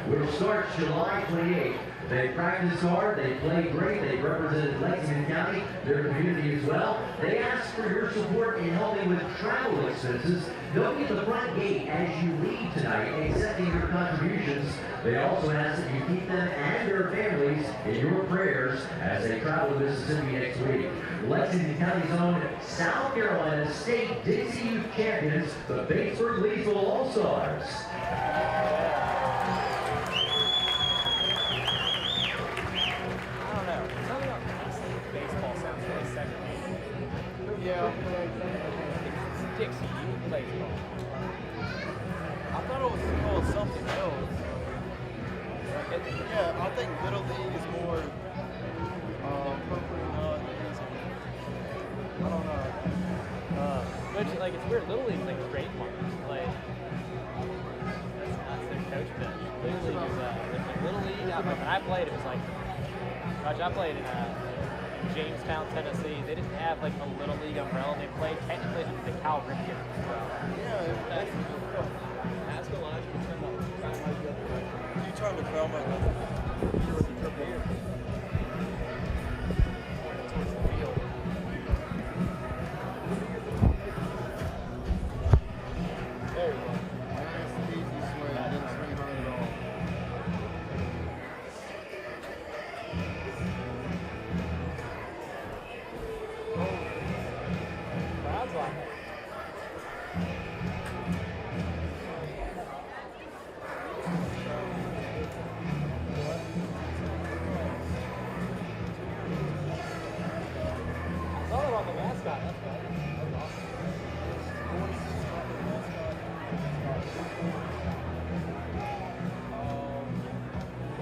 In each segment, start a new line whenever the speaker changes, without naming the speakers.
which starts July 28th. They practice hard, they play great, they represented Lexington County, their community as well. They ask for your support in helping with travel expenses. They'll be at the front gate as you leave tonight, accepting your contributions. They also ask that you keep them and their families in your prayers as they travel to Mississippi next week. Lexington County's own South Carolina State Dixie Youth Champions, the Batesburg Lethal All-Stars.
Yeah, Dixie Youth Baseball. I thought it was called something else. Yeah, I think Little League is more appropriate. I don't know.
Which, like, it's weird. Little League's like trademark. Like, that's their coach bench. Little League is like Little League. When I played, it was like, gosh, I played in Jamestown, Tennessee. They didn't have like a Little League umbrella. They played technically under the Cal Ripken umbrella.
Yeah, that's
Ask Elijah to turn the
you trying to film it. Towards the field.
There you go.
Nice, easy swing. I didn't swing hard at all.
Crowd's like it. It's all about the mascot. That's right. That's awesome.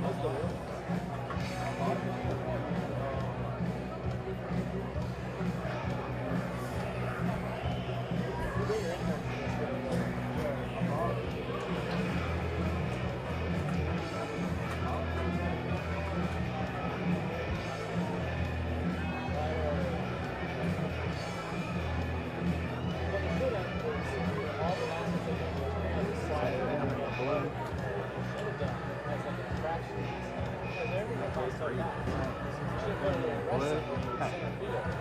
That's the real.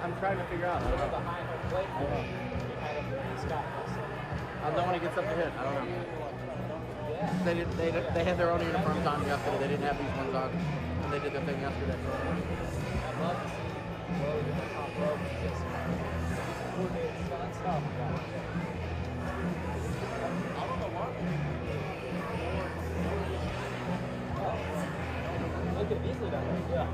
I'm trying to figure out. I don't know when he gets up to hit. I don't know. They had their own uniforms on yesterday. They didn't have these ones on. And they did their thing yesterday.
I love to see Chloe in the top row just coordinated stuff.
I don't know why.
Look at Beasley down there. Yeah.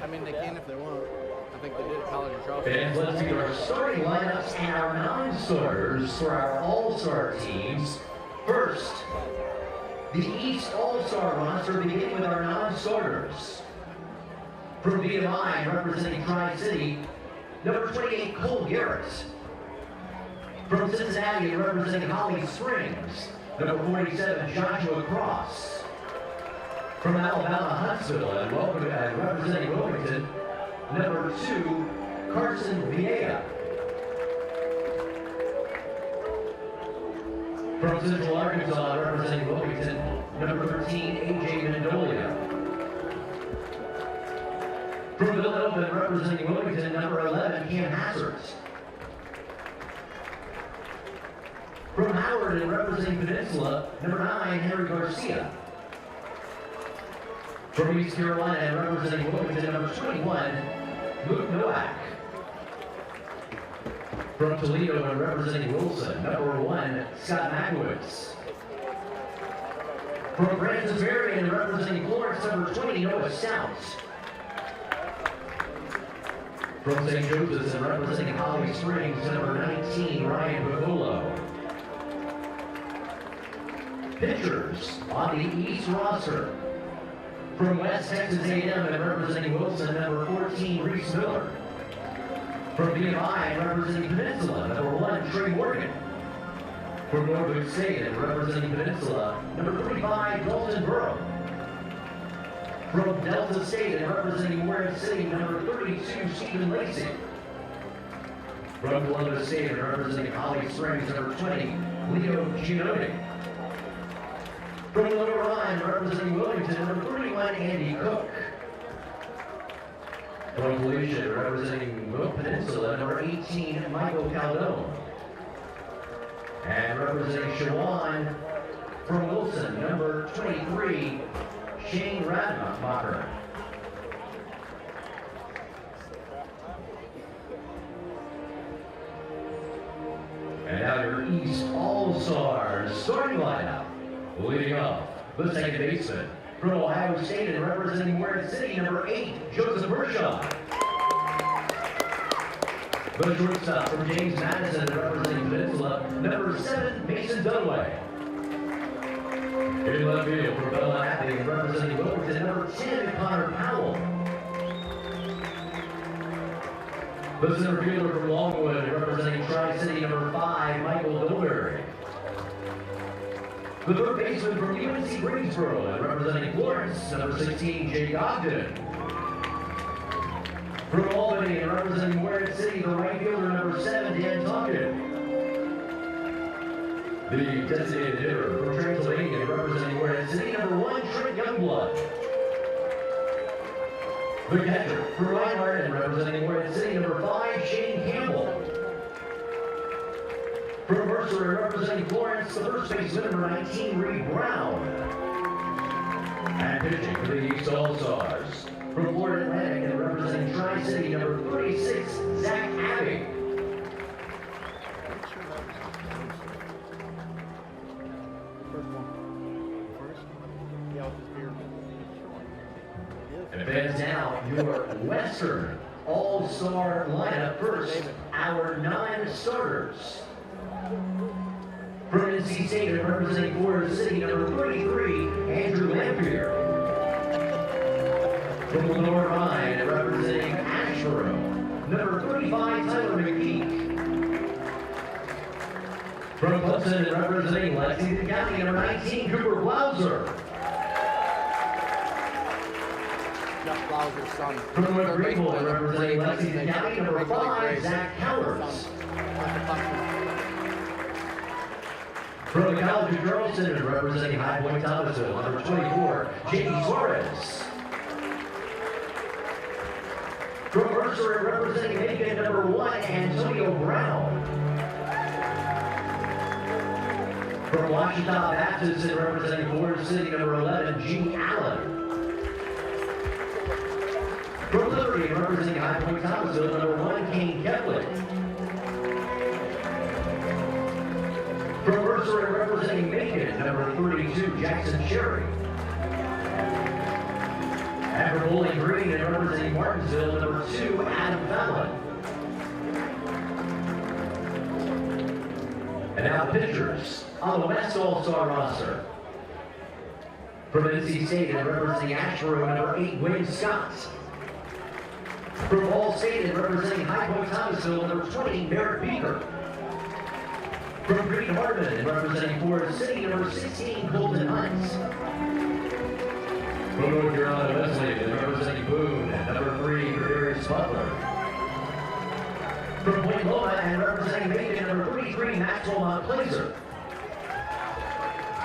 I mean, they can if they want. I think they did at College of Charleston.
And let's see our starting lineups and our non-starters for our all-star teams. First, the East All-Star roster, beginning with our non-starters. From VMI, representing Tri-City, number 28, Cole Garrett. From Cincinnati, representing Holly Springs, number 47, Joshua Cross. From Alabama, Huntsville, and representing Wilmington, number 2, Carson Vieira. From Central Arkansas, representing Wilmington, number 13, AJ Mendolia. From Villanova, representing Wilmington, number 11, Cam Hassert. From Howard and representing Peninsula, number 9, Henry Garcia. From East Carolina and representing Wilmington, number 21, Luke Nowak. From Toledo and representing Wilson, number 1, Scott Magwitz. From Francis Berry and representing Florence, number 20, Noah Stout. From St. Joseph's and representing Holly Springs, number 19, Ryan Bavolo. Pitchers on the East roster. From West Texas A&M and representing Wilson, number 14, Reese Miller. From VMI and representing Peninsula, number 1, Trey Morgan. From Norfolk State and representing Peninsula, number 35, Dalton Burrow. From Delta State and representing Warren City, number 32, Stephen Lacey. From Columbus State and representing Holly Springs, number 20, Leo Gianotti. From Little Ryan, representing Wilmington, number 31, Andy Cook. From Felicia, representing Wilk Peninsula, number 18, Michael Caldone. And representing Shawan, from Wilson, number 23, Shane Radmacher. And now your East All-Stars starting lineup. Leading off, the second baseman. From Ohio State and representing Warren City, number 8, Joseph Bershaw. The shortstop from James Madison and representing Peninsula, number 7, Mason Dunaway. In left field from Bella Happy and representing Wilmington, number 10, Connor Powell. The center fielder from Longwood and representing Tri-City, number 5, Michael Dolberry. The third baseman from UNC Greensboro and representing Florence, number 16, Jake Ogden. From Albany and representing Warren City, the right fielder, number 7, Dan Tonkin. The designated hitter from Transylvania and representing Warren City, number 1, Trent Youngblood. The catcher from Reinhardt and representing Warren City, number 5, Shane Campbell. From Mercer and representing Florence, the first baseman, number 19, Reed Brown. And pitching for the East All-Stars. From Florida Atlantic and representing Tri-City, number 36, Zach Abbey. And advance now your Western All-Star lineup. First, our 9 starters. From NC State and representing Florida City, number 33, Andrew Lampier. From Lenore Rhine and representing Ashboro, number 35, Tyler McGee. From Clemson and representing Lexington County, number 19, Cooper Blauser.
Blauser's son.
From Greenville and representing Lexington County, number 5, Zach Cowers. From the College of Charleston and representing High Point Thomasville, number 24, J.D. Suarez. From Mercer and representing Macon, number 1, Antonio Brown. From Washita Baptist and representing Florida City, number 11, Gene Allen. From Liberty and representing High Point Thomasville, number 1, Kane Kepler. From Mercer and representing Macon, number 32, Jackson Sherry. And from Bowling Green and representing Martinsville, number 2, Adam Fallon. And now the pitchers on the West All-Star roster. From NC State and representing Ashboro, number 8, Wayne Scott. From Ball State and representing High Point Thomasville, number 20, Merritt Beaker. From Green Harbin and representing Florida City, number 16, Colton Hunt. From North Carolina Wesleyan and representing Boone, number 3, Darius Butler. From Point Loma and representing Macon, number 33, Maxwell Montplaisir.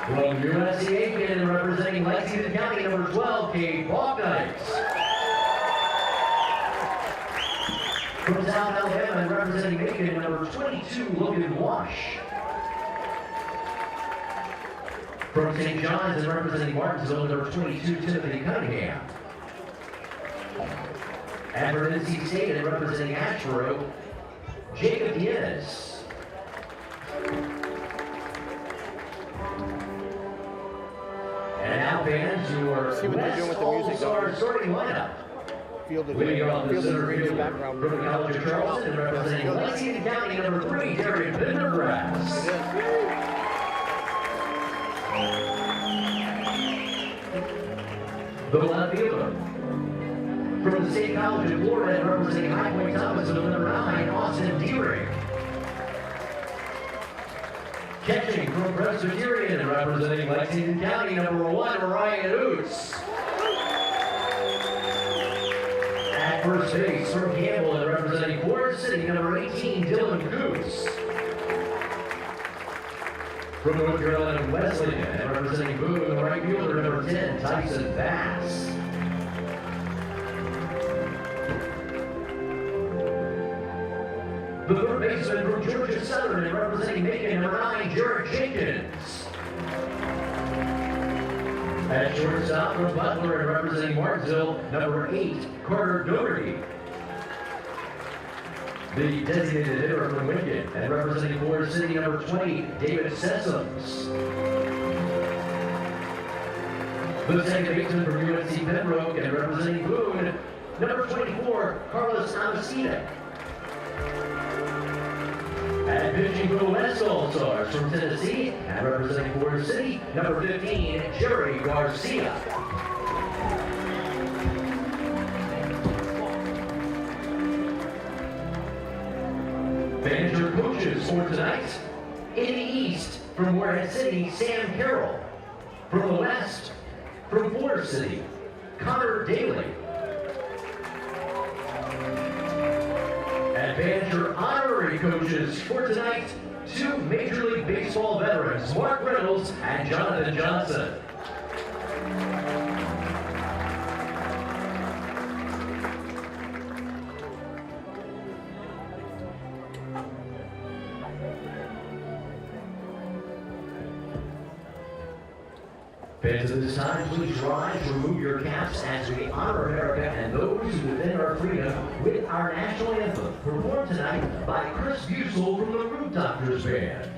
From USC Aiken and representing Lexington County, number 12, Cade Bognites. From South Alabama and representing Macon, number 22, Logan Wash. From St. John's and representing Martinsville, number 22, Timothy Cunningham. And from NC State and representing Ashboro, Jacob Diaz. And now fans, your West All-Star starting lineup. Leading off the center field from the College of Charleston and representing Lexington County, number 3, Darian Pendergrass. The left fielder from the State College of Florida and representing High Point Thomasville, number 9, Austin Deering. Catching from Presbyterian, representing Lexington County, number 1, Ryan Oots. At first base from Campbell and representing Forest City, number 18, Dylan Coos. From North Carolina Wesleyan and representing Boone, right fielder, number 10, Tyson Bass. The third baseman from Georgia Southern and representing Macon, number 9, Jared Jenkins. At shortstop from Butler and representing Martinsville, number 8, Carter Doherty. The designated hitter from Lincoln and representing Forest City, number 20, David Sessoms. The second baseman from UNC Pembroke and representing Boone, number 24, Carlos Amasita. And pitching for the West All-Stars from Tennessee and representing Forest City, number 15, Jerry Garcia. Manager coaches for tonight. In the East, from Morehead City, Sam Carroll. From the West, from Forest City, Connor Daly. And manager honorary coaches for tonight, 2 Major League Baseball veterans, Mark Reynolds and Jonathan Johnson. Fans of this time, please rise, remove your caps as we honor America and those who defend our freedom with our national anthem, performed tonight by Chris Busel from the Root Doctors Band.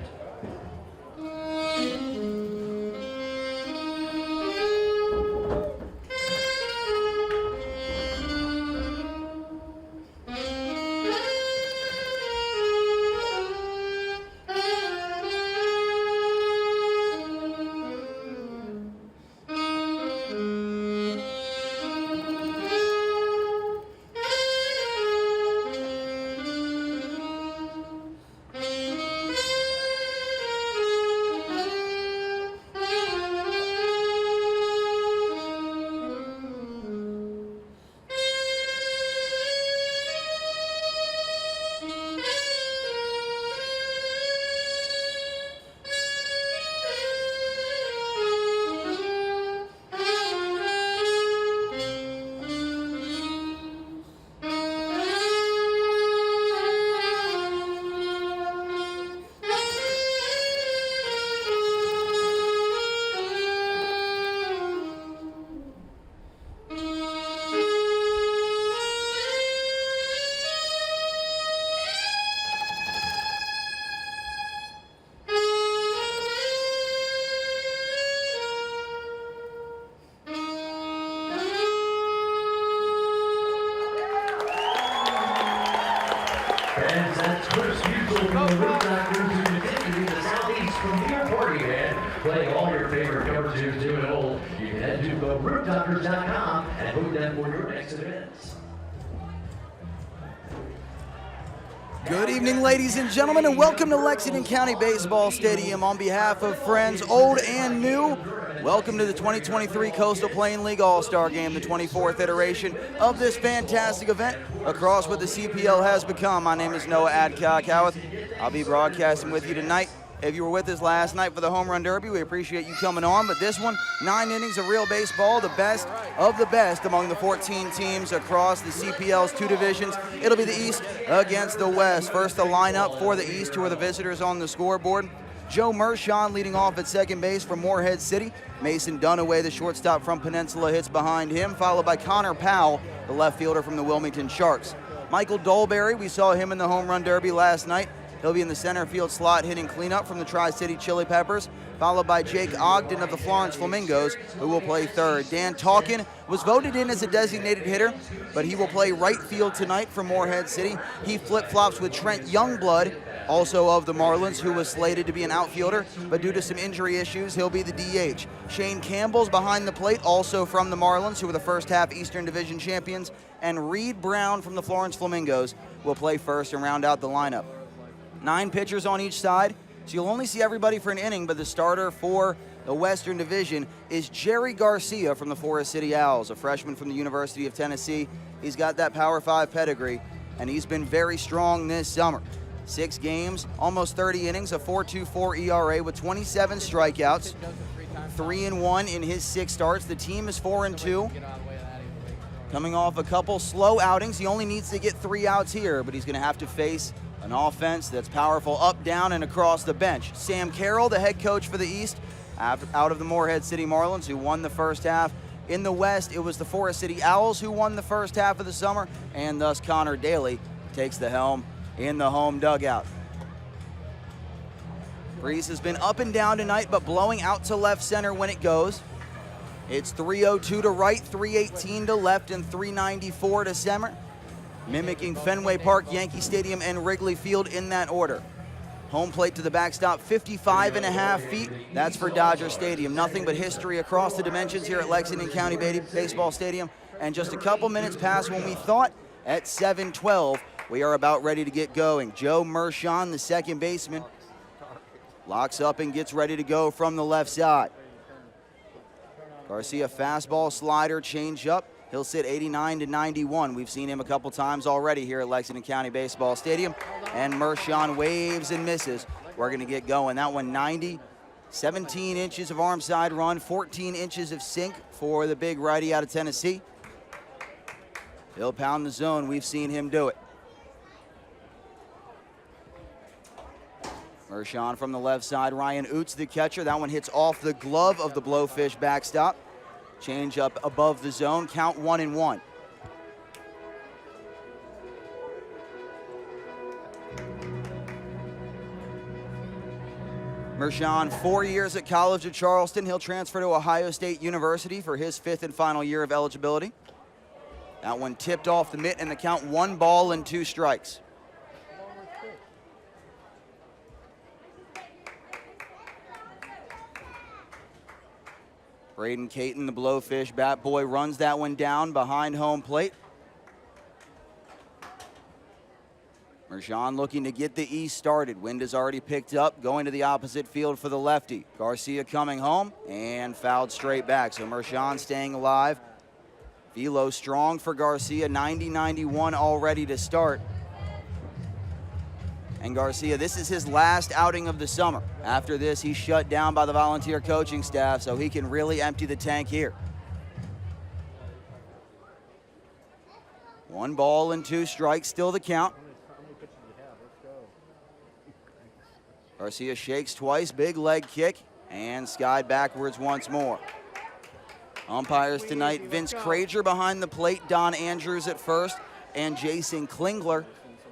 And that's Chris Busel from the Root Doctors, who continue to the Southeast Premier Party Band, playing all your favorite cover tunes, new and old. You can head to rootdoctors.com and book them for your next events.
Good evening, ladies and gentlemen, and welcome to Lexington County Baseball Stadium. On behalf of friends old and new, welcome to the 2023 Coastal Plain League All-Star Game, the 24th iteration of this fantastic event across what the CPL has become. My name is Noah Adcock-Howarth. I'll be broadcasting with you tonight. If you were with us last night for the Home Run Derby, we appreciate you coming on. But this one, 9 innings of real baseball, the best of the best among the 14 teams across the CPL's 2 divisions. It'll be the East against the West. First, the lineup for the East, who are the visitors on the scoreboard. Joe Mershon leading off at second base from Morehead City. Mason Dunaway, the shortstop from Peninsula, hits behind him, followed by Connor Powell, the left fielder from the Wilmington Sharks. Michael Dolberry, we saw him in the Home Run Derby last night. He'll be in the center field slot hitting cleanup from the Tri-City Chili Peppers, followed by Jake Ogden of the Florence Flamingos, who will play third. Dan Talkin was voted in as a designated hitter, but he will play right field tonight for Morehead City. He flip-flops with Trent Youngblood, also of the Marlins, who was slated to be an outfielder, but due to some injury issues, he'll be the DH. Shane Campbell's behind the plate, also from the Marlins, who were the first half Eastern Division champions, and Reed Brown from the Florence Flamingos will play first and round out the lineup. 9 pitchers on each side, So you'll only see everybody for an inning, but the starter for the Western Division is Jerry Garcia from the Forest City Owls, a freshman from the University of Tennessee. He's got that Power 5 pedigree, and he's been very strong this summer. 6 games, almost 30 innings, a 4.24 ERA with 27 strikeouts, 3-1 in his 6 starts. The team is 4-2. Coming off a couple slow outings, he only needs to get 3 outs here, but he's going to have to face an offense that's powerful up, down, and across the bench. Sam Carroll, the head coach for the East, out of the Morehead City Marlins, who won the first half. In the West, it was the Forest City Owls who won the first half of the summer, and thus Connor Daly takes the helm in the home dugout. Breeze has been up and down tonight, but blowing out to left center when it goes. It's 302 to right, 318 to left, and 394 to center, mimicking Fenway Park, Yankee Stadium, and Wrigley Field in that order. Home plate to the backstop, 55.5 feet. That's for Dodger Stadium. Nothing but history across the dimensions here at Lexington County Baseball Stadium. And just a couple minutes past when we thought at 7:12, we are about ready to get going. Joe Mershon, the second baseman, locks up and gets ready to go from the left side. Garcia fastball, slider, change up. He'll sit 89 to 91. We've seen him a couple times already here at Lexington County Baseball Stadium. And Mershon waves and misses. We're going to get going. That one 90, 17 inches of arm side run, 14 inches of sink for the big righty out of Tennessee. He'll pound the zone. We've seen him do it. Mershon from the left side. Ryan Oots, the catcher. That one hits off the glove of the Blowfish backstop. Change up above the zone, count 1-1. Mershon, 4 years at College of Charleston. He'll transfer to Ohio State University for his 5th and final year of eligibility. That one tipped off the mitt, and the count 1 ball and 2 strikes. Braden Caton, the Blowfish bat boy, runs that one down behind home plate. Mershon looking to get the East started. Wind has already picked up, going to the opposite field for the lefty. Garcia coming home and fouled straight back. So Mershon staying alive. Velo strong for Garcia, 90-91 all ready to start. And Garcia, this is his last outing of the summer. After this, he's shut down by the volunteer coaching staff, so he can really empty the tank here. 1 ball and 2 strikes, still the count. Garcia shakes twice, big leg kick, and skied backwards once more. Umpires tonight, Vince Krager behind the plate, Don Andrews at first, and Jason Klingler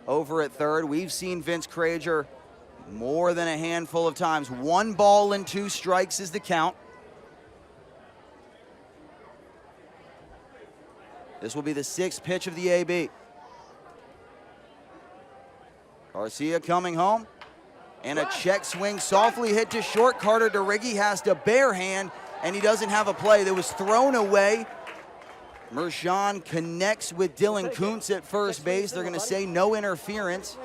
over at third. We've seen Vince Krager more than a handful of times. 1 ball and 2 strikes is the count. This will be the 6th pitch of the AB. Garcia coming home, and a check swing softly hit to short. Carter DeRiggi has to barehand, and he doesn't have a play. That was thrown away. Mershon connects with Dylan Kuntz at first base. They're going to say no interference.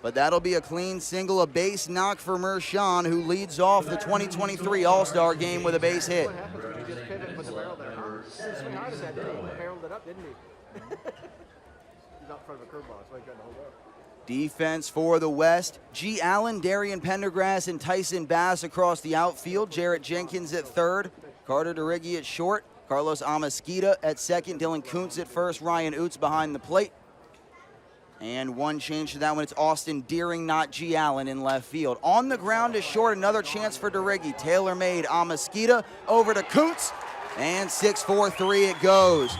But that'll be a clean single, a base knock for Mershon, who leads off the 2023 All-Star game with a base hit.
He just pivoted and put the barrel there. He didn't swing hard as that, did he? He barreled it up, didn't he? He's out in front of a curveball, so he couldn't hold up.
Defense for the West. G. Allen, Darian Pendergrass, and Tyson Bass across the outfield. Jarrett Jenkins at third. Carter DeRiggi at short. Carlos Amasquita at second. Dylan Kuntz at first. Ryan Oots behind the plate. And one change to that one. It's Austin Deering, not G. Allen, in left field. On the ground is short. Another chance for DeRiggi. Taylor-made Amasquita over to Kuntz. And 6-4-3 it goes.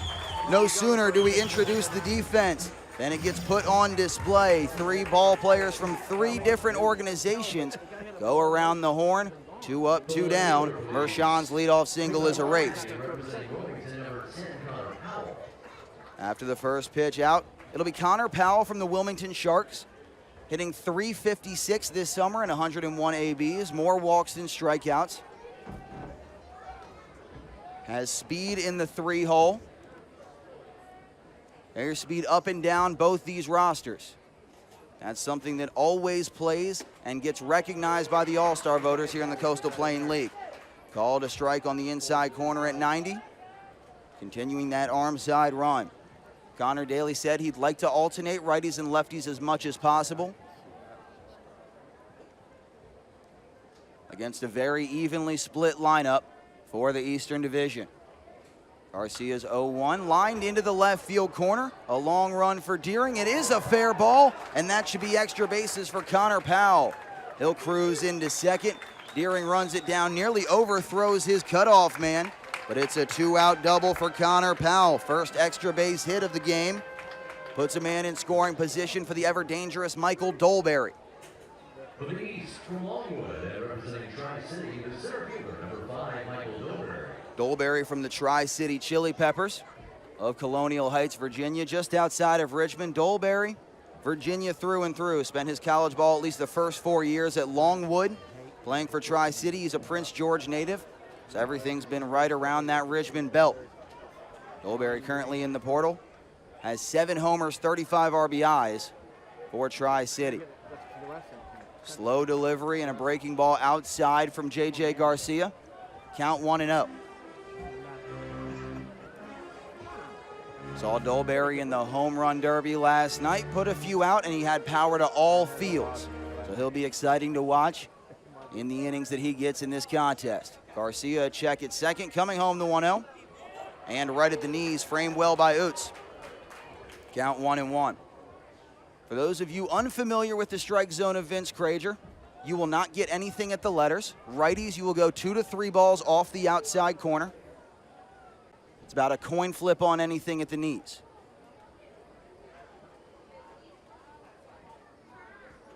No sooner do we introduce the defense than it gets put on display. 3 ball players from 3 different organizations go around the horn. 2 up, 2 down. Mershon's leadoff single is erased. After the first pitch out, it'll be Connor Powell from the Wilmington Sharks, hitting .356 this summer and 101 ABs, more walks than strikeouts. Has speed in the 3-hole. There's speed up and down both these rosters. That's something that always plays and gets recognized by the All-Star voters here in the Coastal Plain League. Called a strike on the inside corner at 90. Continuing that arm side run. Connor Daly said he'd like to alternate righties and lefties as much as possible. Against a very evenly split lineup for the Eastern Division. Garcia's 0-1, lined into the left field corner. A long run for Deering. It is a fair ball, and that should be extra bases for Connor Powell. He'll cruise into second. Deering runs it down, nearly overthrows his cutoff man, but it's a 2-out double for Connor Powell. First extra base hit of the game. Puts a man in scoring position for the ever-dangerous Michael Dolberry.
For the East, from Longwood, and representing Tri-City, the center fielder, number 5, Michael Dolberry.
Dolberry from the Tri-City Chili Peppers of Colonial Heights, Virginia, just outside of Richmond. Dolberry, Virginia through and through. Spent his college ball at least the first 4 years at Longwood. Playing for Tri-City, he's a Prince George native, so everything's been right around that Richmond belt. Dolberry currently in the portal, has 7 homers, 35 RBIs for Tri-City. Slow delivery and a breaking ball outside from J.J. Garcia. Count 1-0. Saw Dolberry in the home run derby last night, put a few out, and he had power to all fields. So he'll be exciting to watch in the innings that he gets in this contest. Garcia a check at second, coming home the 1-0. And right at the knees, framed well by Oots. Count 1-1. For those of you unfamiliar with the strike zone of Vince Crager, you will not get anything at the letters. Righties, you will go 2 to 3 balls off the outside corner. It's about a coin flip on anything at the knees.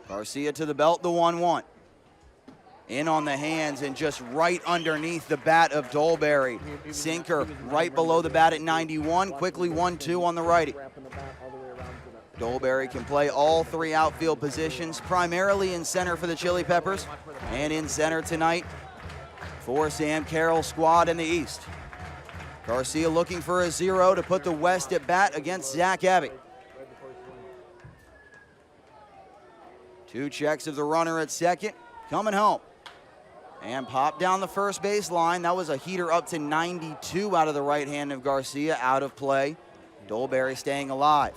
Garcia to the belt, the 1-1. In on the hands and just right underneath the bat of Dolberry. Sinker right below the bat at 91, quickly 1-2 on the righty. Dolberry can play all 3 outfield positions, primarily in center for the Chili Peppers, and in center tonight for Sam Carroll's squad in the East. Garcia looking for a 0 to put the West at bat against Zach Abbey. 2 checks of the runner at second, coming home. And popped down the first base line. That was a heater up to 92 out of the right hand of Garcia, out of play. Dolberry staying alive.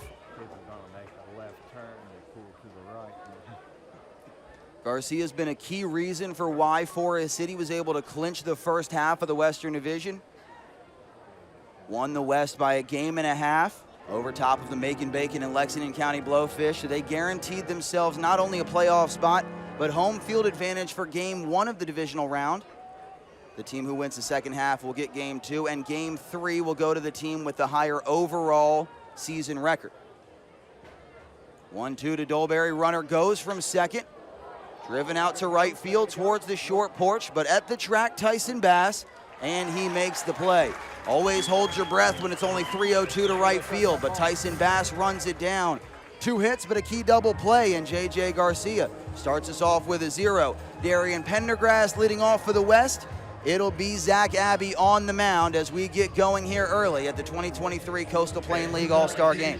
Garcia's been a key reason for why Forest City was able to clinch the first half of the Western Division. Won the West by a game and a half over top of the Macon-Bacon and Lexington County Blowfish. So they guaranteed themselves not only a playoff spot, but home field advantage for game 1 of the divisional round. The team who wins the second half will get game 2, and game 3 will go to the team with the higher overall season record. 1-2 to Dolberry. Runner goes from second. Driven out to right field towards the short porch, but at the track, Tyson Bass, and he makes the play. Always hold your breath when it's only 3-0-2 to right field, but Tyson Bass runs it down. 2 hits, but a key double play, and J.J. Garcia starts us off with a 0. Darian Pendergrass leading off for the West. It'll be Zach Abbey on the mound as we get going here early at the 2023 Coastal Plain League All-Star Game.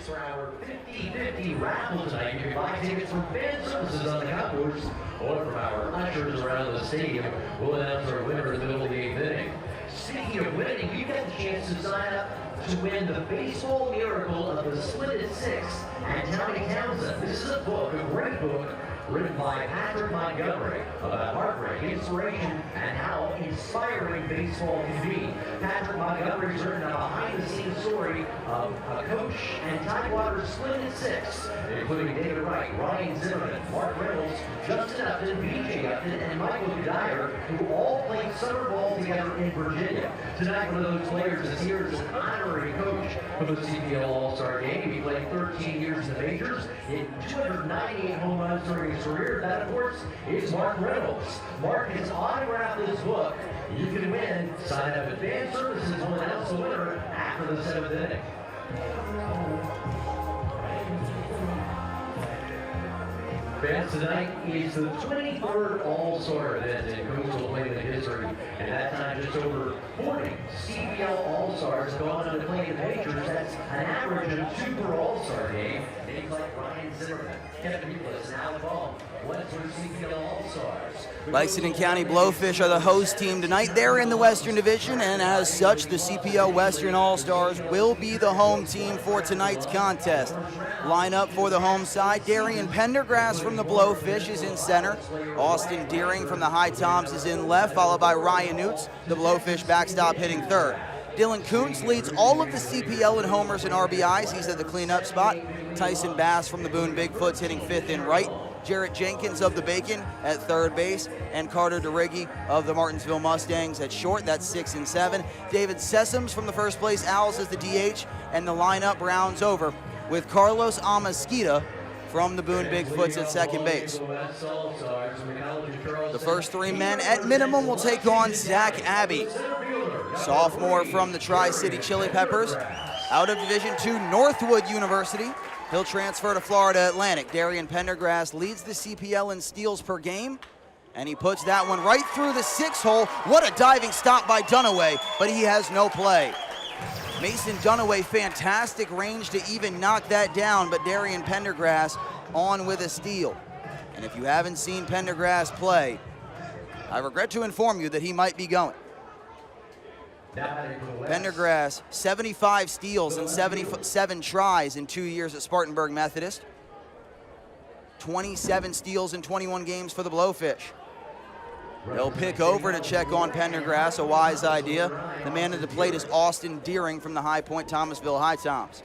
50-50 raffle tonight. You can buy tickets from Fan Services on the Cowboys or from our ushers around the stadium. We'll announce our winner in the middle of the 8th inning. Speaking of winning, you get the chance to sign up to win the Baseball Miracle of the Split at 6 at Townie Townsend. This is a book, a great book, written by Patrick Montgomery about heartbreak, inspiration, and how inspiring baseball can be. Patrick Montgomery's written a behind-the-scenes story of a coach and Tidewater Split at 6, including David Wright, Ryan Zimmerman, Mark Reynolds, Justin Upton, B.J. Upton, and Michael Dyer, who all played summer ball together in Virginia. Tonight, one of those players is here as an honorary coach of the CPL All-Star Game. He played 13 years in the majors, hit 298 home runs during his career. That, of course, is Mark Reynolds. Mark has autographed this book. You can win. Sign up at Fan Services. We'll announce the winner after the 7th inning. fans, tonight is the 23rd All-Star event in Coastal Plain League history. And that time, just over 40 CPL All-Stars have gone on to play in majors. That's an average of 2 per All-Star game. Names like Ryan Zimmerman, Kevin Euclid, and Al Baum, Western CPL All-Stars.
Lexington County Blowfish are the host team tonight. They're in the Western Division, and as such, the CPL Western All-Stars will be the home team for tonight's contest. Lineup for the home side, Darian Pendergrass from the Blowfish is in center. Austin Deering from the High Toms is in left, followed by Ryan Oots, the Blowfish backstop hitting third. Dylan Kuntz leads all of the CPL in homers and RBIs. He's at the cleanup spot. Tyson Bass from the Boone Bigfoots hitting fifth in right. Jarrett Jenkins of the Bacon at third base, and Carter DeRiggi of the Martinsville Mustangs at short. That's 6 and 7. David Sessoms from the first place Owls as the DH, and the lineup rounds over with Carlos Amasquita from the Boone Bigfoots at second base. The first 3 men at minimum will take on Zach Abbey, sophomore from the Tri-City Chili Peppers, out of Division II Northwood University. He'll transfer to Florida Atlantic. Darian Pendergrass leads the CPL in steals per game, and he puts that one right through the 6-hole. What a diving stop by Dunaway, but he has no play. Mason Dunaway, fantastic range to even knock that down, but Darian Pendergrass on with a steal. And if you haven't seen Pendergrass play, I regret to inform you that he might be going. Pendergrass, 75 steals and 77 tries in 2 years at Spartanburg Methodist. 27 steals in 21 games for the Blowfish. They'll pick over to check on Pendergrass, a wise idea. The man at the plate is Austin Deering from the High Point Thomasville High Toms.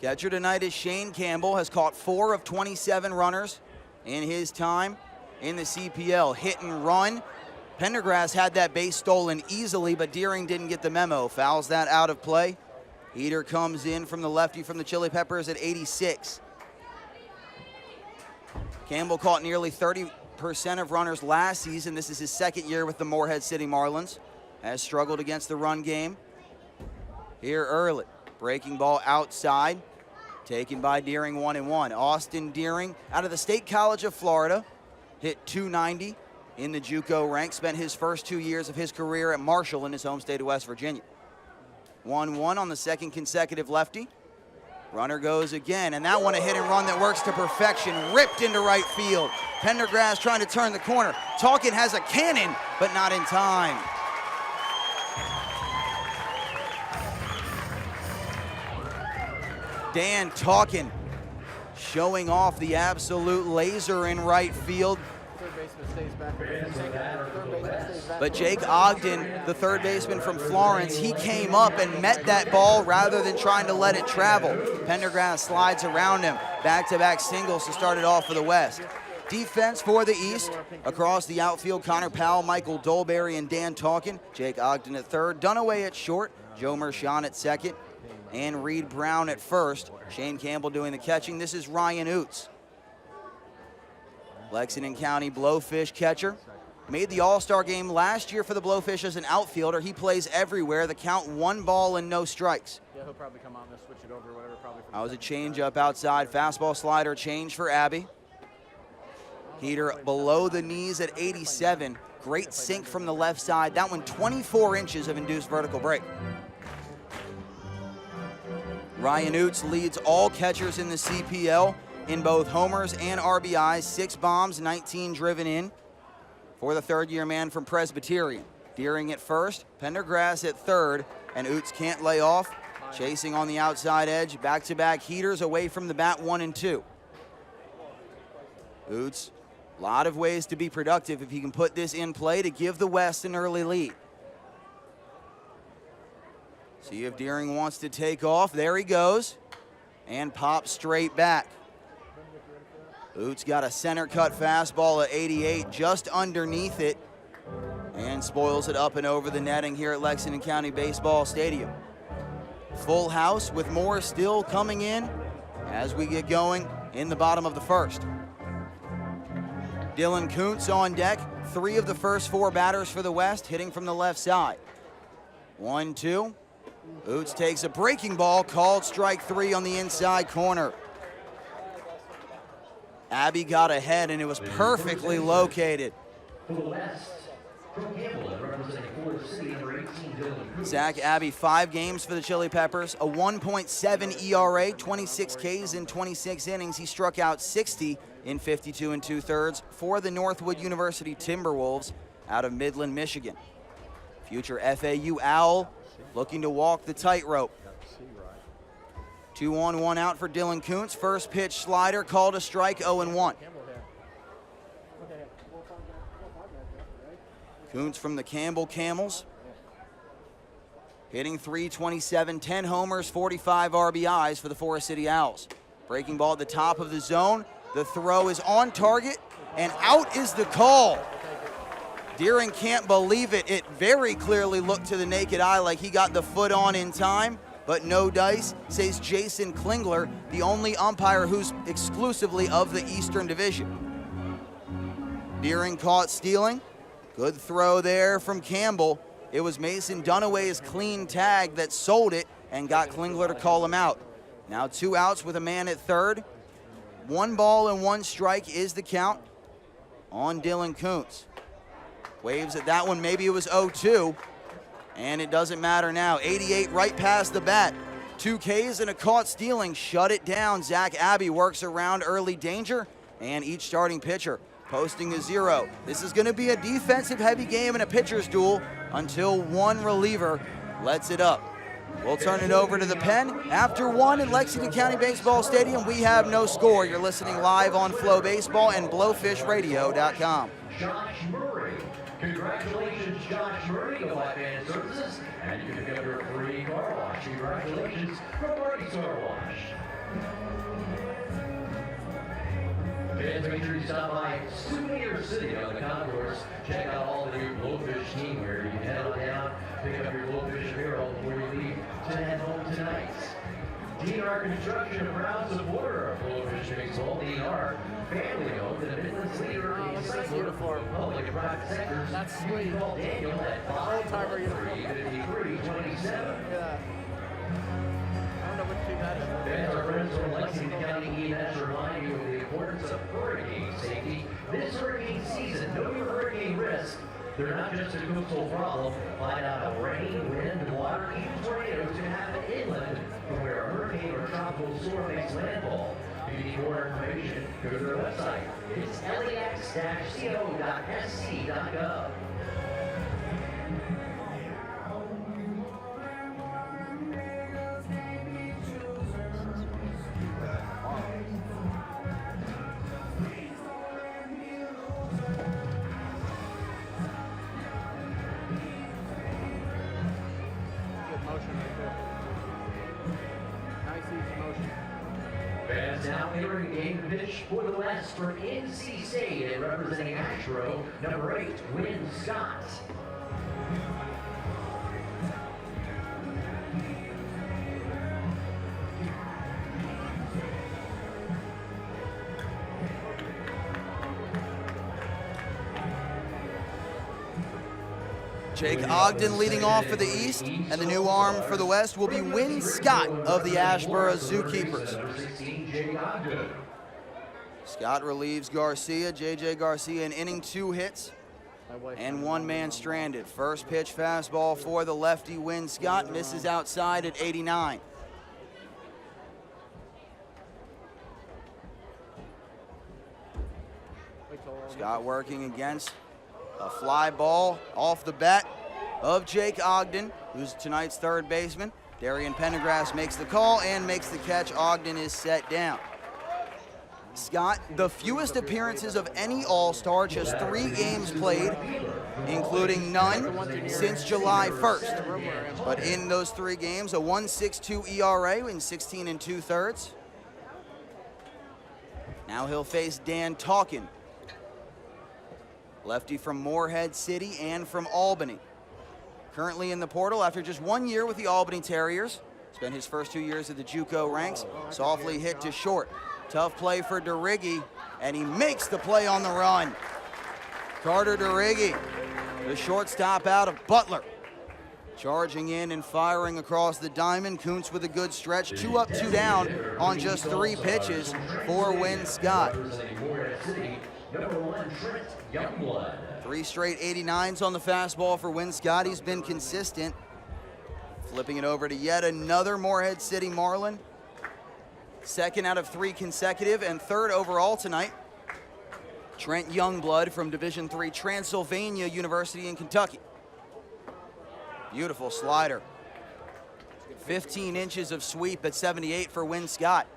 Catcher tonight is Shane Campbell, has caught 4 of 27 runners in his time in the CPL. Hit and run. Pendergrass had that base stolen easily, but Deering didn't get the memo. Fouls that out of play. Heater comes in from the lefty from the Chili Peppers at 86. Campbell caught nearly 30% of runners last season. This is his second year with the Morehead City Marlins. Has struggled against the run game. Here early. Breaking ball outside. Taken by Deering, 1-1. Austin Deering out of the State College of Florida. Hit .290. In the JUCO ranks, spent his first 2 years of his career at Marshall in his home state of West Virginia. 1-1 on the second consecutive lefty. Runner goes again, and that one a hit and run that works to perfection, ripped into right field. Pendergrass trying to turn the corner. Talkin has a cannon, but not in time. Dan Talkin showing off the absolute laser in right field. But Jake Ogden, the third baseman from Florence, he came up and met that ball rather than trying to let it travel. Pendergrass slides around him. Back-to-back singles to start it off for the West. Defense for the East. Across the outfield, Connor Powell, Michael Dolberry, and Dan Talkin. Jake Ogden at third. Dunaway at short. Joe Mershon at second. And Reed Brown at first. Shane Campbell doing the catching. This is Ryan Oots. Lexington County Blowfish catcher. Made the All-Star game last year for the Blowfish as an outfielder. He plays everywhere. The count 1 ball and no strikes.
Yeah, he'll probably come out and switch it over or whatever. Probably.
That was a change-up outside. Fastball slider change for Abbey. Heater below the knees at 87. Great sink from the left side. That one 24 inches of induced vertical break. Ryan Oots leads all catchers in the CPL in both homers and RBIs. 6 bombs, 19 driven in for the third-year man from Presbyterian. Deering at first, Pendergrass at third, and Oots can't lay off. Chasing on the outside edge, back-to-back heaters away from the bat, 1 and 2. Oots, a lot of ways to be productive if he can put this in play to give the West an early lead. See if Deering wants to take off. There he goes, and pops straight back. Oots got a center cut fastball at 88, just underneath it, and spoils it up and over the netting here at Lexington County Baseball Stadium. Full house with more still coming in as we get going in the bottom of the first. Dylan Kuntz on deck. 3 of the first 4 batters for the West hitting from the left side. 1-2. Oots takes a breaking ball, called strike 3 on the inside corner. Abby got ahead, and it was perfectly located.
For the West, from Campbell, representing Florida City, number 18, Dylan.
Zach Abby, 5 games for the Chili Peppers, a 1.7 ERA, 26 Ks in 26 innings. He struck out 60 in 52 2/3 for the Northwood University Timberwolves out of Midland, Michigan. Future FAU Owl looking to walk the tightrope. 2-on-1 out for Dylan Kuntz. First pitch slider called a strike, 0-1. Kuntz from the Campbell Camels, hitting .327, 10 homers, 45 RBIs for the Forest City Owls. Breaking ball at the top of the zone. The throw is on target, and out is the call. Deering can't believe it. It very clearly looked to the naked eye like he got the foot on in time, but no dice, says Jason Klingler, the only umpire who's exclusively of the Eastern Division. Deering caught stealing. Good throw there from Campbell. It was Mason Dunaway's clean tag that sold it and got Klingler to call him out. Now 2 outs with a man at third. 1 ball and 1 strike is the count on Dylan Kuntz. Waves at that one, maybe it was 0-2, and it doesn't matter now. 88 right past the bat. 2 Ks and a caught stealing, shut it down. Zach Abby works around early danger, and each starting pitcher posting a 0. This is going to be a defensive-heavy game and a pitcher's duel until one reliever lets it up. We'll turn it over to the pen. After 1 at Lexington County Baseball Stadium, we have no score. You're listening live on FloBaseball and BlowfishRadio.com.
Josh Murray. Congratulations, Josh Murray of Life Fan Services, and you can pick up your free car wash. Congratulations from Marty's Car Wash. Fans, make sure you stop by Souvenir City on the concourse. Check out all the new Blowfish team wear. You can head on down, pick up your Blowfish apparel before you leave to head home tonight. DNR Construction, a proud supporter of Blowfish Baseball. DNR, family owned and Midland's leader in site work for public and private sectors.
That's sweet.
Call Daniel at 513-5327.
Yeah. I don't know which team that is.
Fans, our friends from Lexington County EMS remind you of the importance of hurricane safety. This hurricane season, know your hurricane risk. They're not just a coastal problem. Find out how rain, wind, water, even tornadoes can happen inland from where a hurricane or tropical storm makes landfall. If you need more information, go to their website. It's lex-co.sc.gov. Fans now entering game to pitch for the West from NC State and representing Ashrow, number 8, Wynn Scott.
Jake Ogden leading off for the East, and the new arm for the West will be Wynn Scott of the Ashboro Zookeepers. Scott relieves Garcia, J.J. Garcia in inning 2 hits and 1 man stranded. First pitch fastball for the lefty Wynn Scott, misses outside at 89. Scott working against a fly ball off the bat of Jake Ogden, who's tonight's third baseman. Darian Pendergrass makes the call and makes the catch. Ogden is set down. Scott, the fewest appearances of any All-Star, just 3 games played, including none since July 1st. But in those 3 games, a 1.62 ERA in 16 2/3. Now he'll face Dan Talkin, lefty from Morehead City and from Albany. Currently in the portal after just 1 year with the Albany Terriers. Spent his first 2 years at the JUCO ranks. Softly hit to short. Tough play for DeRiggi, and he makes the play on the run. Carter DeRiggi, the shortstop out of Butler. Charging in and firing across the diamond. Kuntz with a good stretch. 2 up, 2 down on just 3 pitches for Wynn Scott.
Number 1, Trent Youngblood.
3 straight 89s on the fastball for Wynn Scott. He's been consistent. Flipping it over to yet another Morehead City Marlin. 2nd out of 3 consecutive and 3rd overall tonight. Trent Youngblood from Division III Transylvania University in Kentucky. Beautiful slider. 15 inches of sweep at 78 for Wynn Scott.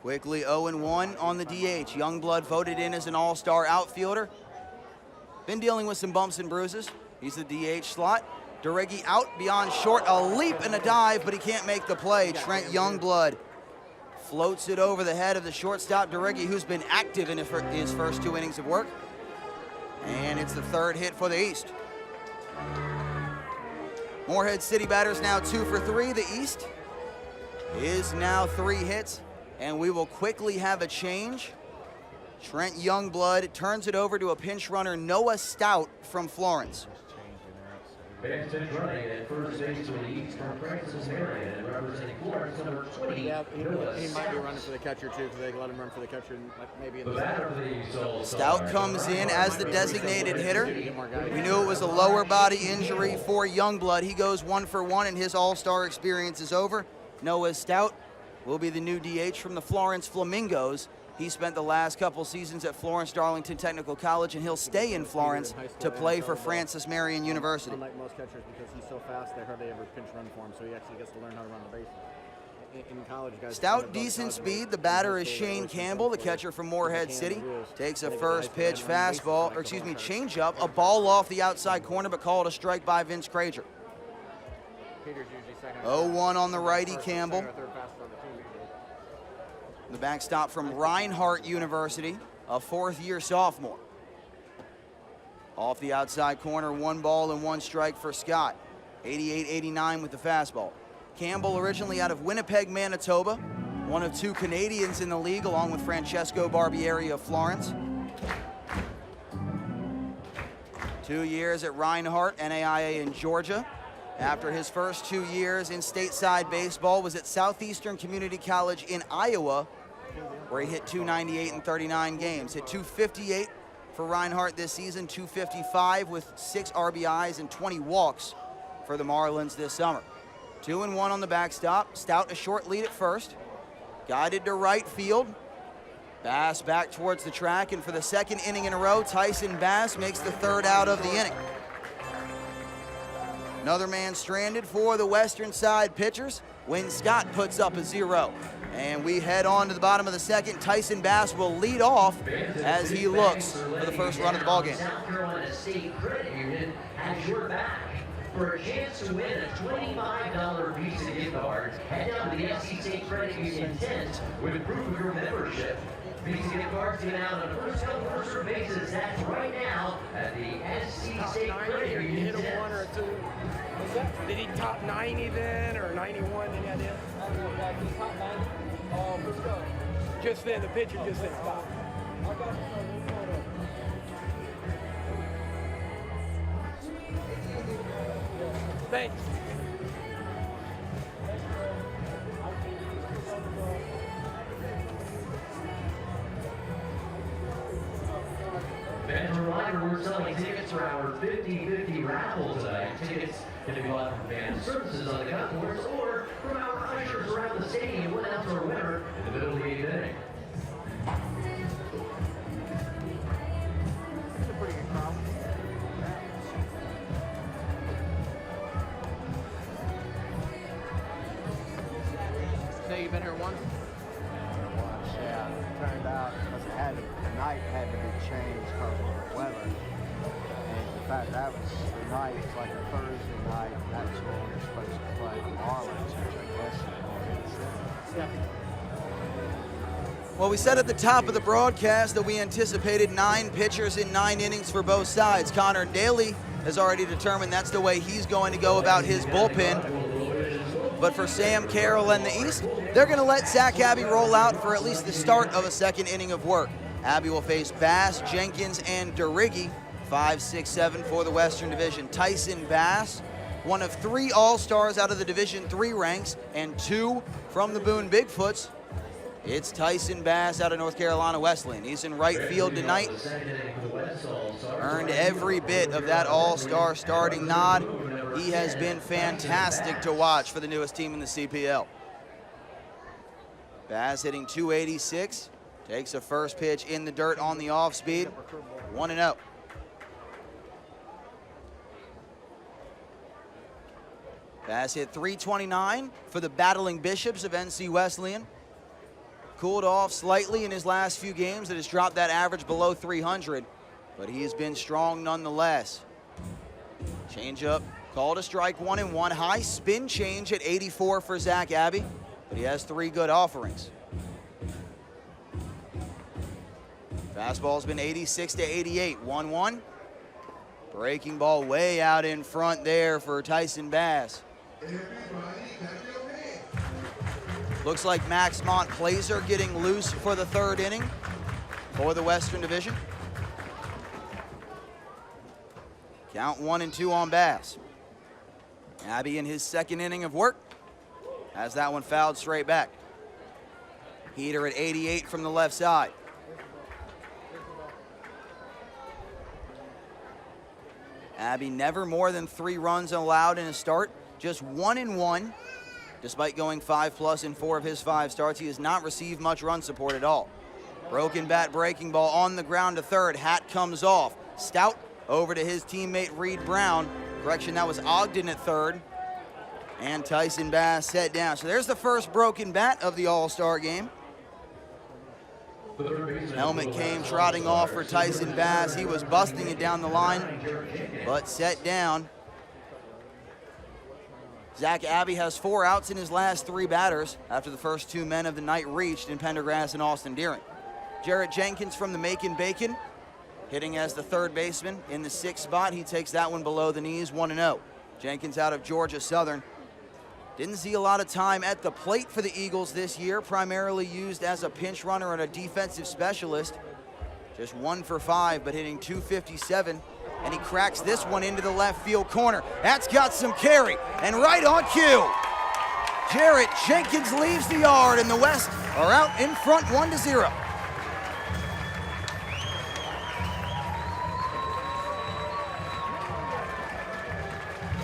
Quickly 0-1 on the DH. Youngblood voted in as an all-star outfielder. Been dealing with some bumps and bruises. He's the DH slot. Deregi out beyond short, a leap and a dive, but he can't make the play. Trent Youngblood floats it over the head of the shortstop, Deregi, who's been active in his first 2 innings of work. And it's the 3rd hit for the East. Morehead City batters now 2 for 3. The East is now 3 hits, and we will quickly have a change. Trent Youngblood turns it over to a pinch runner, Noah Stout from Florence.
Pinch running at first base for the East from Francis Marion, and representing Florence, number 20.
Yeah, he might be running for the catcher too, because they let him run for the catcher and maybe in the
Stout comes in as the designated hitter. We knew it was a lower body injury for Youngblood. He goes 1 for 1, and his all-star experience is over. Noah Stout will be the new DH from the Florence Flamingos. He spent the last couple seasons at Florence Darlington Technical College, and he'll stay in Florence to play for Francis Marion University.
Unlike most catchers, because he's so fast, they hardly ever pinch run for him, so he actually gets to learn how to run the bases. In college, guys.
Stout, decent speed. The batter is Shane Campbell, the catcher from Morehead City. Takes a first pitch fastball, or excuse me, changeup, a ball off the outside corner, but called a strike by Vince Crager. 0-1 on the righty, Campbell. The backstop from Reinhardt University, a 4th-year sophomore. Off the outside corner, 1 ball and 1 strike for Scott. 88-89 with the fastball. Campbell originally out of Winnipeg, Manitoba. One of 2 Canadians in the league, along with Francesco Barbieri of Florence. 2 years at Reinhardt, NAIA in Georgia. After his first 2 years in stateside baseball, was at Southeastern Community College in Iowa, where he hit 298 in 39 games. Hit 258 for Reinhardt this season, 255 with 6 RBIs and 20 walks for the Marlins this summer. 2-1 on the backstop. Stout a short lead at first. Guided to right field. Bass back towards the track, and for the 2nd inning in a row, Tyson Bass makes the 3rd out of the inning. Another man stranded for the Western side pitchers. Wynn Scott puts up a 0. And we head on to the bottom of the 2nd. Tyson Bass will lead off as he looks for the first run of the ballgame.
South Carolina State Credit Union has your back. For a chance to win a $25 Visa gift card, head down to the SC State Credit Union tent with proof of your membership. Visa gift cards given out on a first-come, first-served basis. That's right now at the SC State Credit Union tent.
1 or 2. Did he top 90 then, or 91? Any idea?
Top 90.
Just then, the pitcher just said stop. Thanks.
And a reminder, we're selling tickets for our 50-50 raffle tonight. Tickets can be bought from fan services on the concourse or from our ushers around the stadium. We'll announce our winner in the middle of the 8th inning.
It's a pretty good crowd. Say you've been here once?
Yeah, it turned out because the night had to be changed because of the weather. And in fact, that was the night, it's like a Thursday night, that's when we were supposed to play the Marlins, which I guess is going to be
Well, we said at the top of the broadcast that we anticipated 9 pitchers in 9 innings for both sides. Connor Daly has already determined that's the way he's going to go about his bullpen. But for Sam Carroll and the East, they're going to let Zach Abbey roll out for at least the start of a 2nd inning of work. Abbey will face Bass, Jenkins, and Derigi 5, 6, 7 for the Western Division. Tyson Bass, one of 3 All-Stars out of the Division III ranks and 2 from the Boone Bigfoots. It's Tyson Bass out of North Carolina Wesleyan. He's in right field tonight. Earned every bit of that All-Star starting nod. He has been fantastic to watch for the newest team in the CPL. Bass hitting .286. Takes a first pitch in the dirt on the off speed. 1-0. Bass hit .329 for the Battling Bishops of NC Wesleyan. Cooled off slightly in his last few games. That has dropped that average below 300, but he has been strong nonetheless. Changeup called a strike, 1-1. High spin change at 84 for Zach Abbey, but he has 3 good offerings. Fastball's been 86 to 88, 1-1. Breaking ball way out in front there for Tyson Bass. Looks like Max Montplaisir getting loose for the 3rd inning for the Western Division. Count 1-2 on Bass. Abbey in his 2nd inning of work has that one fouled straight back. Heater at 88 from the left side. Abbey never more than 3 runs allowed in a start, just 1-1. Despite going 5+ in 4 of his 5 starts, he has not received much run support at all. Broken bat breaking ball on the ground to third. Hat comes off. Stout over to his teammate Reed Brown. Correction, that was Ogden at third. And Tyson Bass set down. So there's the first broken bat of the All-Star game. Helmet came trotting off for Tyson Bass. He was busting it down the line, but set down. Zach Abbey has 4 outs in his last 3 batters after the first 2 men of the night reached in Pendergrass and Austin Deering. Jarrett Jenkins from the Macon Bacon, hitting as the 3rd baseman in the 6th spot. He takes that one below the knees, 1-0. Jenkins out of Georgia Southern. Didn't see a lot of time at the plate for the Eagles this year, primarily used as a pinch runner and a defensive specialist. Just 1 for 5, but hitting .257. And he cracks this one into the left field corner. That's got some carry, and right on cue. Jarrett Jenkins leaves the yard, and the West are out in front 1-0.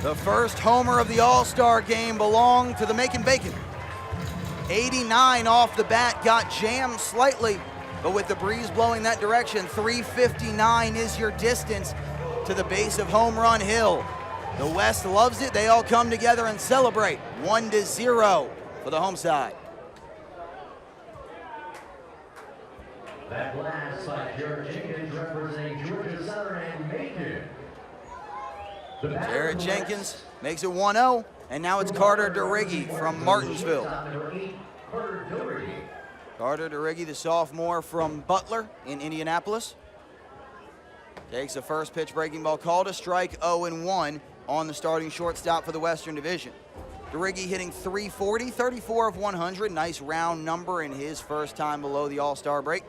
The first homer of the All-Star game belonged to the Macon Bacon. 89 off the bat, got jammed slightly, but with the breeze blowing that direction, 359 is your distance to the base of Home Run Hill. The West loves it. They all come together and celebrate. 1-0 for the home side.
That last by Jarrett Jenkins representing Georgia Southern and Macon.
Jarrett Jenkins makes it 1-0, and now it's Carter DeRiggi from Martinsville. Carter DeRiggi, the sophomore from Butler in Indianapolis. Takes a first pitch breaking ball, called a strike, 0-1 on the starting shortstop for the Western Division. DeRiggi hitting .340, 34 of 100. Nice round number in his first time below the All-Star break.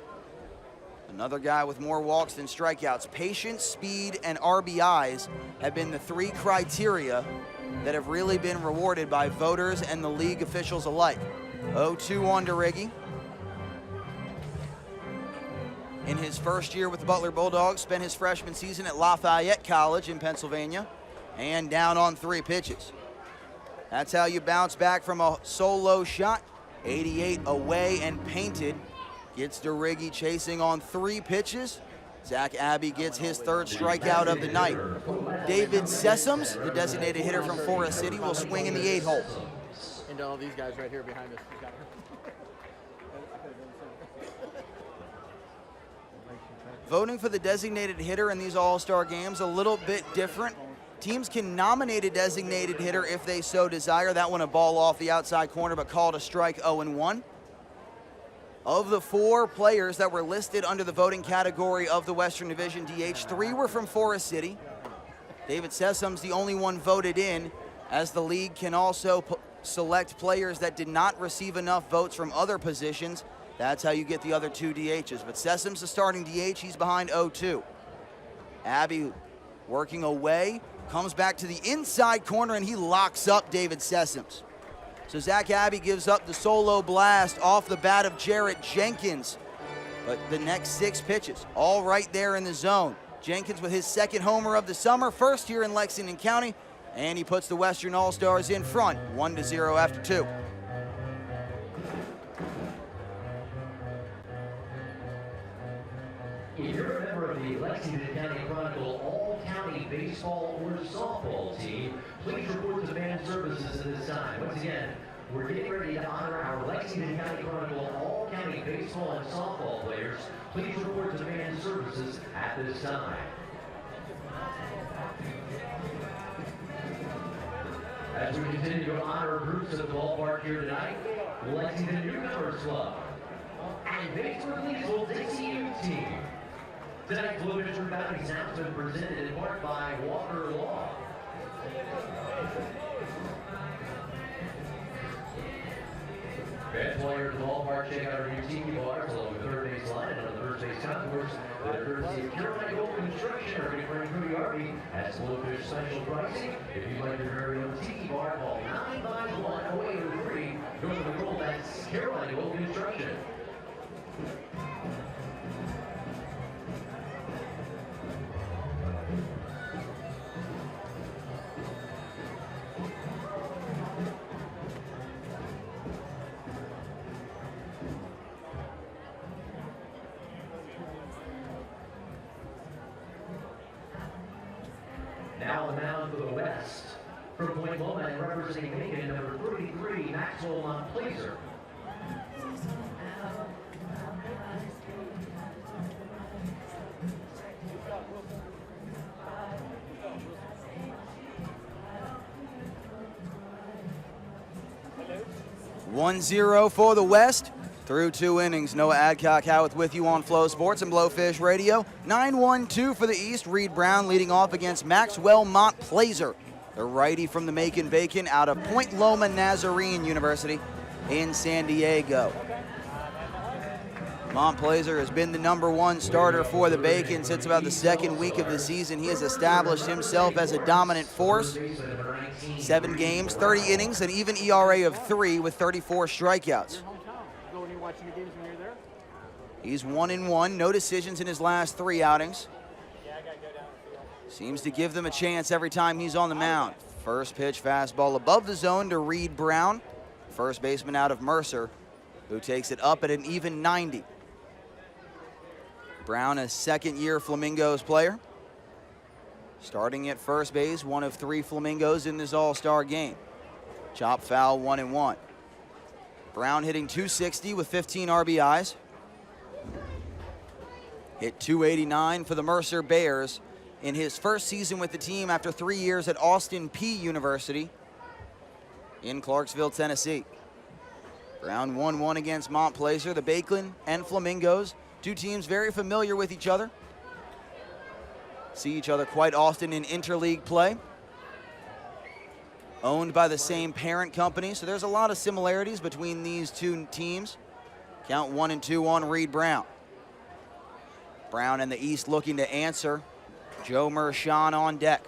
Another guy with more walks than strikeouts. Patience, speed, and RBIs have been the 3 criteria that have really been rewarded by voters and the league officials alike. 0-2 on DeRiggi. In his first year with the Butler Bulldogs, spent his freshman season at Lafayette College in Pennsylvania, and down on 3 pitches. That's how you bounce back from a solo shot. 88 away and painted. Gets DeRiggi chasing on 3 pitches. Zach Abbey gets his 3rd strikeout of the night. David Sessoms, the designated hitter from Forest City, will swing in the 8-hole.
And all these guys right here behind us.
Voting for the designated hitter in these All-Star games a little bit different. Teams can nominate a designated hitter if they so desire. That one a ball off the outside corner, but called a strike, 0-1. Of the 4 players that were listed under the voting category of the Western Division DH, 3 were from Forest City. David Sessoms, the only one voted in, as the league can also select players that did not receive enough votes from other positions. That's how you get the other 2 DHs. But Sessoms, the starting DH, he's behind 0-2. Abbey working away, comes back to the inside corner, and he locks up David Sessoms. So Zach Abbey gives up the solo blast off the bat of Jarrett Jenkins. But the next 6 pitches, all right there in the zone. Jenkins with his 2nd homer of the summer, first here in Lexington County, and he puts the Western All-Stars in front, 1-0 after 2.
If you're a member of the Lexington County Chronicle All-County Baseball or Softball team, please report to Fan Services at this time. Once again, we're getting ready to honor our Lexington County Chronicle All-County Baseball and Softball players. Please report to Fan Services at this time. As we continue to honor groups at the ballpark here tonight, Lexington Newcomers Club and Batesburg Leesville Dixie Youth Team. Tonight's FloBaseball Bounty announcement presented in part by Walker Law. Fans while you're at the ballpark, check out our new tiki bars along the third base line and on the first base concourse that are courtesy of Carolina Gold Construction or Frank Rudy Arby at FloBaseball special pricing. If you'd like your very own tiki bar, call 951-0803. North of the world, that's Carolina Gold Construction. Now on the mound for the West. From Point Loma and representing Macon, number 33, Maxwell Montplaisir.
Hello. 1-0 for the West. Through 2 innings, Noah Adcock Howarth with you on Flow Sports and Blowfish Radio. 9-1-2 for the East. Reed Brown leading off against Maxwell Montplaisir, the righty from the Macon Bacon out of Point Loma Nazarene University in San Diego. Montplaisir has been the #1 starter for the Bacon since about the 2nd week of the season. He has established himself as a dominant force. 7 games, 30 innings, an even ERA of 3 with 34 strikeouts.
Watching the games when you're there?
He's 1-1, no decisions in his last 3 outings. Seems to give them a chance every time he's on the mound. First pitch fastball above the zone to Reed Brown, first baseman out of Mercer, who takes it up at an even 90. Brown, a 2nd-year Flamingos player. Starting at first base, one of 3 Flamingos in this All-Star game. Chop foul, 1-1. Brown hitting .260 with 15 RBIs. Hit .289 for the Mercer Bears in his first season with the team after 3 years at Austin Peay University in Clarksville, Tennessee. Brown 1-1 against Montplaisir, the Bacon and Flamingos. 2 teams very familiar with each other. See each other quite often in interleague play. Owned by the same parent company, so there's a lot of similarities between these 2 teams. Count 1-2 on Reed Brown. Brown and the East looking to answer. Joe Mershon on deck.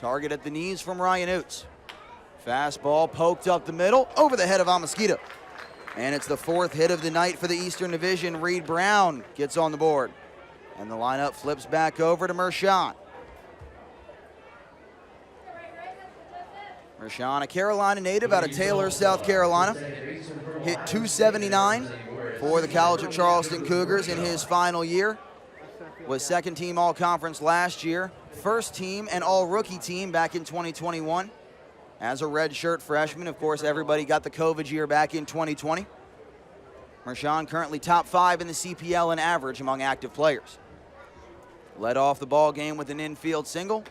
Target at the knees from Ryan Oots. Fastball poked up the middle, over the head of Amasquita. And it's the 4th hit of the night for the Eastern Division. Reed Brown gets on the board. And the lineup flips back over to Mershon. Mershon, a Carolina native out of Taylor, South Carolina. Hit .279 for the College of Charleston Cougars in his final year. Was 2nd team All-Conference last year. 1st team and All-Rookie team back in 2021. As a redshirt freshman, of course, everybody got the COVID year back in 2020. Mershon currently top 5 in the CPL in average among active players. Led off the ball game with an infield single.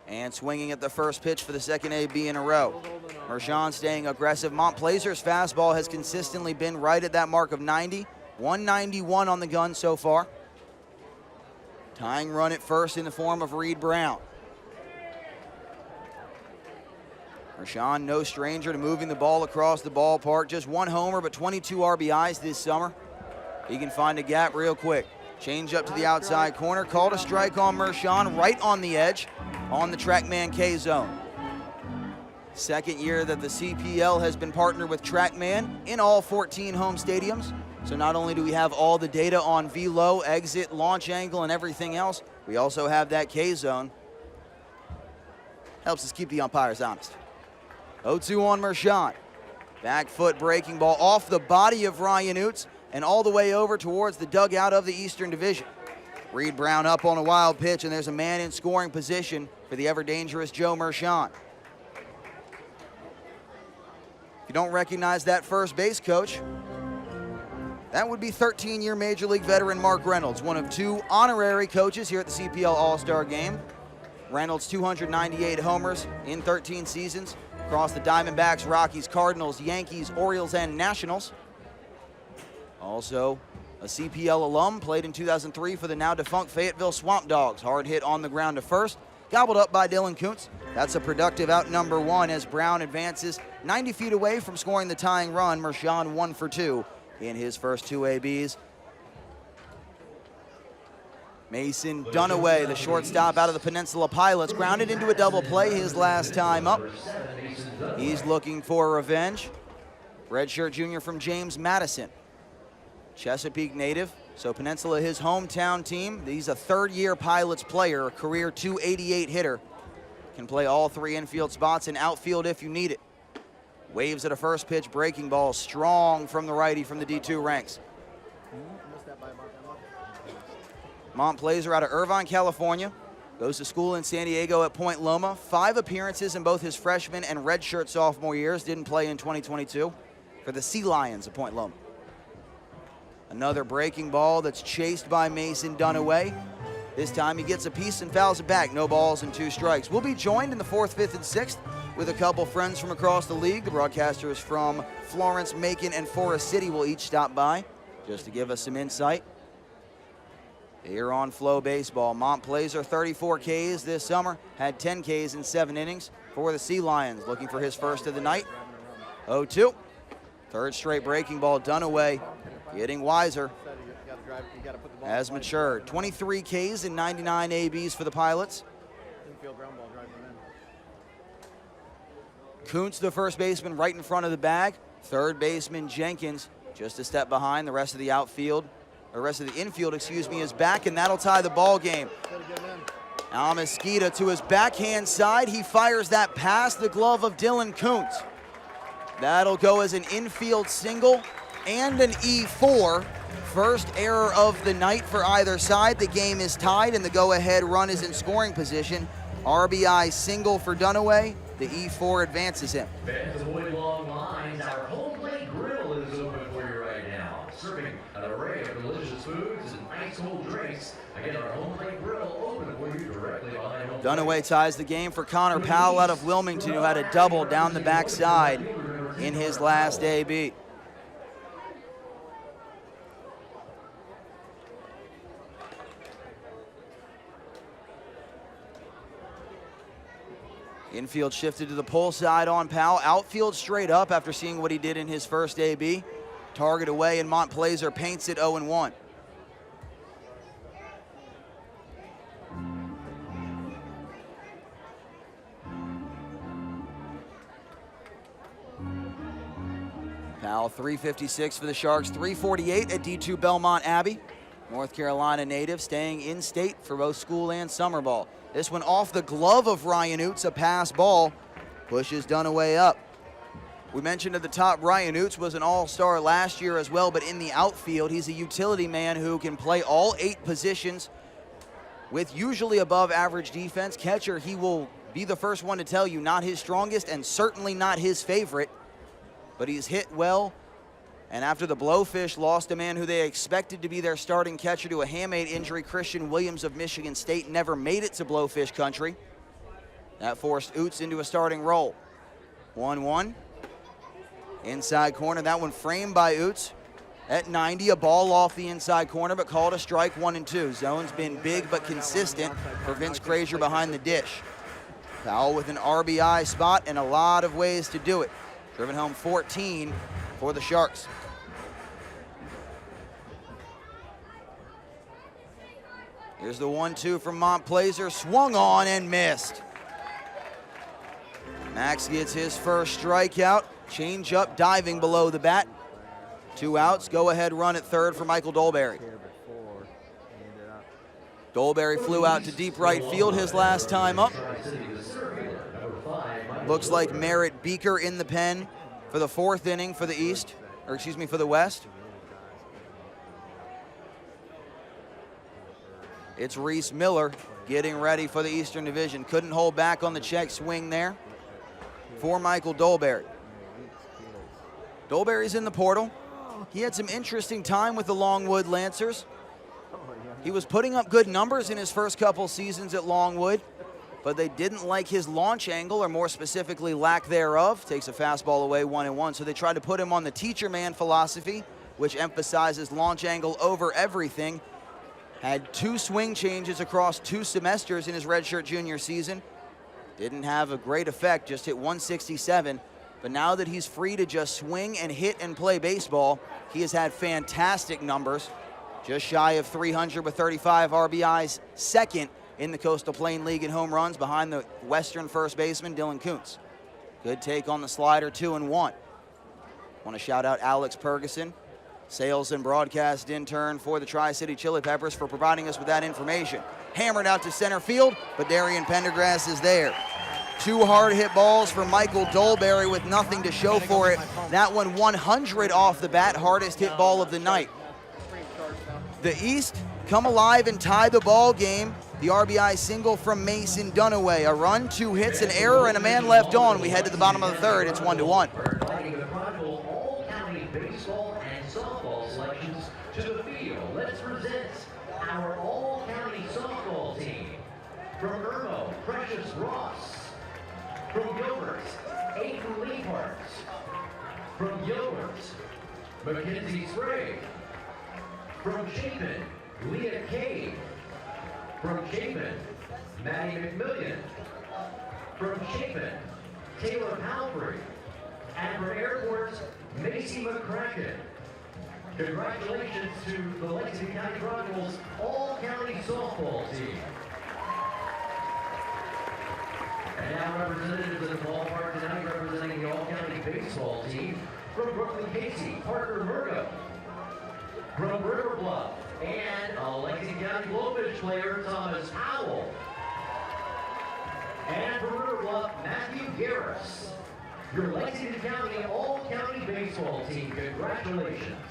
And swinging at the first pitch for the 2nd AB in a row. Mershon staying aggressive. Montplaisir's fastball has consistently been right at that mark of 90. 191 on the gun so far. Tying run at first in the form of Reed Brown. Mershon, no stranger to moving the ball across the ballpark. Just 1 homer, but 22 RBIs this summer. He can find a gap real quick. Change up to the outside corner, called a strike on Mershon, right on the edge, on the TrackMan K zone. Second year that the CPL has been partnered with TrackMan in all 14 home stadiums. So not only do we have all the data on velo, exit, launch angle, and everything else, we also have that K zone. Helps us keep the umpires honest. 0-2 on Mershon. Back foot breaking ball off the body of Ryan Oots and all the way over towards the dugout of the Eastern Division. Reed Brown up on a wild pitch, and there's a man in scoring position for the ever-dangerous Joe Mershon. If you don't recognize that first base coach, that would be 13-year Major League veteran Mark Reynolds, one of 2 honorary coaches here at the CPL All-Star Game. Reynolds 298 homers in 13 seasons across the Diamondbacks, Rockies, Cardinals, Yankees, Orioles, and Nationals. Also a CPL alum, played in 2003 for the now defunct Fayetteville Swamp Dogs. Hard hit on the ground to first, gobbled up by Dylan Kuntz. That's a productive out number 1 as Brown advances 90 feet away from scoring the tying run. Mershon 1 for 2 in his first 2 ABs. Mason Dunaway, the shortstop out of the Peninsula Pilots, grounded into a double play his last time up. He's looking for revenge. Redshirt junior from James Madison. Chesapeake native, so Peninsula his hometown team. He's a third-year Pilots player, a career .288 hitter. Can play all 3 infield spots and outfield if you need it. Waves at a first pitch breaking ball, strong from the righty from the D2 ranks. Mont Plaisir out of Irvine, California. Goes to school in San Diego at Point Loma. 5 appearances in both his freshman and redshirt sophomore years. Didn't play in 2022 for the Sea Lions of Point Loma. Another breaking ball that's chased by Mason Dunaway. This time he gets a piece and fouls it back. No balls and 2 strikes. We'll be joined in the 4th, 5th, and 6th with a couple friends from across the league. The broadcasters from Florence, Macon, and Forest City will each stop by just to give us some insight. Here on FloBaseball, Mont Plaisir 34 Ks this summer, had 10 Ks in 7 innings for the Sea Lions, looking for his first of the night. 0-2. Third straight breaking ball, Dunaway getting wiser. Has matured. 23 Ks and 99 ABs for the Pilots. Kuntz, the first baseman, right in front of the bag. Third baseman Jenkins just a step behind. The rest of the outfield, or rest of the infield, excuse me, is back, and that'll tie the ball game. Now Mesquita to his backhand side. He fires that past the glove of Dylan Kuntz. That'll go as an infield single and an E4. First error of the night for either side. The game is tied, and the go-ahead run is in scoring position. RBI single for Dunaway. The E4 advances him.
Fans avoid long lines. Our home plate grill is open for you right now, serving an array of delicious foods and ice cold drinks. Again, our home plate grill open for you directly behind home.
Dunaway ties the game for Connor Powell out of Wilmington, who had a double down the backside in his last AB. Infield shifted to the pull side on Powell. Outfield straight up after seeing what he did in his first AB. Target away, and Mont Plaisir paints it 0-1. Powell, 356 for the Sharks, 348 at D2 Belmont Abbey. North Carolina native, staying in state for both school and summer ball. This one off the glove of Ryan Oots, a pass ball, pushes Dunaway up. We mentioned at the top, Ryan Oots was an all-star last year as well, but in the outfield, he's a utility man who can play all 8 positions with usually above average defense. Catcher, he will be the first one to tell you, not his strongest and certainly not his favorite, but he's hit well. And after the Blowfish lost a man who they expected to be their starting catcher to a hamate injury, Christian Williams of Michigan State never made it to Blowfish country. That forced Oots into a starting role. 1-1. Inside corner, that one framed by Oots. At 90, a ball off the inside corner, but called a strike, 1-2. Zone's been big but consistent for Vince Krazier behind the dish. Powell with an RBI spot and a lot of ways to do it. Driven home 14 for the Sharks. Here's the 1-2 from Montplaisir, swung on and missed. Max gets his first strikeout. Change up, diving below the bat. 2 outs, go ahead run at third for Michael Dolberry. Dolberry flew out to deep right field his last time up. Looks like Merritt Beaker in the pen for the 4th inning for the East, or excuse me, for the West. It's Reese Miller getting ready for the Eastern Division. Couldn't hold back on the check swing there for Michael Dolberry. Dolberry's in the portal. He had some interesting time with the Longwood Lancers. He was putting up good numbers in his first couple seasons at Longwood, but they didn't like his launch angle, or more specifically, lack thereof. Takes a fastball away 1-1, so they tried to put him on the teacher man philosophy, which emphasizes launch angle over everything. Had 2 swing changes across 2 semesters in his redshirt junior season. Didn't have a great effect, just hit 167. But now that he's free to just swing and hit and play baseball, he has had fantastic numbers. Just shy of 300 with 35 RBIs, second in the Coastal Plain League in home runs behind the Western first baseman, Dylan Kuntz. Good take on the slider, 2-1. Want to shout out Alex Perguson, sales and broadcast intern for the Tri-City Chili Peppers, for providing us with that information. Hammered out to center field, but Darian Pendergrass is there. 2 hard hit balls for Michael Dolberry with nothing to show for it. That one 100 off the bat, hardest hit ball of the night. The East come alive and tie the ball game. The RBI single from Mason Dunaway. A run, 2 hits, an error, and a man left on. We head to the bottom of the 3rd. It's 1-1.
All-county baseball and softball selections to the field. Let's present our all-county softball team. From Irmo, Precious Ross. From Gilbert, Aiden Leapart. From Gilbert, Mackenzie Sprague. From Chapin, Leah Cade. From Chapin, Maddie McMillian. From Chapin, Taylor Palfrey. And from Airport, Macy McCracken. Congratulations to the Lexington County Chronicles all-county softball team. And now representatives of the ballpark tonight representing the all-county baseball team. From Brooklyn Casey, Parker Murgo. From River Bluff, and a Lexington County Blowfish player, Thomas Howell. And from River Bluff, Matthew Garris. Your Lexington County all-county baseball team, congratulations.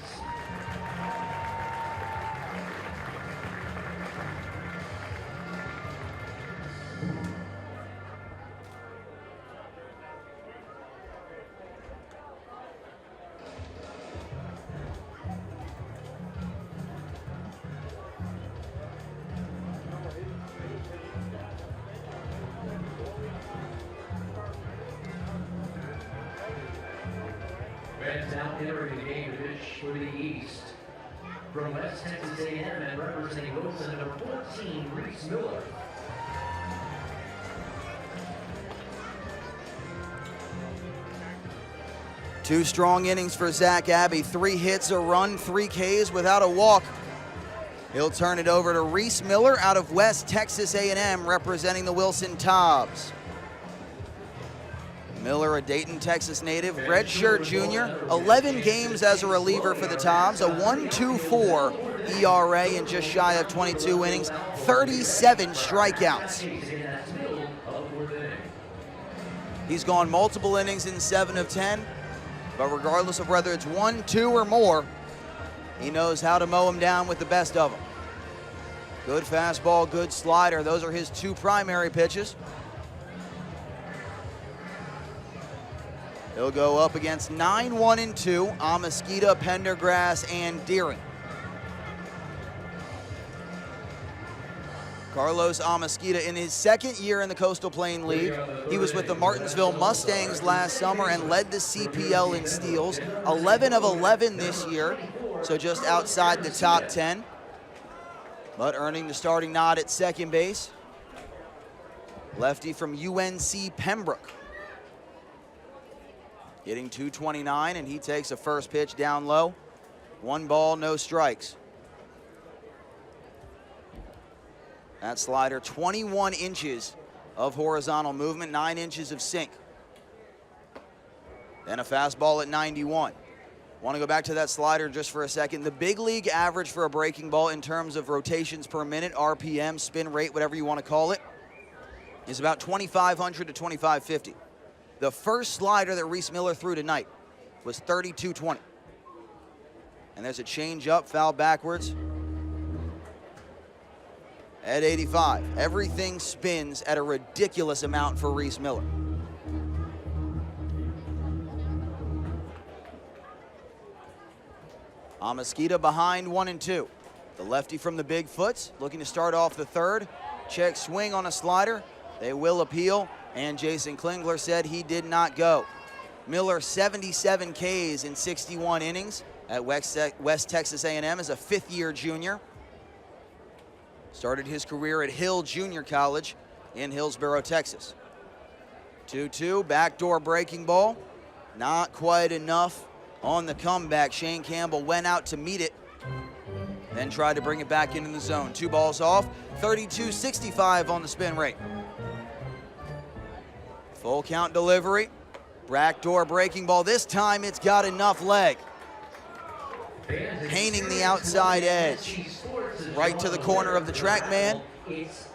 Reds now entering the game to pitch for the East. From West Texas A&M and representing Wilson, number 14, Reese Miller.
Two strong innings for Zach Abbey. 3 hits, a run, 3 Ks without a walk. He'll turn it over to Reese Miller out of West Texas A&M, representing the Wilson Tobbs. Miller, a Dayton, Texas native, redshirt junior, 11 games as a reliever for the Tobbs, a 1.24 ERA in just shy of 22 innings, 37 strikeouts. He's gone multiple innings in 7 of 10, but regardless of whether it's 1, 2, or more, he knows how to mow him down with the best of them. Good fastball, good slider. Those are his 2 primary pitches. He'll go up against 9-1-2, Amasquita, Pendergrass, and Deering. Carlos Amasquita in his 2nd year in the Coastal Plain League. He was with the Martinsville Mustangs last summer and led the CPL in steals. 11 of 11 this year, so just outside the top 10. But earning the starting nod at second base. Lefty from UNC Pembroke. Hitting .229, and he takes a first pitch down low. 1 ball, no strikes. That slider, 21 inches of horizontal movement, 9 inches of sink. Then a fastball at 91. Want to go back to that slider just for a second. The big league average for a breaking ball in terms of rotations per minute, RPM, spin rate, whatever you want to call it, is about 2,500 to 2,550. The first slider that Reese Miller threw tonight was 3220. And there's a change up, foul backwards at 85. Everything spins at a ridiculous amount for Reese Miller. Amasquita behind 1-2. The lefty from the big foots looking to start off the third. Check swing on a slider. They will appeal, and Jason Klingler said he did not go. Miller 77 Ks in 61 innings at West Texas A&M as a fifth-year junior. Started his career at Hill Junior College in Hillsboro, Texas. 2-2, backdoor breaking ball. Not quite enough on the comeback. Shane Campbell went out to meet it, then tried to bring it back into the zone. 2 balls off, 32-65 on the spin rate. Full count delivery, backdoor breaking ball. This time it's got enough leg. Painting the outside edge, right to the corner of the track man,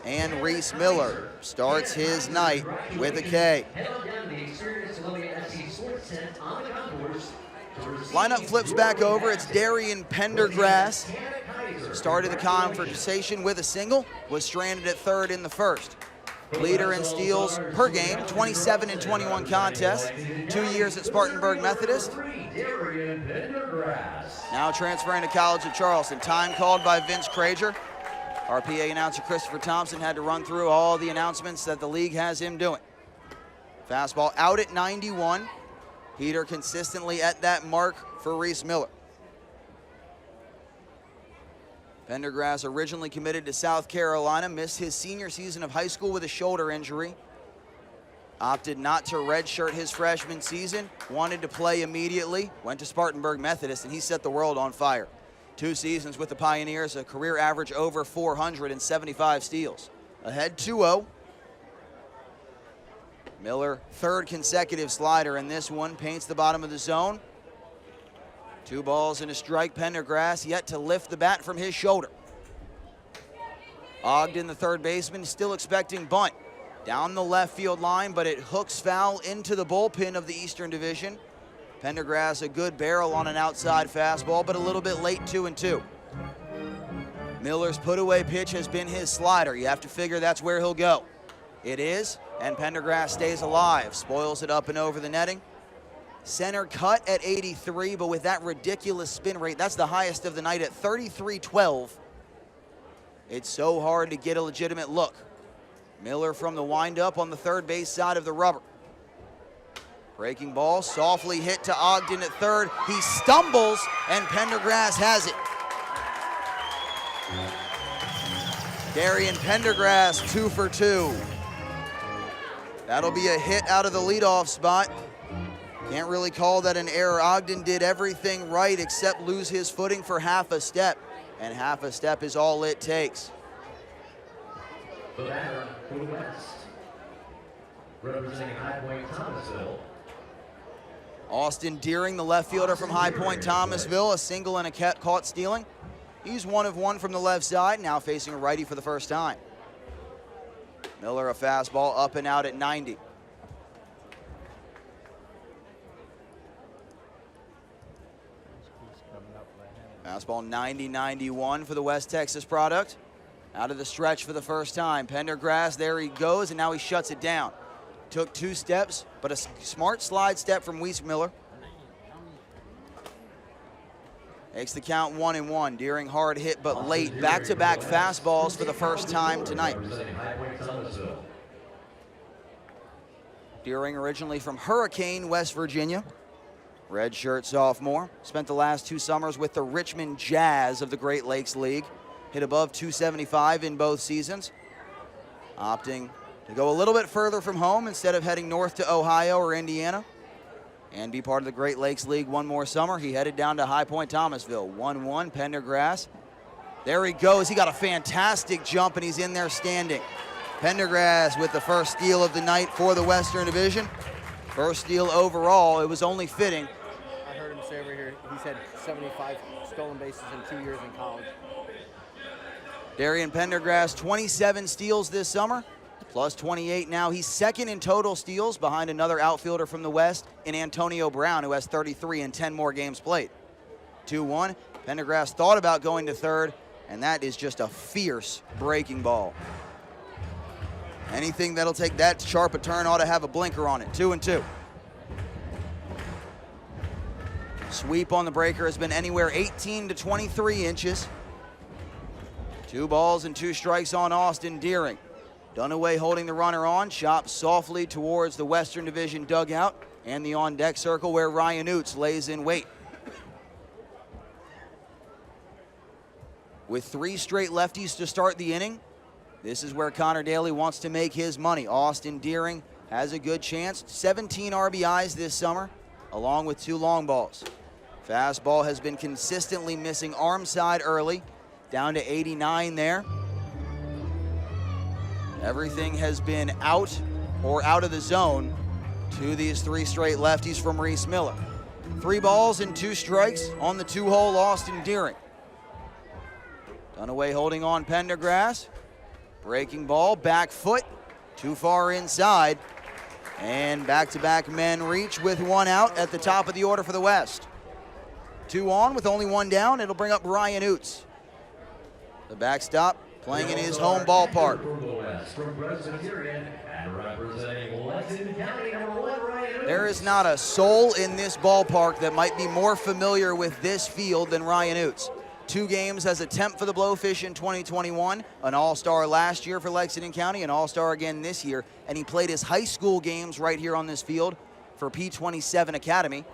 and Reese Miller starts his night with a K. Lineup flips back over. It's Darian Pendergrass. Started the conversation with a single, was stranded at third in the first. Leader in steals per game, 27 and 21 contests, 2 years at Spartanburg Methodist. Now transferring to College of Charleston. Time called by Vince Krager. Our PA announcer Christopher Thompson had to run through all the announcements that the league has him doing. Fastball out at 91. Heater consistently at that mark for Reese Miller. Pendergrass originally committed to South Carolina, missed his senior season of high school with a shoulder injury. Opted not to redshirt his freshman season, wanted to play immediately, went to Spartanburg Methodist, and he set the world on fire. 2 seasons with the Pioneers, a career average over 475 steals. Ahead 2-0. Miller, third consecutive slider, and this one paints the bottom of the zone. 2 balls and a strike. Pendergrass yet to lift the bat from his shoulder. Ogden, the third baseman, still expecting bunt. Down the left field line, but it hooks foul into the bullpen of the Eastern Division. Pendergrass, a good barrel on an outside fastball, but a little bit late, 2-2. Miller's put-away pitch has been his slider. You have to figure that's where he'll go. It is, and Pendergrass stays alive. Spoils it up and over the netting. Center cut at 83, but with that ridiculous spin rate, that's the highest of the night at 33-12. It's so hard to get a legitimate look. Miller from the windup on the third base side of the rubber. Breaking ball, softly hit to Ogden at third. He stumbles, and Pendergrass has it. Darian Pendergrass, 2 for 2. That'll be a hit out of the leadoff spot. Can't really call that an error. Ogden did everything right except lose his footing for half a step, and half a step is all it takes.
The batter for the West, representing High Point Thomasville.
Austin Deering, the left fielder from High Point Thomasville, a single and a caught stealing. He's 1 of 1 from the left side, now facing a righty for the first time. Miller, a fastball up and out at 90. Fastball 90-91 for the West Texas product. Out of the stretch for the first time. Pendergrass, there he goes, and now he shuts it down. Took 2 steps, but a smart slide step from Reese Miller. Makes the count 1-1. Deering hard hit, but late. Back-to-back fastballs for the first time tonight. Deering originally from Hurricane, West Virginia. Redshirt sophomore. Spent the last 2 summers with the Richmond Jazz of the Great Lakes League. Hit above 275 in both seasons. Opting to go a little bit further from home instead of heading north to Ohio or Indiana and be part of the Great Lakes League one more summer. He headed down to High Point Thomasville. 1-1, Pendergrass There he goes. He got a fantastic jump, and he's in there standing. Pendergrass with the first steal of the night for the Western Division. First steal overall. It was only fitting.
I heard him say over here, he's had 75 stolen bases in 2 years in college.
Darian Pendergrass, 27 steals this summer, plus 28 now. He's second in total steals behind another outfielder from the West in Antonio Brown, who has 33 and 10 more games played. 2-1. Pendergrass thought about going to third, and that is just a fierce breaking ball. Anything that'll take that sharp a turn ought to have a blinker on it. 2-2. Sweep on the breaker has been anywhere 18 to 23 inches. 2 balls and 2 strikes on Austin Deering. Dunaway holding the runner on, chops softly towards the Western Division dugout and the on-deck circle where Ryan Oots lays in wait. With 3 straight lefties to start the inning, this is where Connor Daly wants to make his money. Austin Deering has a good chance. 17 RBIs this summer, along with 2 long balls. Fastball has been consistently missing arm side early, down to 89 there. Everything has been out or out of the zone to these 3 straight lefties from Reese Miller. 3 balls and 2 strikes on the 2-hole Austin Deering. Dunaway holding on Pendergrass. Breaking ball, back foot, too far inside. And back-to-back men reach with 1 out at the top of the order for the West. 2 on with only 1 down. It'll bring up Ryan Oots. The backstop playing in his home ballpark. There is not a soul in this ballpark that might be more familiar with this field than Ryan Oots. 2 games as a temp for the Blowfish in 2021, an all-star last year for Lexington County, an all-star again this year, and he played his high school games right here on this field for P27 Academy.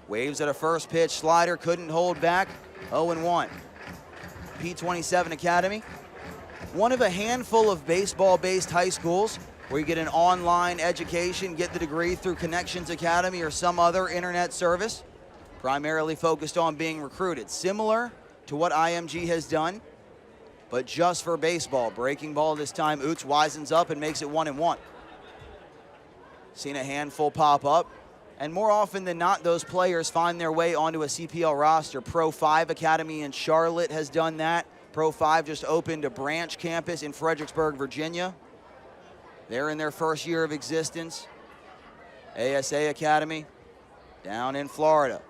Waves at a first pitch slider, couldn't hold back, 0-1. P27 Academy, one of a handful of baseball-based high schools where you get an online education, get the degree through Connections Academy or some other internet service, primarily focused on being recruited. Similar to what IMG has done, but just for baseball. Breaking ball this time, Oots wisens up and makes it 1-1. Seen a handful pop up, and more often than not, those players find their way onto a CPL roster. Pro 5 Academy in Charlotte has done that. Pro 5 just opened a branch campus in Fredericksburg, Virginia. They're in their first year of existence. ASA Academy down in Florida.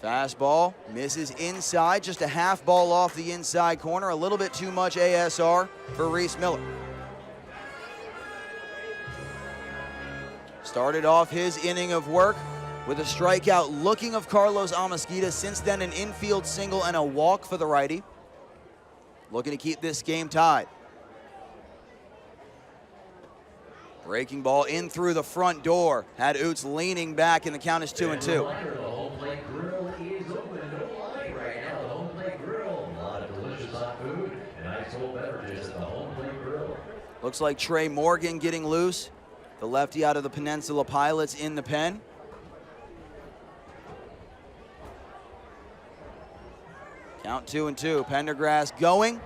Fastball misses inside, just a half ball off the inside corner, a little bit too much ASR for Reese Miller. Started off his inning of work with a strikeout looking of Carlos Amasquita, since then an infield single and a walk for the righty. Looking to keep this game tied. Breaking ball in through the front door, had Oots leaning back, and the count is 2-2. Looks like Trey Morgan getting loose. The lefty out of the Peninsula Pilots in the pen. Count 2-2. Pendergrass going.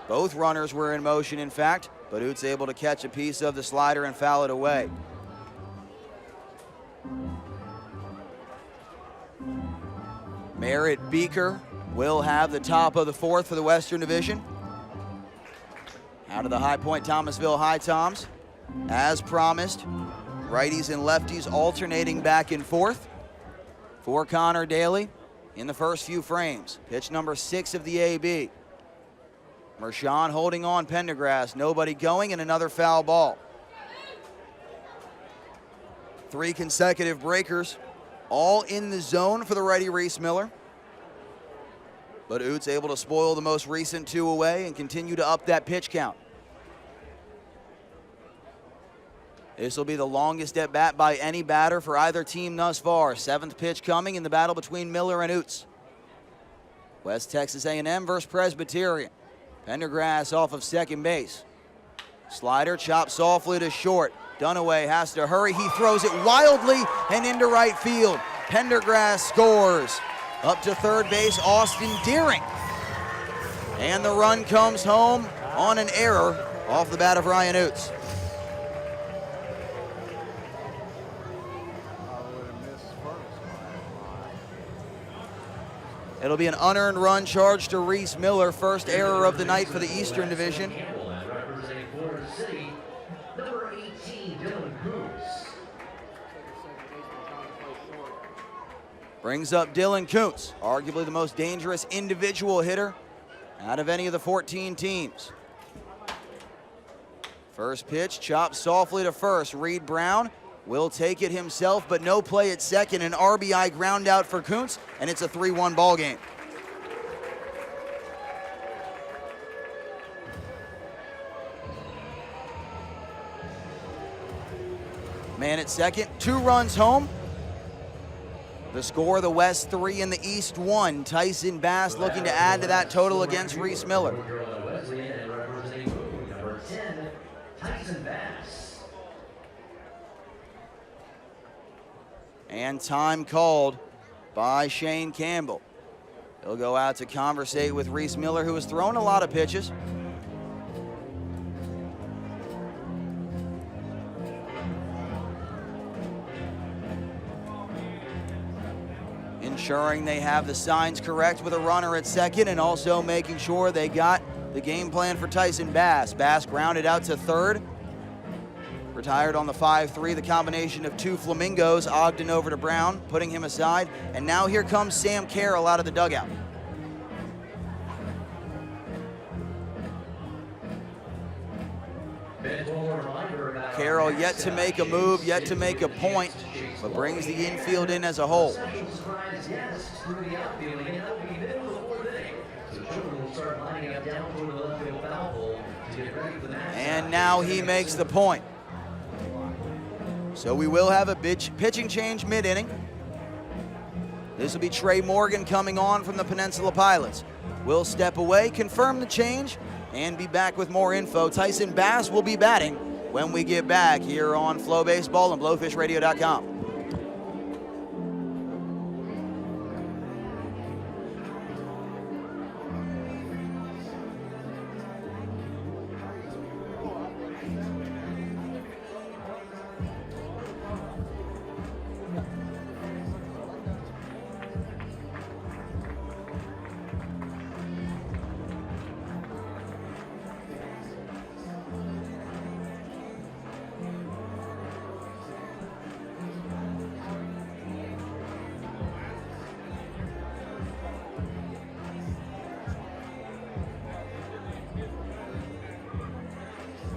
Both runners were in motion, in fact, but Oots able to catch a piece of the slider and foul it away. Merritt Beaker will have the top of the 4th for the Western Division. Out of the High Point Thomasville High Toms. As promised, righties and lefties alternating back and forth for Connor Daly in the first few frames. Pitch number 6 of the AB. Mershon holding on Pendergrass, nobody going, and another foul ball. 3 consecutive breakers, all in the zone for the righty Reese Miller. But Oots able to spoil the most recent 2 away and continue to up that pitch count. This will be the longest at bat by any batter for either team thus far. 7th pitch coming in the battle between Miller and Oots. West Texas A&M versus Presbyterian. Pendergrass off of second base. Slider chopped softly to short. Dunaway has to hurry. He throws it wildly and into right field. Pendergrass scores. Up to third base, Austin Deering And the run comes home on an error off the bat of Ryan Oots. It'll be an unearned run charged to Reese Miller, first error of the night for the Eastern Division.
Representing Florida City, number 18, Dylan Coombs.
Brings up Dylan Kuntz, arguably the most dangerous individual hitter out of any of the 14 teams. First pitch, chopped softly to first. Reed Brown will take it himself, but no play at second. An RBI ground out for Kuntz, and it's a 3-1 ball game. Man at second, 2 runs home. The score, the West 3 and the East 1. Tyson Bass looking to add to that total against Reese Miller.
Number 10, Tyson Bass.
And time called by Shane Campbell. He'll go out to conversate with Reese Miller, who has thrown a lot of pitches. Ensuring they have the signs correct with a runner at second, and also making sure they got the game plan for Tyson Bass. Bass grounded out to third. Retired on the 5-3, the combination of 2 Flamingos, Ogden over to Brown, putting him aside. And now here comes Sam Carroll out of the dugout. Carroll yet to make a move, yet to make a point, but brings the infield in as a whole. And now he makes the point. So we will have a pitching change mid-inning. This will be Trey Morgan coming on from the Peninsula Pilots. We'll step away, confirm the change, and be back with more info. Tyson Bass will be batting when we get back here on FloBaseball and BlowfishRadio.com.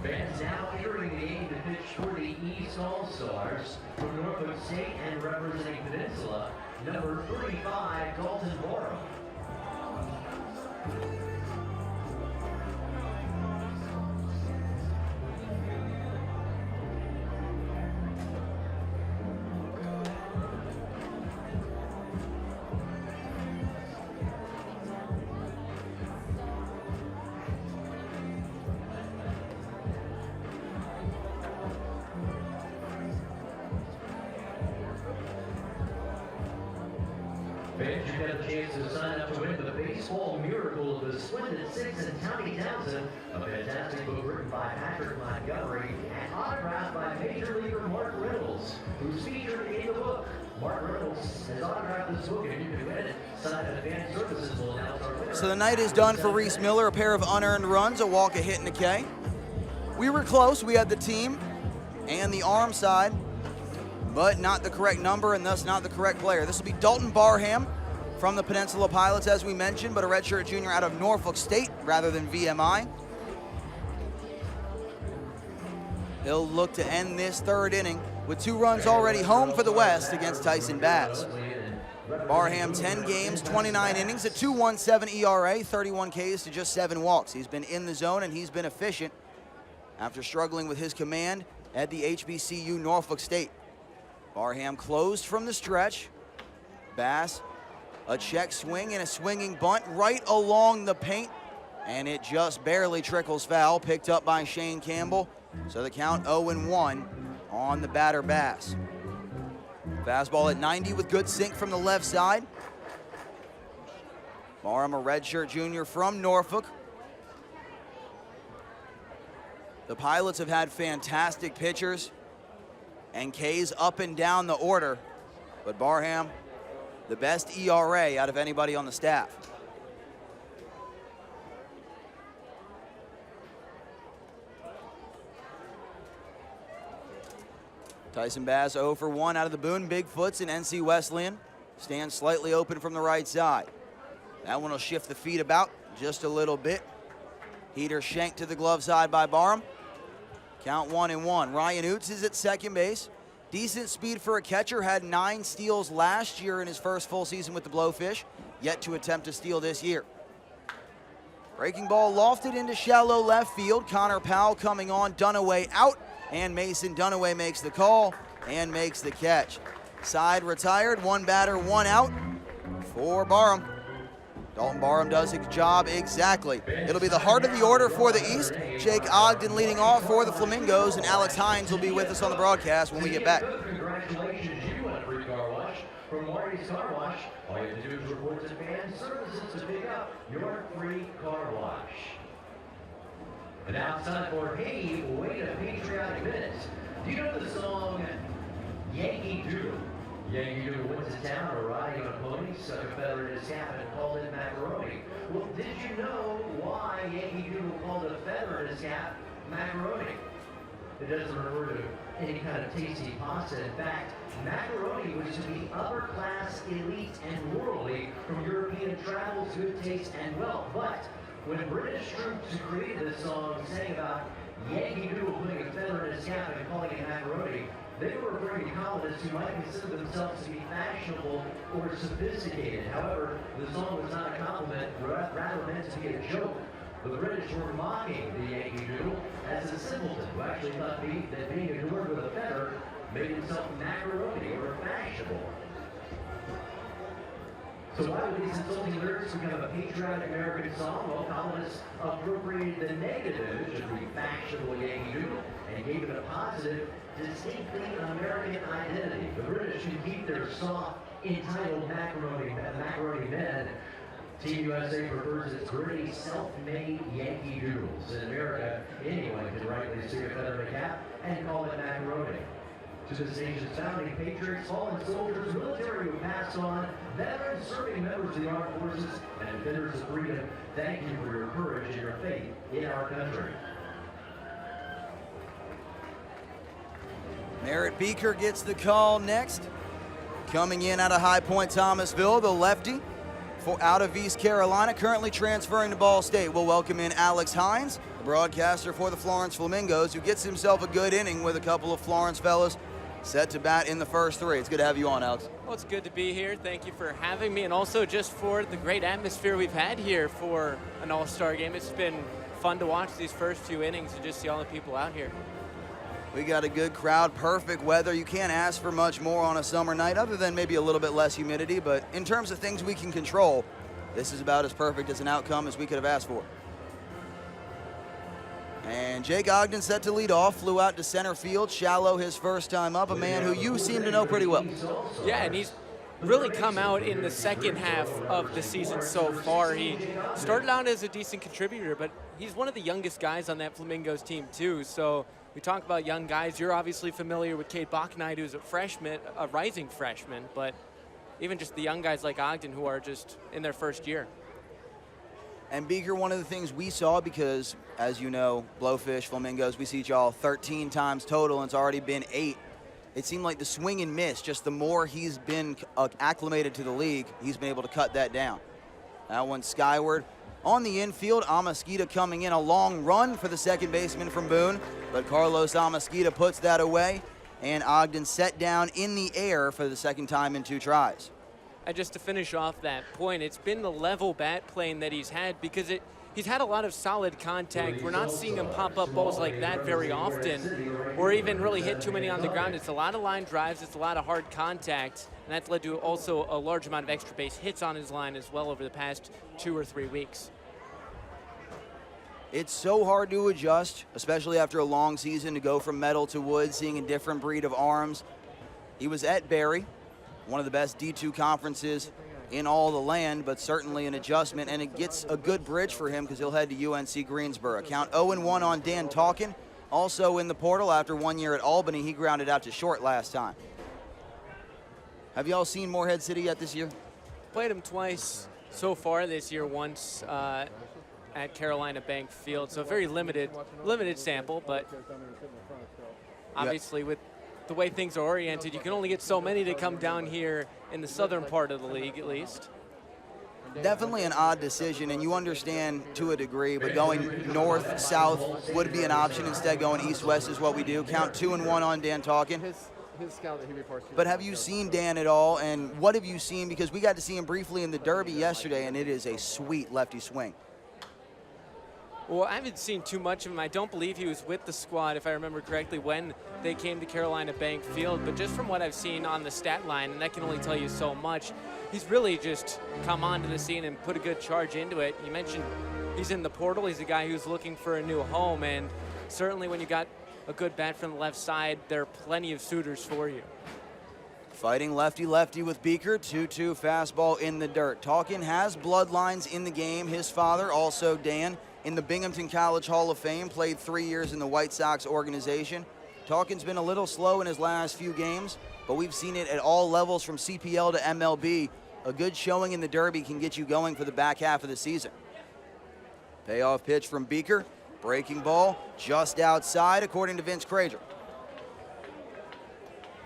Fans now entering the game to pitch for the East All-Stars from Norfolk State and representing Peninsula, number 35, Dalton Borough. Fans should have a chance to sign up to win the Baseball Miracle of the Splendid Six and Tommy Townsend, a fantastic book written by Patrick Montgomery and autographed by Major Leaguer Mark Reynolds, who's featured in the book. Mark Reynolds has autographed this book, and you can win it. Sign at Fan Services will announce our winner.
So the night is done for Reese Miller, a pair of unearned runs, a walk, a hit, and a K. We were close. We had the team and the arm side, but not the correct number and thus not the correct player. This will be Dalton Barham from the Peninsula Pilots, as we mentioned, but a redshirt junior out of Norfolk State rather than VMI. He'll look to end this third inning with 2 runs already home for the West against Tyson Bass. Barham, 10 games, 29 innings, a 2.17 ERA, 31 Ks to just 7 walks. He's been in the zone and he's been efficient after struggling with his command at the HBCU Norfolk State. Barham closed from the stretch. Bass, a check swing and a swinging bunt right along the paint, and it just barely trickles foul, picked up by Shane Campbell. So the count 0-1 on the batter Bass. Fastball at 90 with good sink from the left side. Barham, a redshirt junior from Norfolk. The Pilots have had fantastic pitchers and K's up and down the order, but Barham, the best ERA out of anybody on the staff. Tyson Bass 0 for 1 out of the Boone Bigfoots, and NC Wesleyan stands slightly open from the right side. That one will shift the feet about just a little bit. Heater shanked to the glove side by Barham. Count 1-1. Ryan Oots is at second base. Decent speed for a catcher, had 9 steals last year in his first full season with the Blowfish, yet to attempt a steal this year. Breaking ball lofted into shallow left field. Connor Powell coming on, Dunaway out, and Mason Dunaway makes the call and makes the catch. Side retired, 1 batter, 1 out for Barham. Dalton Barham does his job exactly. It'll be the heart of the order for the East. Jake Ogden leading off for the Flamingos, and Alex Hines will be with us on the broadcast when we get back.
Congratulations, you won a free car wash from Marty's Car Wash. All you have to do is report to fan services to pick up your free car wash. And now it's time for Hey, Wait a Patriotic Minute. Do you know the song Yankee Doodle? Yankee Doodle went to town riding on a pony, stuck a feather in his cap and called it macaroni. Well, did you know why Yankee Doodle called a feather in his cap macaroni? It doesn't refer to any kind of tasty pasta. In fact, macaroni was to be upper class, elite, and worldly from European travels, good taste, and wealth. But when British troops created this song saying about Yankee Doodle putting a feather in his cap and calling it macaroni, they were referring to colonists who might consider themselves to be fashionable or sophisticated. However, the song was not a compliment, rather meant to be a joke. The British were mocking the Yankee Doodle as a simpleton who actually thought that being adorned with a feather made himself macaroni or fashionable. So why would these insulting lyrics become a patriotic American song? Well, colonists appropriated the negative of the fashionable Yankee Doodle and gave it a positive, distinctly American identity. The British can keep their soft, entitled macaroni men. Team USA prefers its gritty, self-made Yankee Doodles. In America, anyone can rightly stick a feather in a cap and call it macaroni. To this nation's founding patriots, fallen soldiers, military who passed on, veterans, serving members of the armed forces, and defenders of freedom, thank you for your courage and your faith in our country.
Merritt Beaker gets the call next. Coming in out of High Point Thomasville, the lefty out of East Carolina, currently transferring to Ball State. We'll welcome in Alex Hines, the broadcaster for the Florence Flamingos, who gets himself a good inning with a couple of Florence fellas set to bat in the first 3. It's good to have you on, Alex.
Well, it's good to be here. Thank you for having me, and also just for the great atmosphere we've had here for an all-star game. It's been fun to watch these first few innings and just see all the people out here.
We got a good crowd, perfect weather. You can't ask for much more on a summer night other than maybe a little bit less humidity, but in terms of things we can control, this is about as perfect as an outcome as we could have asked for. And Jake Ogden set to lead off, flew out to center field, shallow his first time up, a man who you seem to know pretty well.
Yeah, and he's really come out in the second half of the season so far. He started out as a decent contributor, but he's one of the youngest guys on that Flamingos team too. So we talk about young guys. You're obviously familiar with Cade Bachnight, who's a rising freshman, but even just the young guys like Ogden who are just in their first year.
And Beaker, one of the things we saw, because as you know, Blowfish, Flamingos, we see y'all 13 times total, and it's already been 8. It seemed like the swing and miss, just the more he's been acclimated to the league, he's been able to cut that down. That one skyward. On the infield, Amasquita coming in, a long run for the second baseman from Boone, but Carlos Amasquita puts that away, and Ogden set down in the air for the second time in 2 tries.
And just to finish off that point, it's been the level bat plane that he's had because he's had a lot of solid contact. We're not seeing him pop up balls like that very often or even really hit too many on the ground. It's a lot of line drives, it's a lot of hard contact, and that's led to also a large amount of extra base hits on his line as well over the past 2 or 3 weeks.
It's so hard to adjust, especially after a long season, to go from metal to wood, seeing a different breed of arms. He was at Barry, one of the best D2 conferences in all the land, but certainly an adjustment, and it gets a good bridge for him because he'll head to UNC Greensboro. Count 0-1 on Dan Talkin, also in the portal after 1 year at Albany. He grounded out to short last time. Have y'all seen Morehead City yet this year?
Played them twice so far this year, once at Carolina Bank Field, so very limited sample, but obviously with the way things are oriented, you can only get so many to come down here in the southern part of the league, at least.
Definitely an odd decision, and you understand to a degree, but going north, south would be an option. Instead, going east-west is what we do. Count 2-1 on Dan Talkin.
His scout that he reports to.
But have you seen Dan at all, and what have you seen? Because we got to see him briefly in the Derby yesterday, and it is a sweet lefty swing.
Well, I haven't seen too much of him. I don't believe he was with the squad, if I remember correctly, when they came to Carolina Bank Field. But just from what I've seen on the stat line, and that can only tell you so much, he's really just come onto the scene and put a good charge into it. You mentioned he's in the portal. He's a guy who's looking for a new home, and certainly when you got a good bat from the left side, there are plenty of suitors for you.
Fighting lefty-lefty with Beeker, 2-2 fastball in the dirt. Talkin has bloodlines in the game. His father, also Dan, in the Binghamton College Hall of Fame, played 3 years in the White Sox organization. Talkin's been a little slow in his last few games, but we've seen it at all levels from CPL to MLB. A good showing in the Derby can get you going for the back half of the season. Payoff pitch from Beeker. Breaking ball just outside, according to Vince Crager.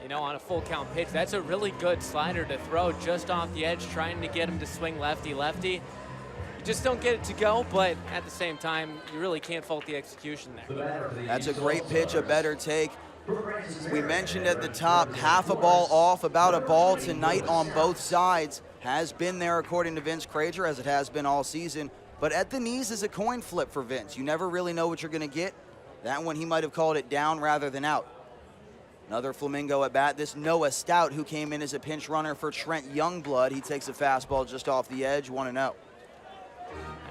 You know, on a full count pitch, that's a really good slider to throw just off the edge, trying to get him to swing lefty-lefty. You just don't get it to go, but at the same time, you really can't fault the execution there.
That's a great pitch, a better take. We mentioned at the top, half a ball off, about a ball tonight on both sides. Has been there, according to Vince Crager, as it has been all season. But at the knees is a coin flip for Vince. You never really know what you're going to get. That one, he might have called it down rather than out. Another Flamingo at bat. This Noah Stout, who came in as a pinch runner for Trent Youngblood. He takes a fastball just off the edge, 1-0.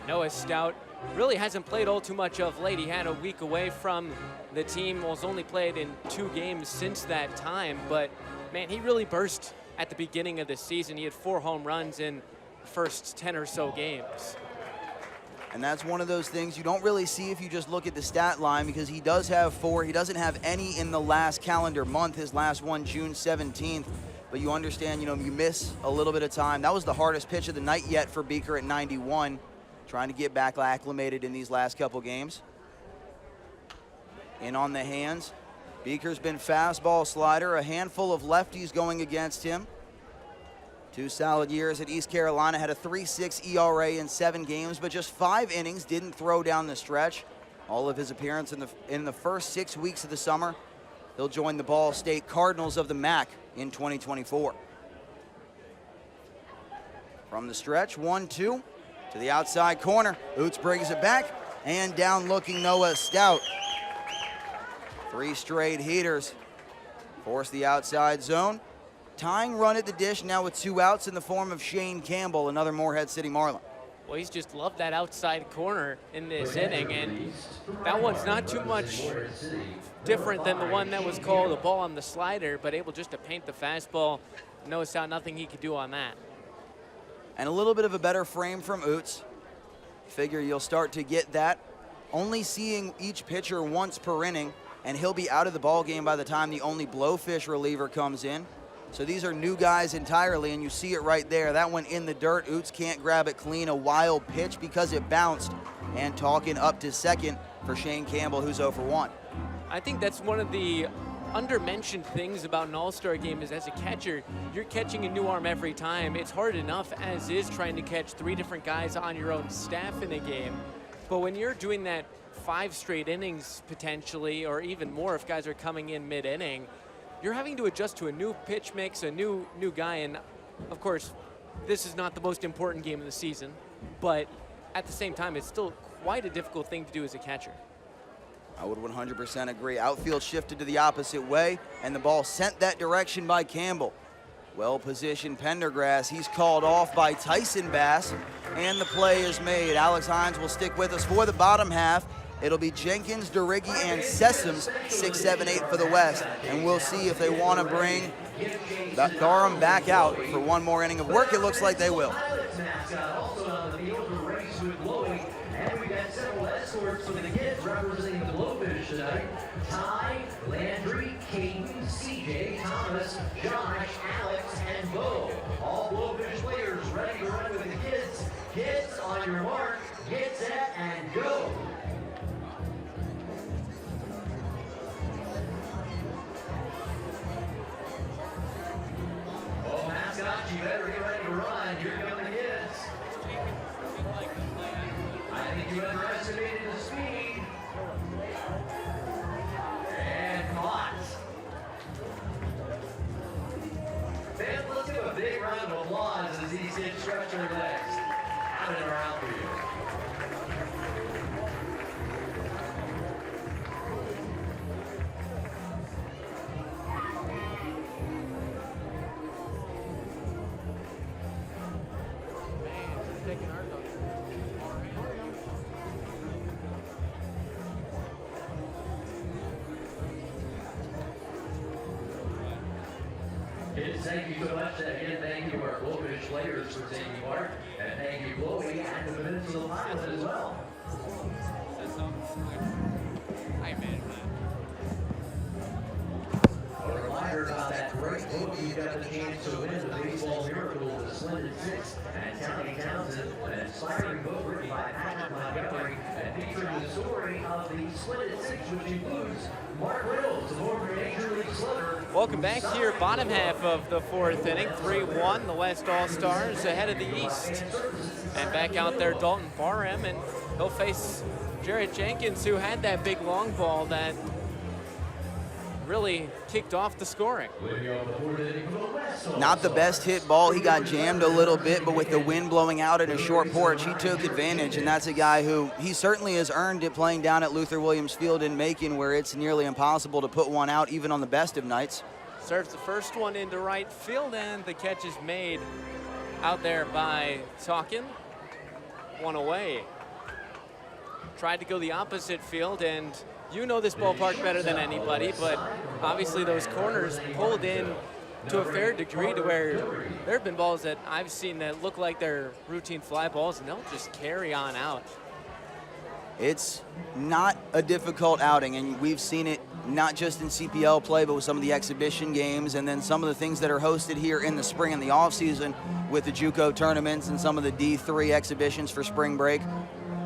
Noah Stout really hasn't played all too much of late. He had a week away from the team, was only played in 2 games since that time. But, man, he really burst at the beginning of the season. He had 4 home runs in the first 10 or so games.
And that's one of those things you don't really see if you just look at the stat line, because he does have 4. He doesn't have any in the last calendar month, his last one June 17th. But you understand, you miss a little bit of time. That was the hardest pitch of the night yet for Beeker at 91, trying to get back acclimated in these last couple games. In on the hands. Beeker's been fastball, slider, a handful of lefties going against him. 2 solid years at East Carolina, had a 3.6 ERA in 7 games, but just 5 innings, didn't throw down the stretch. All of his appearance in the first 6 weeks of the summer. He'll join the Ball State Cardinals of the MAC in 2024. From the stretch, 1-2 to the outside corner. Oots brings it back, and down looking Noah Stout. 3 straight heaters force the outside zone. Tying run at the dish now with 2 outs in the form of Shane Campbell, another Morehead City Marlin.
Well, he's just loved that outside corner in this inning, and that one's not too much different than the one that was called a ball on the slider, but able just to paint the fastball. Noah Stout, nothing he could do on that.
And a little bit of a better frame from Oots. Figure you'll start to get that. Only seeing each pitcher once per inning, and he'll be out of the ball game by the time the only blowfish reliever comes in. So these are new guys entirely, and you see it right there. That one in the dirt. Oots can't grab it clean. A wild pitch because it bounced. And Talkin up to second for Shane Campbell, who's 0 for 1.
I think that's one of the undermentioned things about an all-star game is, as a catcher, you're catching a new arm every time. It's hard enough as is trying to catch 3 different guys on your own staff in a game. But when you're doing that 5 straight innings potentially, or even more if guys are coming in mid-inning, you're having to adjust to a new pitch mix, a new guy, and of course, this is not the most important game of the season, but at the same time, it's still quite a difficult thing to do as a catcher.
I would 100% agree. Outfield shifted to the opposite way, and the ball sent that direction by Campbell. Well-positioned Pendergrass. He's called off by Tyson Bass, and the play is made. Alex Hines will stick with us for the bottom half It'll be Jenkins, DeRiggi, and Sessoms, 6, 7, 8 for the West. And we'll see if they want to bring Durham back out for one more inning of work. It looks like they will.
Also on the field to race with Chloe. And we got several escorts for the kids representing the Blowfish tonight. Ty, Landry, Caden, CJ, Thomas, Josh, Alex, and Bo. All Blowfish players ready to run with the kids. Kids, on your mark, get set, and go. Oh, mascot, you better get ready to run. Here come the kids. I think you underestimated the speed. And caught. Fans, let's give a big round of applause as these kids stretch their legs. Out and around for you. Kids, thank you so much. Again, thank you our Blowfish players for taking part. And thank you, Chloe, and the Peninsula Pilot as well. A reminder about that great movie you got the chance to win, The Baseball Miracle, The Splendid Six, and Tony Townsend, an inspiring book written by Patrick Montgomery and featuring the story of the Splendid Six, which includes Mark Reynolds, the former Major League slugger.
Welcome back here, bottom half of the fourth inning, 3-1, the West All-Stars ahead of the East. And back out there, Dalton Barham, and he'll face Jarrett Jenkins, who had that big long ball that really kicked off the scoring.
Not the best hit ball. He got jammed a little bit, but with the wind blowing out in a short porch, he took advantage, and that's a guy who he certainly has earned it playing down at Luther Williams Field in Macon, where it's nearly impossible to put one out even on the best of nights.
Serves the first one into right field, and the catch is made out there by Talkin. One away. Tried to go the opposite field, and you know this ballpark better than anybody, but obviously those corners pulled in to a fair degree to where there have been balls that I've seen that look like they're routine fly balls, and they'll just carry on out.
It's not a difficult outing, and we've seen it not just in CPL play, but with some of the exhibition games, and then some of the things that are hosted here in the spring and the offseason with the JUCO tournaments and some of the D3 exhibitions for spring break.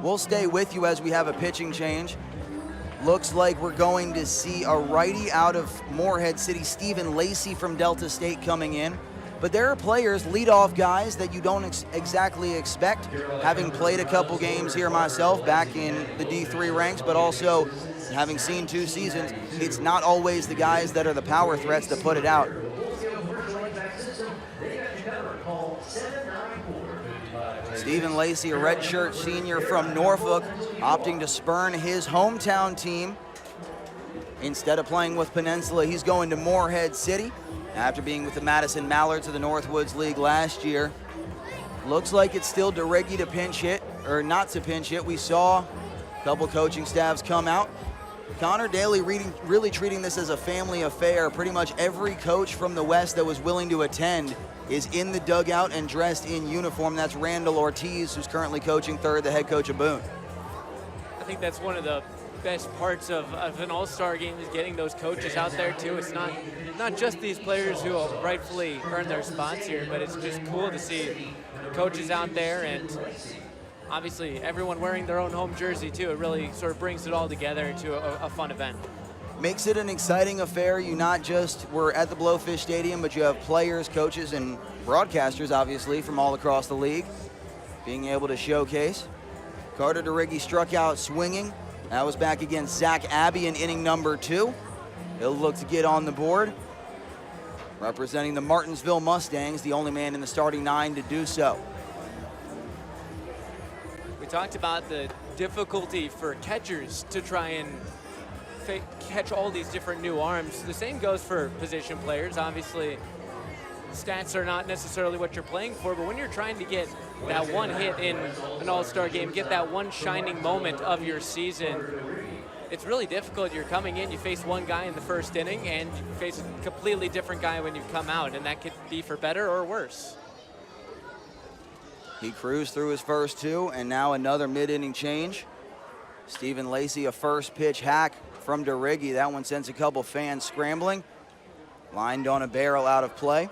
We'll stay with you as we have a pitching change. Looks like we're going to see a righty out of Morehead City, Stephen Lacey from Delta State coming in. But there are players, leadoff guys, that you don't exactly expect. Having played a couple games here myself back in the D3 ranks, but also having seen 2 seasons, it's not always the guys that are the power threats that put it out. Stephen Lacey, a redshirt senior from Norfolk, opting to spurn his hometown team. Instead of playing with Peninsula, he's going to Morehead City after being with the Madison Mallards of the Northwoods League last year. Looks like it's still DeRiggi to pinch hit, or not to pinch hit. We saw a couple coaching staffs come out. Connor Daly really treating this as a family affair. Pretty much every coach from the West that was willing to attend is in the dugout and dressed in uniform. That's Randall Ortiz, who's currently coaching third, the head coach of Boone.
I think that's one of the best parts of an all-star game is getting those coaches out there too. It's not just these players who will rightfully earn their spots here, but it's just cool to see coaches out there, and obviously everyone wearing their own home jersey too. It really sort of brings it all together into a fun event.
Makes it an exciting affair. You not just were at the Blowfish Stadium, but you have players, coaches, and broadcasters, obviously, from all across the league being able to showcase. Carter DeRiggi struck out swinging. That was back against Zach Abbey in inning number 2. He'll look to get on the board. Representing the Martinsville Mustangs, the only man in the starting 9 to do so.
We talked about the difficulty for catchers to try and catch all these different new arms. The same goes for position players. Obviously, stats are not necessarily what you're playing for, but when you're trying to get that one hit in an all-star game, get that one shining moment of your season, it's really difficult. You're coming in, you face one guy in the first inning, and you face a completely different guy when you come out, and that could be for better or worse.
He cruised through his first two, and now another mid-inning change. Stephen Lacey, a first pitch hack from DeRiggi. That one sends a couple fans scrambling. Lined on a barrel out of play.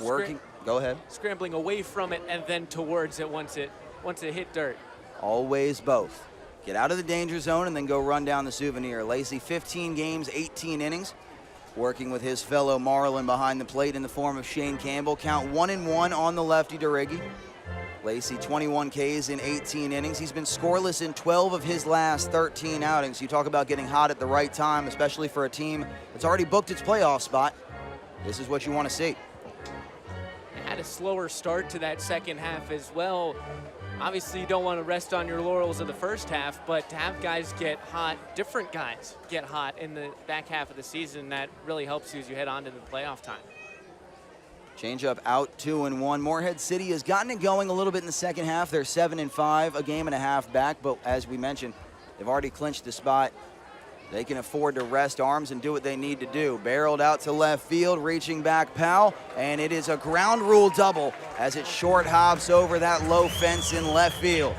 Working, go ahead.
Scrambling away from it and then towards it once it hit dirt.
Always both. Get out of the danger zone and then go run down the souvenir. Lacey, 15 games, 18 innings. Working with his fellow Marlin behind the plate in the form of Shane Campbell. Count 1-1 on the lefty DeRiggi. Lacey, 21 Ks in 18 innings. He's been scoreless in 12 of his last 13 outings. You talk about getting hot at the right time, especially for a team that's already booked its playoff spot. This is what you want to see.
Had a slower start to that second half as well. Obviously, you don't want to rest on your laurels of the first half, but to have guys get hot, different guys get hot in the back half of the season, that really helps you as you head on to the playoff time.
Changeup out, 2-1. Morehead City has gotten it going a little bit in the second half. They're 7-5, a game and a half back, but as we mentioned, they've already clinched the spot. They can afford to rest arms and do what they need to do. Barreled out to left field, reaching back Powell, and it is a ground rule double as it short hops over that low fence in left field.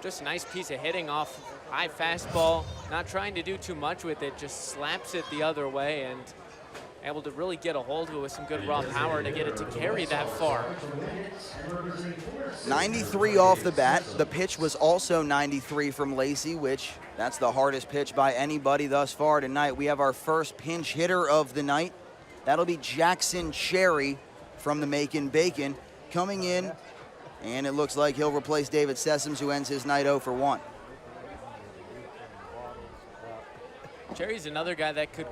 Just a nice piece of hitting off high fastball, not trying to do too much with it, just slaps it the other way and able to really get a hold of it with some good raw power to get it to carry that far.
93 off the bat. The pitch was also 93 from Lacey, which that's the hardest pitch by anybody thus far tonight. We have our first pinch hitter of the night. That'll be Jackson Cherry from the Macon Bacon coming in, and it looks like he'll replace David Sessoms, who ends his night 0 for 1.
Cherry's another guy that could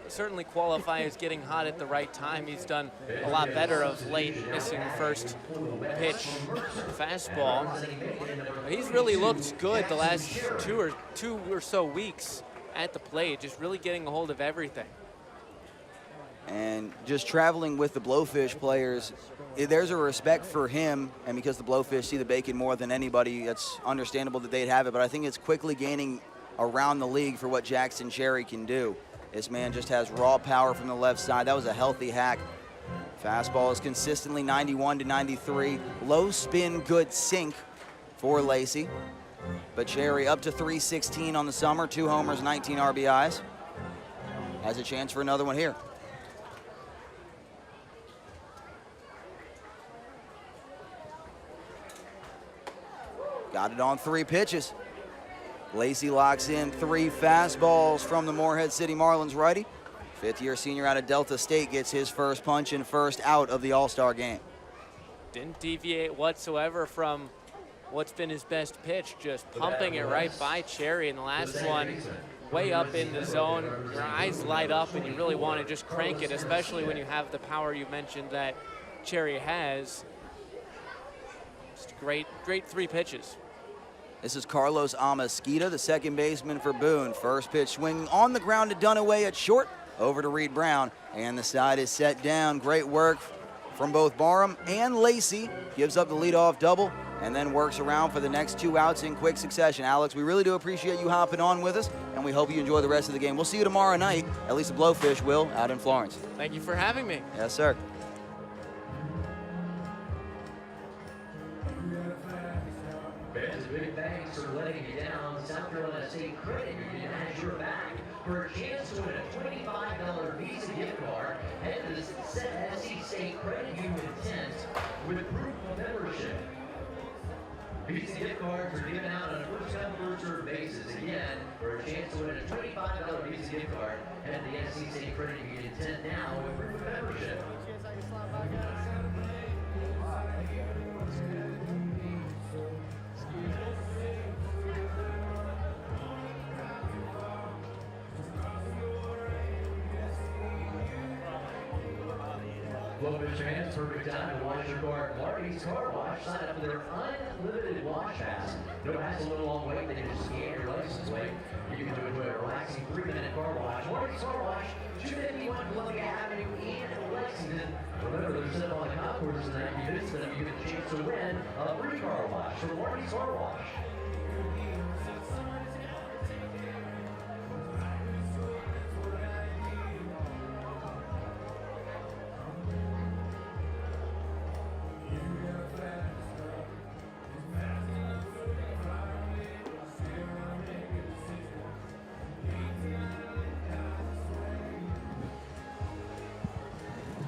certainly qualify as getting hot at the right time. He's done a lot better of late, missing the first pitch fastball. He's really looked good the last two or so weeks at the plate, just really getting a hold of everything.
And just traveling with the Blowfish players, there's a respect for him, and because the Blowfish see the Bacon more than anybody, it's understandable that they'd have it, but I think it's quickly gaining around the league for what Jackson Cherry can do. This man just has raw power from the left side. That was a healthy hack. Fastball is consistently 91 to 93. Low spin, good sink for Lacey. But Cherry up to 316 on the summer, 2 homers, 19 RBIs. Has a chance for another one here. Got it on 3 pitches. Lacey locks in 3 fastballs from the Morehead City Marlins righty. Fifth-year senior out of Delta State gets his first punch and first out of the All-Star game.
Didn't deviate whatsoever from what's been his best pitch, just pumping it right by Cherry in the last one, way up in the zone. Your eyes light up and you really want to just crank it, especially when you have the power you mentioned that Cherry has. Just great 3 pitches.
This is Carlos Amasquita, the second baseman for Boone. First pitch swinging on the ground to Dunaway at short. Over to Reed Brown, and the side is set down. Great work from both Barham and Lacey. Gives up the leadoff double and then works around for the next 2 outs in quick succession. Alex, we really do appreciate you hopping on with us, and we hope you enjoy the rest of the game. We'll see you tomorrow night, at least the Blowfish will, out in Florence.
Thank you for having me.
Yes, sir.
Fans, big thanks for letting you down. South Carolina State Credit Union has your back. For a chance to win a $25 Visa gift card, head to the SC State Credit Union tent with proof of membership. Visa gift cards are given out on a first-come, first-served basis. Again, for a chance to win a $25 Visa gift card, head to the SC State Credit Union tent now with proof of membership. FloBaseball fans, perfect time to wash your car at Marty's Car Wash. Sign up for their unlimited wash. wash pass. No hassle, no long wait. They can just scan your license plate. You can do a relaxing 3-minute car wash. Morning's car wash, 251 Columbia Avenue in Lexington. Remember, they're set up on the concourse tonight. If you miss them, you get a chance to win a free car wash from Morning's Car Wash.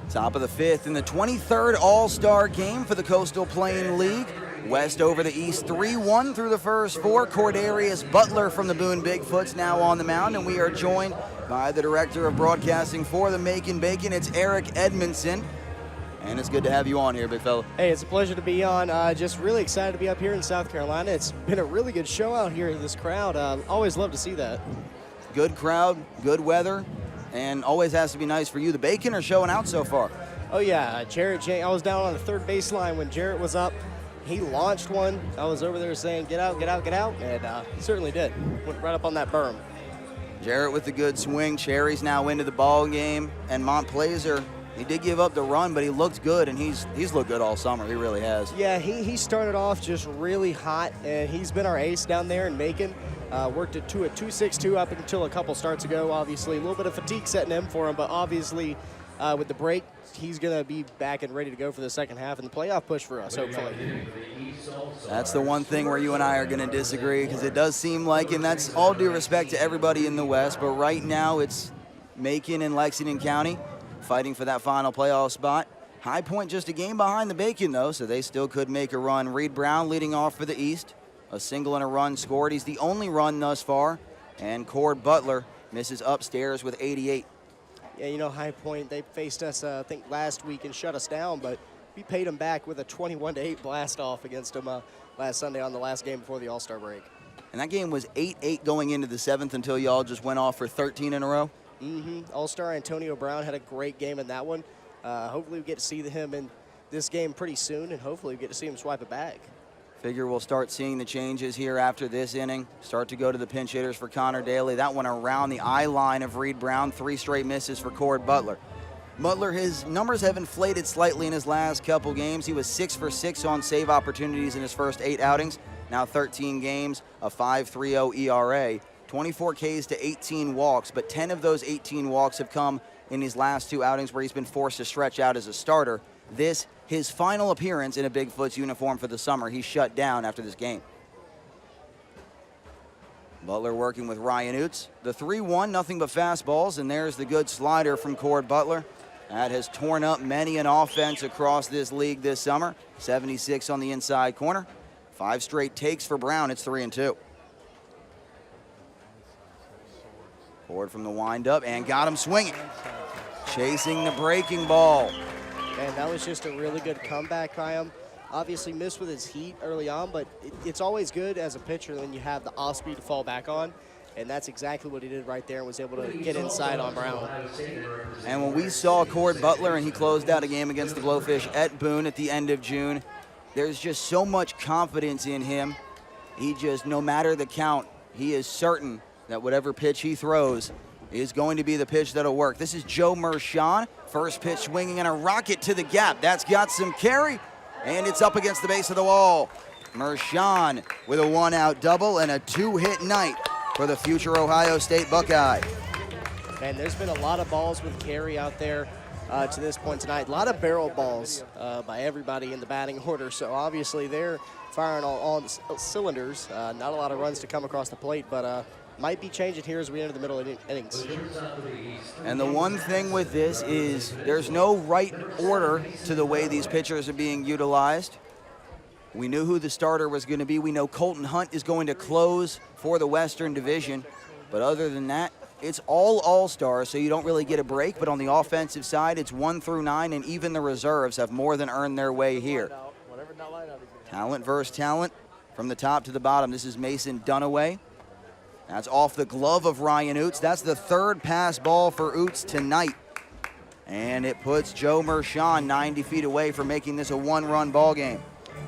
Top of the 5th in the 23rd All-Star game for the Coastal Plain League. West over the East 3-1 through the first 4. Cordarius Butler from the Boone Bigfoots now on the mound, and we are joined by the Director of Broadcasting for the Macon Bacon. It's Eric Edmondson, and it's good to have you on here, big fella.
Hey, it's a pleasure to be on. Just really excited to be up here in South Carolina. It's been a really good show out here. This crowd, always love to see that. Good crowd, good weather, and always has to be nice for you. The Bacon are showing out so far. Oh yeah, Jarrett James. I was down on the third baseline when Jarrett was up. He launched one. I was over there saying, get out, get out, get out, and he certainly did. Went right up on that berm. Jarrett with the good swing. Cherry's now into the ball game, and Montplaisir, he did give up the run, but he looked good, and he's looked good all summer. He really has. Yeah, he started off just really hot, and he's been our ace down there in Macon. Worked at 2.62 up until a couple starts ago. Obviously, a little bit of fatigue setting in for him, but obviously with the break, he's going to be back and ready to go for the second half and the playoff push for us, hopefully. That's the one thing where you and I are going to disagree, because it does seem like, and that's all due respect to everybody in the West, but right now it's Macon and Lexington County fighting for that final playoff spot. High Point just a game behind the Bacon, though, so they still could make a run. Reed Brown leading off for the East. A single and a run scored. He's the only run thus far. And Cord Butler misses upstairs with 88. Yeah, you know, High Point, they faced us, I think, last week and shut us down, but we paid them back with a 21-8 blast-off against them last Sunday on the last game before the All-Star break. And that game was 8-8 going into the 7th until y'all just went off for 13 in a row? Mm-hmm. All-Star Antonio Brown had a great game in that one. Hopefully we get to see him in this game pretty soon, and hopefully we get to see him swipe it back. Figure we'll start seeing the changes here after this inning. Start to go to the pinch hitters for Connor Daly. That one around the eye line of Reed Brown. 3 straight misses for Cord Butler. Butler, his numbers have inflated slightly in his last couple games. He was 6 for 6 on save opportunities in his first 8 outings. Now 13 games, a 5.30 ERA, 24 Ks to 18 walks, but 10 of those 18 walks have come in his last 2 outings where he's been forced to stretch out as a starter. This, his final appearance in a Bigfoot's uniform for the summer. He's shut down after this game. Butler working with Ryan Oots. The 3-1, nothing but fastballs, and there's the good slider from Cord Butler. That has torn up many an offense across this league this summer. 76 on the inside corner. 5 straight takes for Brown. It's 3-2. Cord from the windup and got him swinging. Chasing the breaking ball. And that was just a really good comeback by him. Obviously missed with his heat early on, but it's always good as a pitcher when you have the off speed to fall back on. And that's exactly what he did right there and was able to get inside on Brown. And when we saw Cord Butler and he closed out a game against the Blowfish at Boone at the end of June, there's just so much confidence in him. He just, no matter the count, he is certain that whatever pitch he throws is going to be the pitch that'll work. This is Joe Mershon. First pitch swinging and a rocket to the gap. That's got some carry, and it's up against the base of the wall. Mershon with a 1-out double and a 2-hit night for the future Ohio State Buckeye. And there's been a lot of balls with carry out there to this point tonight. A lot of barrel balls by everybody in the batting order, so obviously they're firing all cylinders. Not a lot of runs to come across the plate, but might be changing here as we enter the middle innings. And the one thing with this is there's no right order to the way these pitchers are being utilized. We knew who the starter was going to be. We know Colton Hunt is going to close for the Western Division. But other than that, it's all all-stars, so you don't really get a break. But on the offensive side, it's 1 through 9, and even the reserves have more than earned their way here. Talent versus talent from the top to the bottom. This is Mason Dunaway. That's off the glove of Ryan Oots. That's the 3rd pass ball for Oots tonight. And it puts Joe Mershon 90 feet away from making this a 1-run ball game.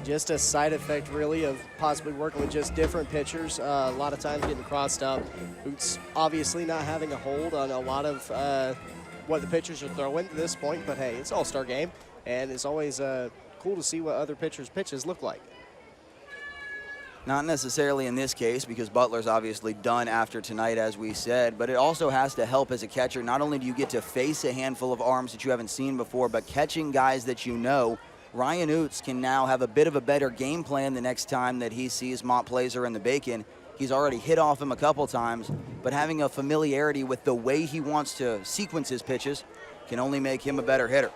just a side effect, really, of possibly working with just different pitchers. A lot of times getting crossed up. Boots obviously not having a hold on a lot of what the pitchers are throwing to this point, but hey, it's All-Star game, and it's always cool to see what other pitchers' pitches look like.
Not necessarily in this case, because Butler's obviously done after tonight, as we said, but it also has to help as a catcher. Not only do you get to face a handful of arms that you haven't seen before, but catching guys that you know. Ryan Oots can now have a bit of a better game plan the next time that he sees Montplaisir in the Bacon. He's already hit off him a couple times, but having a familiarity with the way he wants to sequence his pitches can only make him a better hitter.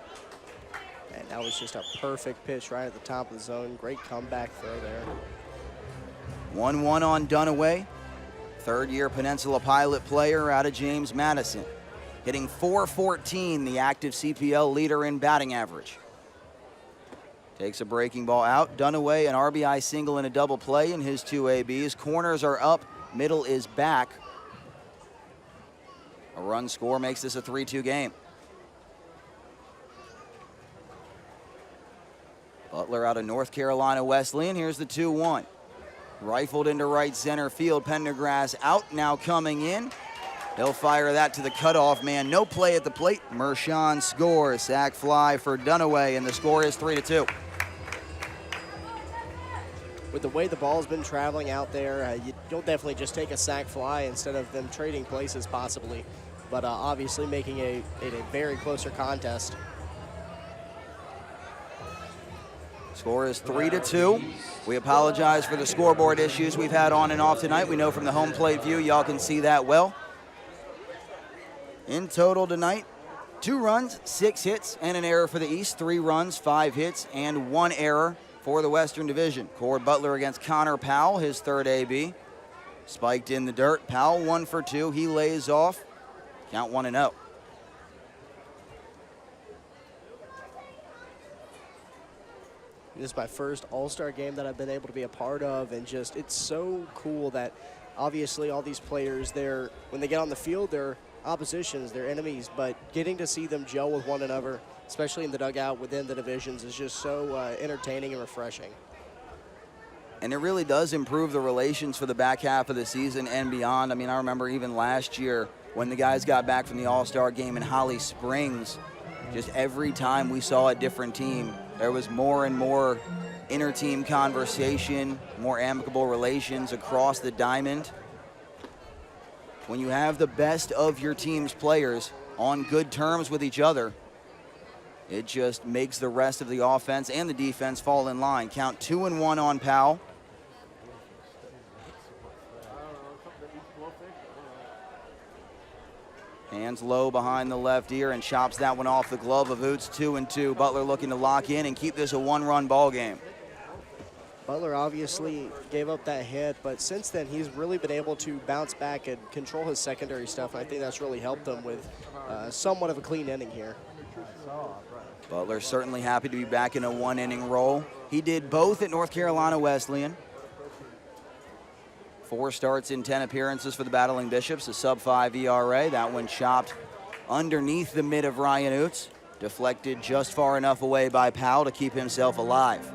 And that was just a perfect pitch right at the top of the zone. Great comeback throw there.
1-1 on Dunaway, third-year Peninsula Pilot player out of James Madison. Hitting .414, the active CPL leader in batting average. Takes a breaking ball out. Dunaway, an RBI single and a double play in his 2 ABs. Corners are up, middle is back. A run score makes this a 3-2 game. Butler out of North Carolina Wesleyan. Here's the 2-1. Rifled into right center field. Pendergrass out, now coming in. He'll fire that to the cutoff man. No play at the plate. Mershon scores. Sac fly for Dunaway, and the score is 3-2.
With the way the ball's been traveling out there, you'll definitely just take a sac fly instead of them trading places possibly. But obviously making it a very closer contest.
Score is 3-2. We apologize for the scoreboard issues we've had on and off tonight. We know from the home plate view, y'all can see that well. In total tonight, 2 runs, 6 hits, and an error for the East. 3 runs, 5 hits, and 1 error for the Western Division. Cord Butler against Connor Powell, his 3rd AB. Spiked in the dirt. Powell 1 for 2. He lays off. Count 1-0.
This is my first All-Star game that I've been able to be a part of, and just it's so cool that obviously all these players, when they get on the field, they're oppositions, they're enemies, but getting to see them gel with one another, especially in the dugout within the divisions, is just so entertaining and refreshing.
And it really does improve the relations for the back half of the season and beyond. I mean, I remember even last year when the guys got back from the All-Star game in Holly Springs, just every time we saw a different team, there was more and more inter-team conversation, more amicable relations across the diamond. When you have the best of your team's players on good terms with each other, it just makes the rest of the offense and the defense fall in line. Count 2-1 on Powell. Hands low behind the left ear and chops that one off the glove of Oots. 2-2. Butler looking to lock in and keep this a 1-run ball game.
Butler obviously gave up that hit, but since then he's really been able to bounce back and control his secondary stuff. I think that's really helped him with somewhat of a clean inning here.
Butler certainly happy to be back in a 1-inning role. He did both at North Carolina Wesleyan. 4 starts in 10 appearances for the Battling Bishops, a sub-5 ERA. That one chopped underneath the mid of Ryan Oots, deflected just far enough away by Powell to keep himself alive.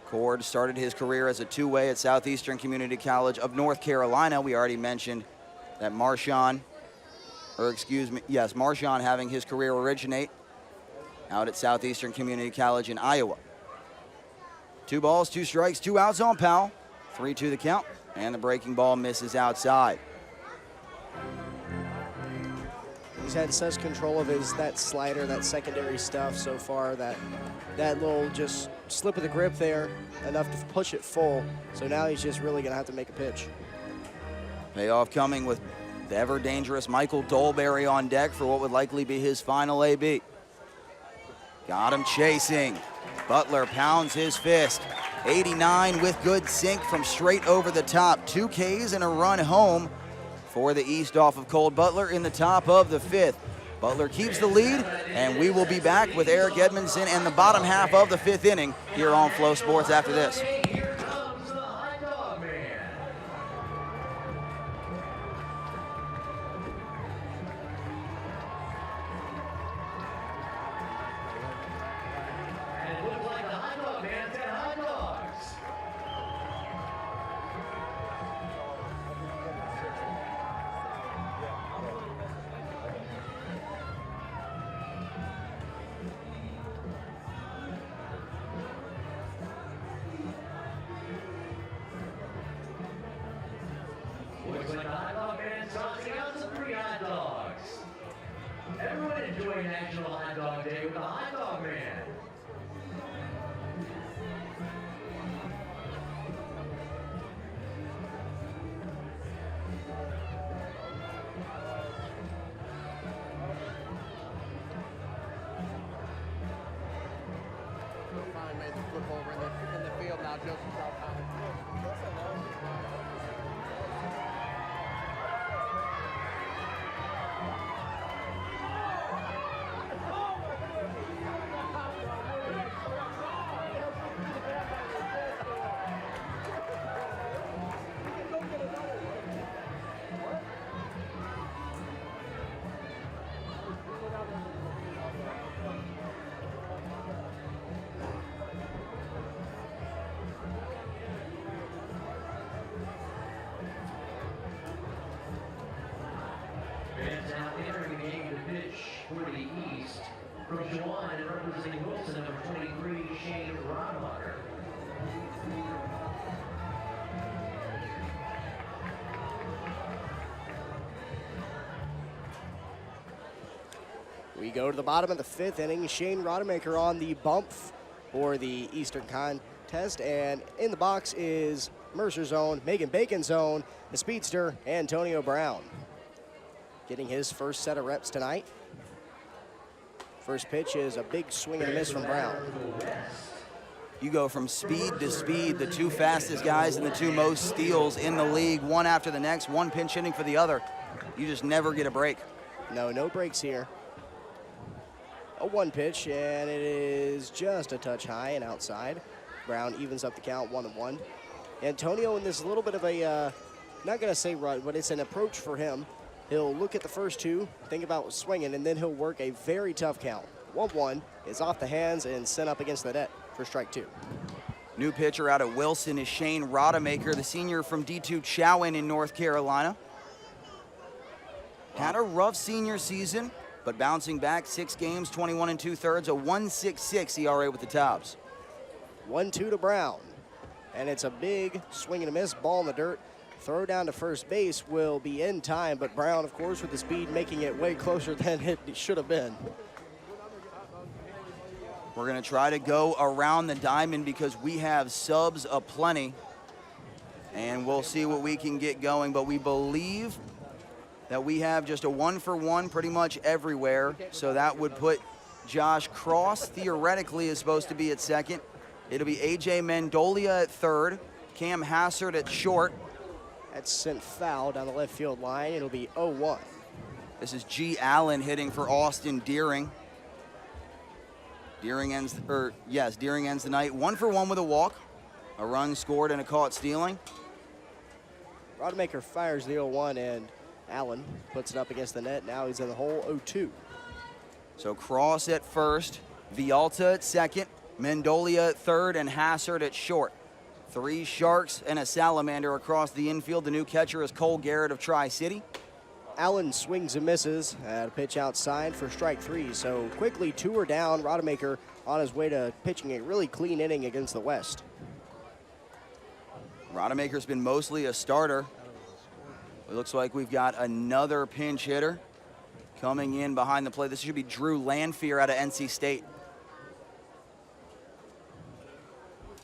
Cord started his career as a 2-way at Southeastern Community College of North Carolina. We already mentioned that Marshon having his career originate out at Southeastern Community College in Iowa. 2 balls, 2 strikes, 2 outs on Powell. 3-2 the count, and the breaking ball misses outside.
He's had such control of that slider, that secondary stuff so far, that little just slip of the grip there, enough to push it full. So now he's just really gonna have to make a pitch.
Payoff coming with the ever dangerous Michael Dolberry on deck for what would likely be his final AB. Got him chasing. Butler pounds his fist. 89 with good sink from straight over the top. 2 Ks and a run home for the East off of Cold Butler in the top of the 5th. Butler keeps the lead, and we will be back with Eric Edmondson and the bottom half of the 5th inning here on Flow Sports after this.
Here comes the hot dog man. National Hot Dog Day with the Hot Dog Man.
Finally made the flip over in the field now. Joseph out.
Fans now entering the game to pitch for the East. From Juwan and representing Wilson, number 23, Shane Rodemacher.
We go to the bottom of the 5th inning. Shane Rodemacher on the bump for the Eastern contest. And in the box is Mercer's own, Megan Bacon's own, the speedster, Antonio Brown. Getting his first set of reps tonight. First pitch is a big swing and a miss from Brown.
You go from speed to speed, the two fastest guys and the two most steals in the league, one after the next, one pinch hitting for the other. You just never get a break.
No breaks here. A 1 pitch, and it is just a touch high and outside. Brown evens up the count 1-1. Antonio in this little bit of a, not gonna say run, but it's an approach for him. He'll look at the first two, think about swinging, and then he'll work a very tough count. 1-1 is off the hands and sent up against the net for strike 2.
New pitcher out of Wilson is Shane Rodemacher, the senior from D2 Chowan in North Carolina. Had a rough senior season, but bouncing back 6 games, 21 2/3, a 1.66 ERA with the Tops.
1-2 to Brown, and it's a big swing and a miss, ball in the dirt. Throw down to first base will be in time, but Brown, of course, with the speed, making it way closer than it should have been.
We're going to try to go around the diamond because we have subs aplenty, and we'll see what we can get going. But we believe that we have just a 1-for-1 pretty much everywhere, so that would put Josh Cross, theoretically, is supposed to be at second. It'll be A.J. Mendolia at third, Cam Hassard at short.
That's sent foul down the left field line. It'll be 0-1.
This is G. Allen hitting for Austin Deering. Deering ends the night 1-for-1 with a walk, a run scored and a caught stealing.
Rodemacher fires the 0-1 and Allen puts it up against the net. Now he's in the hole 0-2.
So Cross at first, Vialta at second, Mendolia at third, and Hassard at short. 3 Sharks and a Salamander across the infield. The new catcher is Cole Garrett of Tri-City.
Allen swings and misses at a pitch outside for strike 3. So quickly 2 are down. Rodemacher on his way to pitching a really clean inning against the West.
Rodemacher's been mostly a starter. It looks like we've got another pinch hitter coming in behind the plate. This should be Drew Lanphier out of NC State.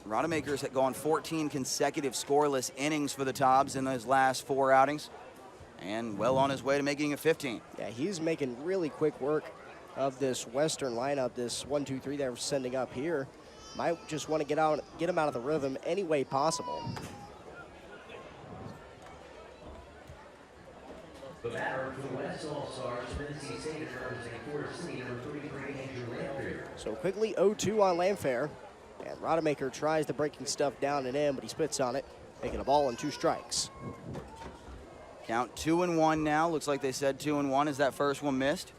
Rodemacher's had gone 14 consecutive scoreless innings for the Tops in those last 4 outings, and well on his way to making it 15.
Yeah, he's making really quick work of this Western lineup, this 1-2-3 they're sending up here. Might just want to get him out of the rhythm any way possible.
The batter for the West All-Stars, NC State is representing Forest City, number 33, Andrew Lanphier.
So quickly 0-2 on Lanphier. And Rodemacher tries the breaking stuff down and in, but he spits on it, making a ball and 2 strikes.
Count 2-1 now. Looks like they said 2-1 as that first one missed.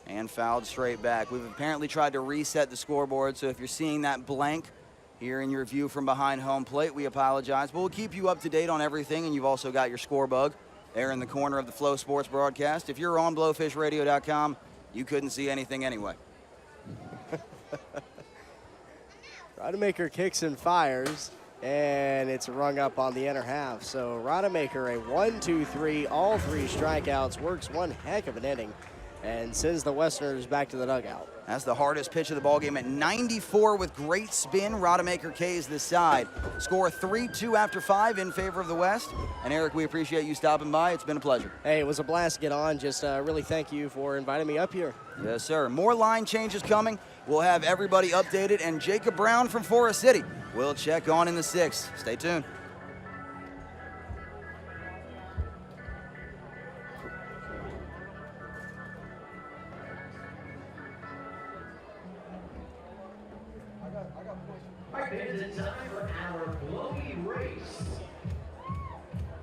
And fouled straight back. We've apparently tried to reset the scoreboard, so if you're seeing that blank here in your view from behind home plate, we apologize. But we'll keep you up to date on everything, and you've also got your score bug there in the corner of the Flow Sports broadcast. If you're on blowfishradio.com, you couldn't see anything anyway.
Rodemacher kicks and fires. and it's rung up on the inner half. So Rodemaker, a 1-2-3, all 3 strikeouts, works one heck of an inning, and sends the Westerners back to the dugout.
That's the hardest pitch of the ball game at 94 with great spin. Rodemaker K's this side. Score 3-2 after 5 in favor of the West. And Eric, we appreciate you stopping by. It's been a pleasure.
Hey, it was a blast to get on. Just really thank you for inviting me up here.
Yes, sir. More line changes coming. We'll have everybody updated, and Jacob Brown from Forest City will check on in the 6th. Stay tuned.
It's time for our Flowy race.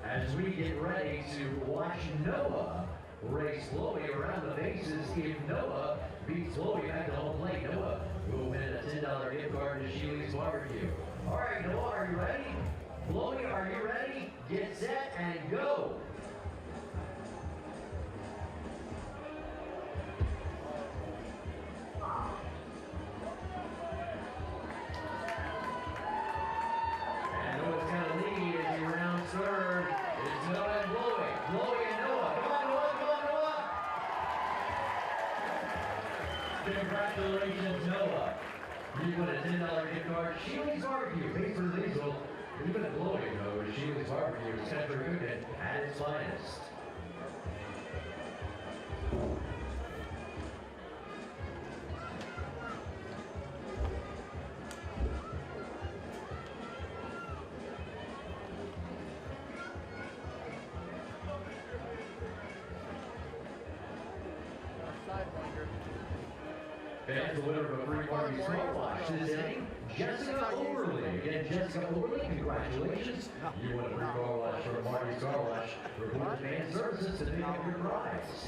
As we get ready to watch Noah race Flowy around the bases, if Noah beats Flowy back to home plate, Noah will win a $10 gift card to Sheely's Barbecue. All right, Noah, are you ready? Flowy, are you ready? Get set and go. Congratulations, Noah. You win a $10 gift card. Sheely's Barbecue. Pays for diesel. Even at Floyd, though, Sheely's Barbecue is country cooking at its finest. And the winner of a free party smartwatch this inning, Jessica Overly. Again, Jessica Overly, congratulations. You won a free car wash from Marty's Car Wash. Report to fan services to pick up your prize.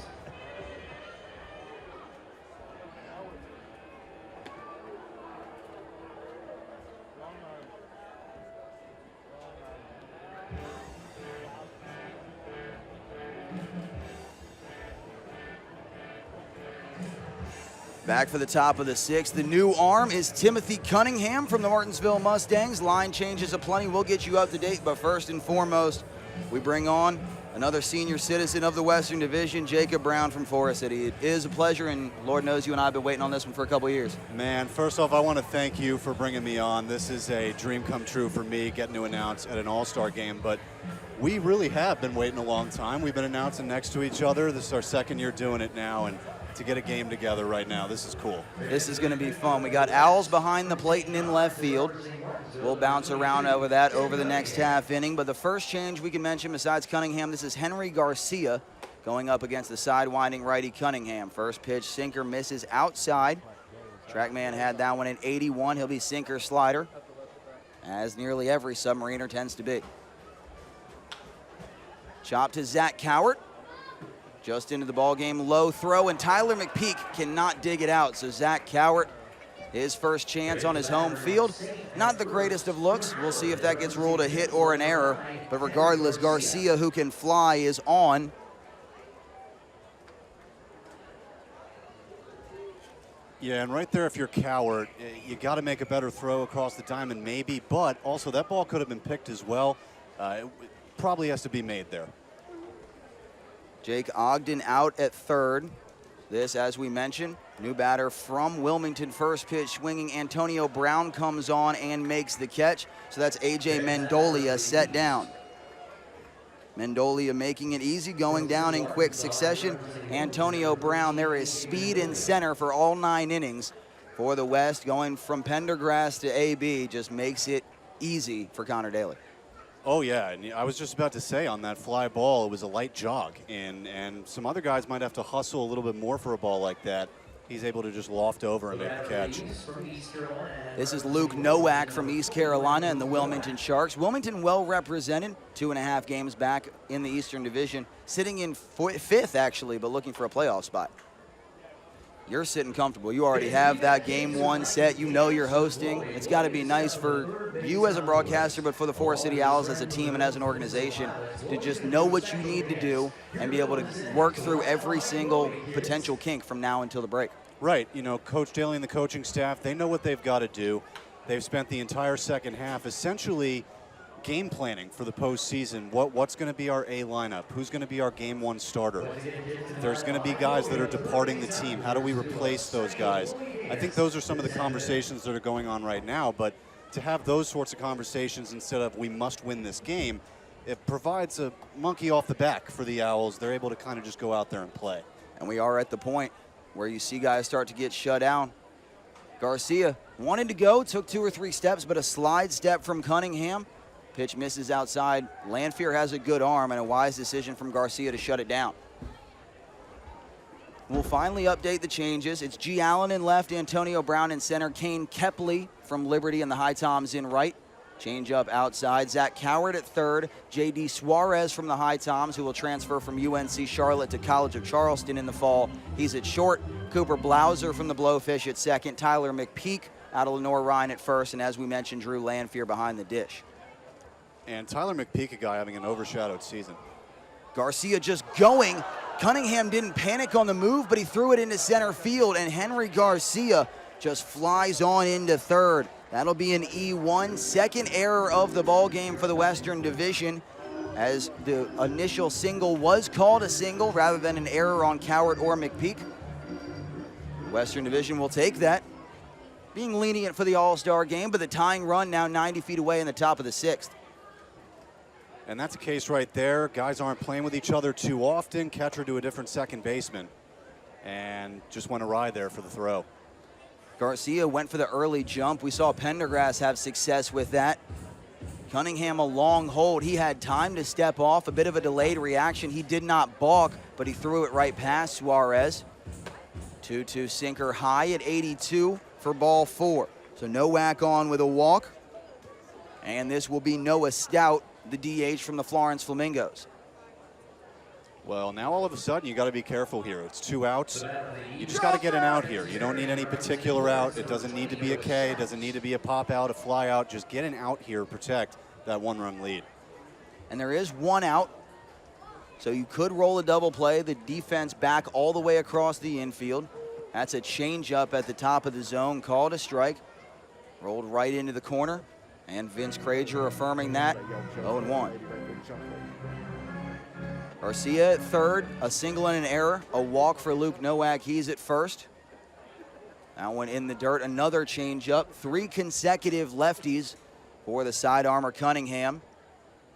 Back for the top of the 6th. The new arm is Timothy Cunningham from the Martinsville Mustangs. Line changes aplenty. We'll get you up to date, but first and foremost, we bring on another senior citizen of the Western Division, Jacob Brown from Forest City. It is a pleasure, and Lord knows you and I have been waiting on this one for a couple of years.
Man, first off, I want to thank you for bringing me on. This is a dream come true for me, getting to announce at an all-star game, but we really have been waiting a long time. We've been announcing next to each other. This is our 2nd year doing it now, and to get a game together right now, this is cool.
This is going to be fun. We got Owls behind the plate and in left field. We'll bounce around over that over the next half inning, but the first change we can mention besides Cunningham, this is Henry Garcia going up against the sidewinding righty Cunningham. First pitch, sinker misses outside. Trackman had that one at 81. He'll be sinker slider, as nearly every submariner tends to be. Chop to Zach Cowart. Just into the ball game, low throw, and Tyler McPeak cannot dig it out. So Zach Cowart, his first chance on his home field. Not the greatest of looks. We'll see if that gets ruled a hit or an error. But regardless, Garcia, who can fly, is on.
Yeah, and right there, if you're Cowart, you got to make a better throw across the diamond, maybe. But also, that ball could have been picked as well. It probably has to be made there.
Jake Ogden out at third. This, as we mentioned, new batter from Wilmington. First pitch swinging. Antonio Brown comes on and makes the catch. So that's A.J. Mendolia set down. Mendolia making it easy, going down in quick succession. Antonio Brown, there is speed in center for all 9 innings for the West. Going from Pendergrass to A.B. just makes it easy for Connor Daly.
Oh, yeah, and I was just about to say on that fly ball, it was a light jog, and some other guys might have to hustle a little bit more for a ball like that. He's able to just loft over and make the catch.
This is Luke Nowak from East Carolina and the Wilmington Sharks. Wilmington well represented, 2.5 games back in the Eastern Division, sitting in 5th actually, but looking for a playoff spot. You're sitting comfortable. You already have that game 1 set. You know you're hosting. It's got to be nice for you as a broadcaster, but for the Forest City Owls as a team and as an organization to just know what you need to do and be able to work through every single potential kink from now until the break.
Right. You know, Coach Daly and the coaching staff, they know what they've got to do. They've spent the entire second half essentially game planning for the postseason. What's going to be our A lineup? Who's going to be our game one starter? There's going to be guys that are departing the team. How do we replace those guys? I think those are some of the conversations that are going on right now, but to have those sorts of conversations instead of we must win this game, it provides a monkey off the back for the Owls. They're able to kind of just go out there and play.
And we are at the point where you see guys start to get shut down. Garcia wanted to go, took 2 or 3 steps, but a slide step from Cunningham. Pitch misses outside. Lanphier has a good arm and a wise decision from Garcia to shut it down. We'll finally update the changes. It's G. Allen in left, Antonio Brown in center, Kane Kepley from Liberty and the High Toms in right. Change up outside. Zach Coward at third. J.D. Suarez from the High Toms, who will transfer from UNC Charlotte to College of Charleston in the fall. He's at short. Cooper Blauser from the Blowfish at second. Tyler McPeak out of Lenore Ryan at first. And as we mentioned, Drew Lanphier behind the dish.
And Tyler McPeak, a guy having an overshadowed season.
Garcia just going. Cunningham didn't panic on the move, but he threw it into center field. And Henry Garcia just flies on into third. That'll be an E1, second error of the ball game for the Western Division, as the initial single was called a single rather than an error on Coward or McPeak. Western Division will take that, being lenient for the All-Star game, but the tying run now 90 feet away in the top of the 6th.
And that's a case right there. Guys aren't playing with each other too often. Catcher to a different second baseman, and just went awry there for the throw.
Garcia went for the early jump. We saw Pendergrass have success with that. Cunningham a long hold. He had time to step off, a bit of a delayed reaction. He did not balk, but he threw it right past Suarez. 2-2 sinker high at 82 for ball 4. So Nowak on with a walk. And this will be Noah Stout, the DH from the Florence Flamingos.
Well, now all of a sudden you got to be careful here. It's 2 outs. You just got to get an out here. You don't need any particular out. It doesn't need to be a K. It doesn't need to be a pop out, a fly out. Just get an out here, protect that 1-run lead.
And there is 1 out, so you could roll a double play. The defense back all the way across the infield. That's a changeup at the top of the zone, called a strike. Rolled right into the corner, and Vince Krager affirming that. 0-1. Garcia at third, a single and an error, a walk for Luke Nowak. He's at first. That one in the dirt, another changeup. 3 consecutive lefties for the side armor Cunningham.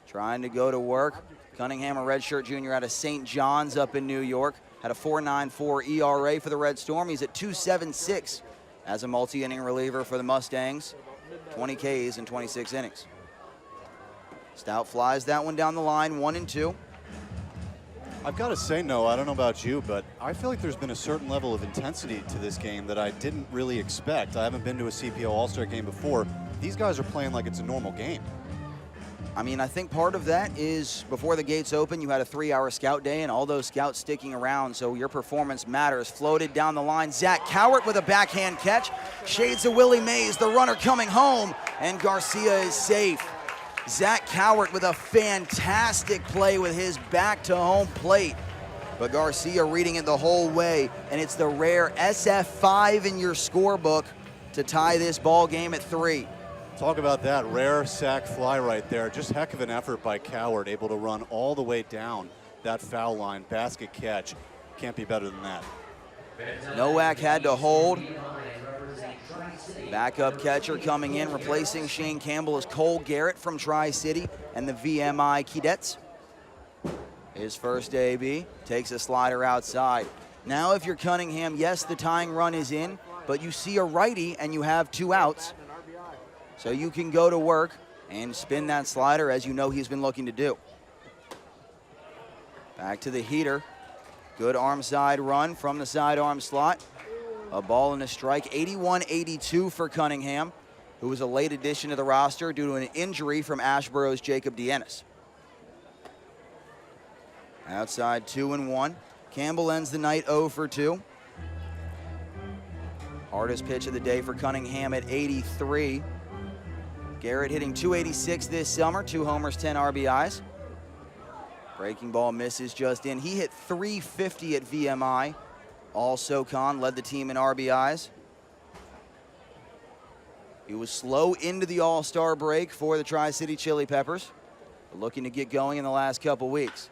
Trying to go to work. Cunningham, a redshirt junior out of St. John's up in New York. Had a 4.94 ERA for the Red Storm. He's at 2.76 as a multi-inning reliever for the Mustangs. 20 Ks in 26 innings. Stout flies that one down the line, 1-2.
I've got to say, no, I don't know about you, but I feel like there's been a certain level of intensity to this game that I didn't really expect. I haven't been to a CPO All-Star game before. These guys are playing like it's a normal game.
I mean, I think part of that is before the gates open, you had a 3-hour scout day and all those scouts sticking around, so your performance matters. Floated down the line. Zach Cowart with a backhand catch. Shades of Willie Mays, the runner coming home, and Garcia is safe. Zach Cowart with a fantastic play with his back to home plate. But Garcia reading it the whole way, and it's the rare SF5 in your scorebook to tie this ball game at 3.
Talk about that rare sac fly right there. Just heck of an effort by Coward, able to run all the way down that foul line. Basket catch. Can't be better than that.
Nowak had to hold. Backup catcher coming in, replacing Shane Campbell is Cole Garrett from Tri-City and the VMI Keydets. His first AB takes a slider outside. Now if you're Cunningham, yes, the tying run is in, but you see a righty and you have 2 outs. So you can go to work and spin that slider as you know he's been looking to do. Back to the heater. Good arm side run from the sidearm slot. A ball and a strike, 81-82 for Cunningham, who was a late addition to the roster due to an injury from Ashboro's Jacob Dienis. Outside 2-1. Campbell ends the night 0 for 2. Hardest pitch of the day for Cunningham at 83. Garrett hitting 286 this summer, 2 homers, 10 RBIs. Breaking ball misses just in. He hit 350 at VMI. All SoCon, led the team in RBIs. He was slow into the All-Star break for the Tri-City Chili Peppers, looking to get going in the last couple weeks.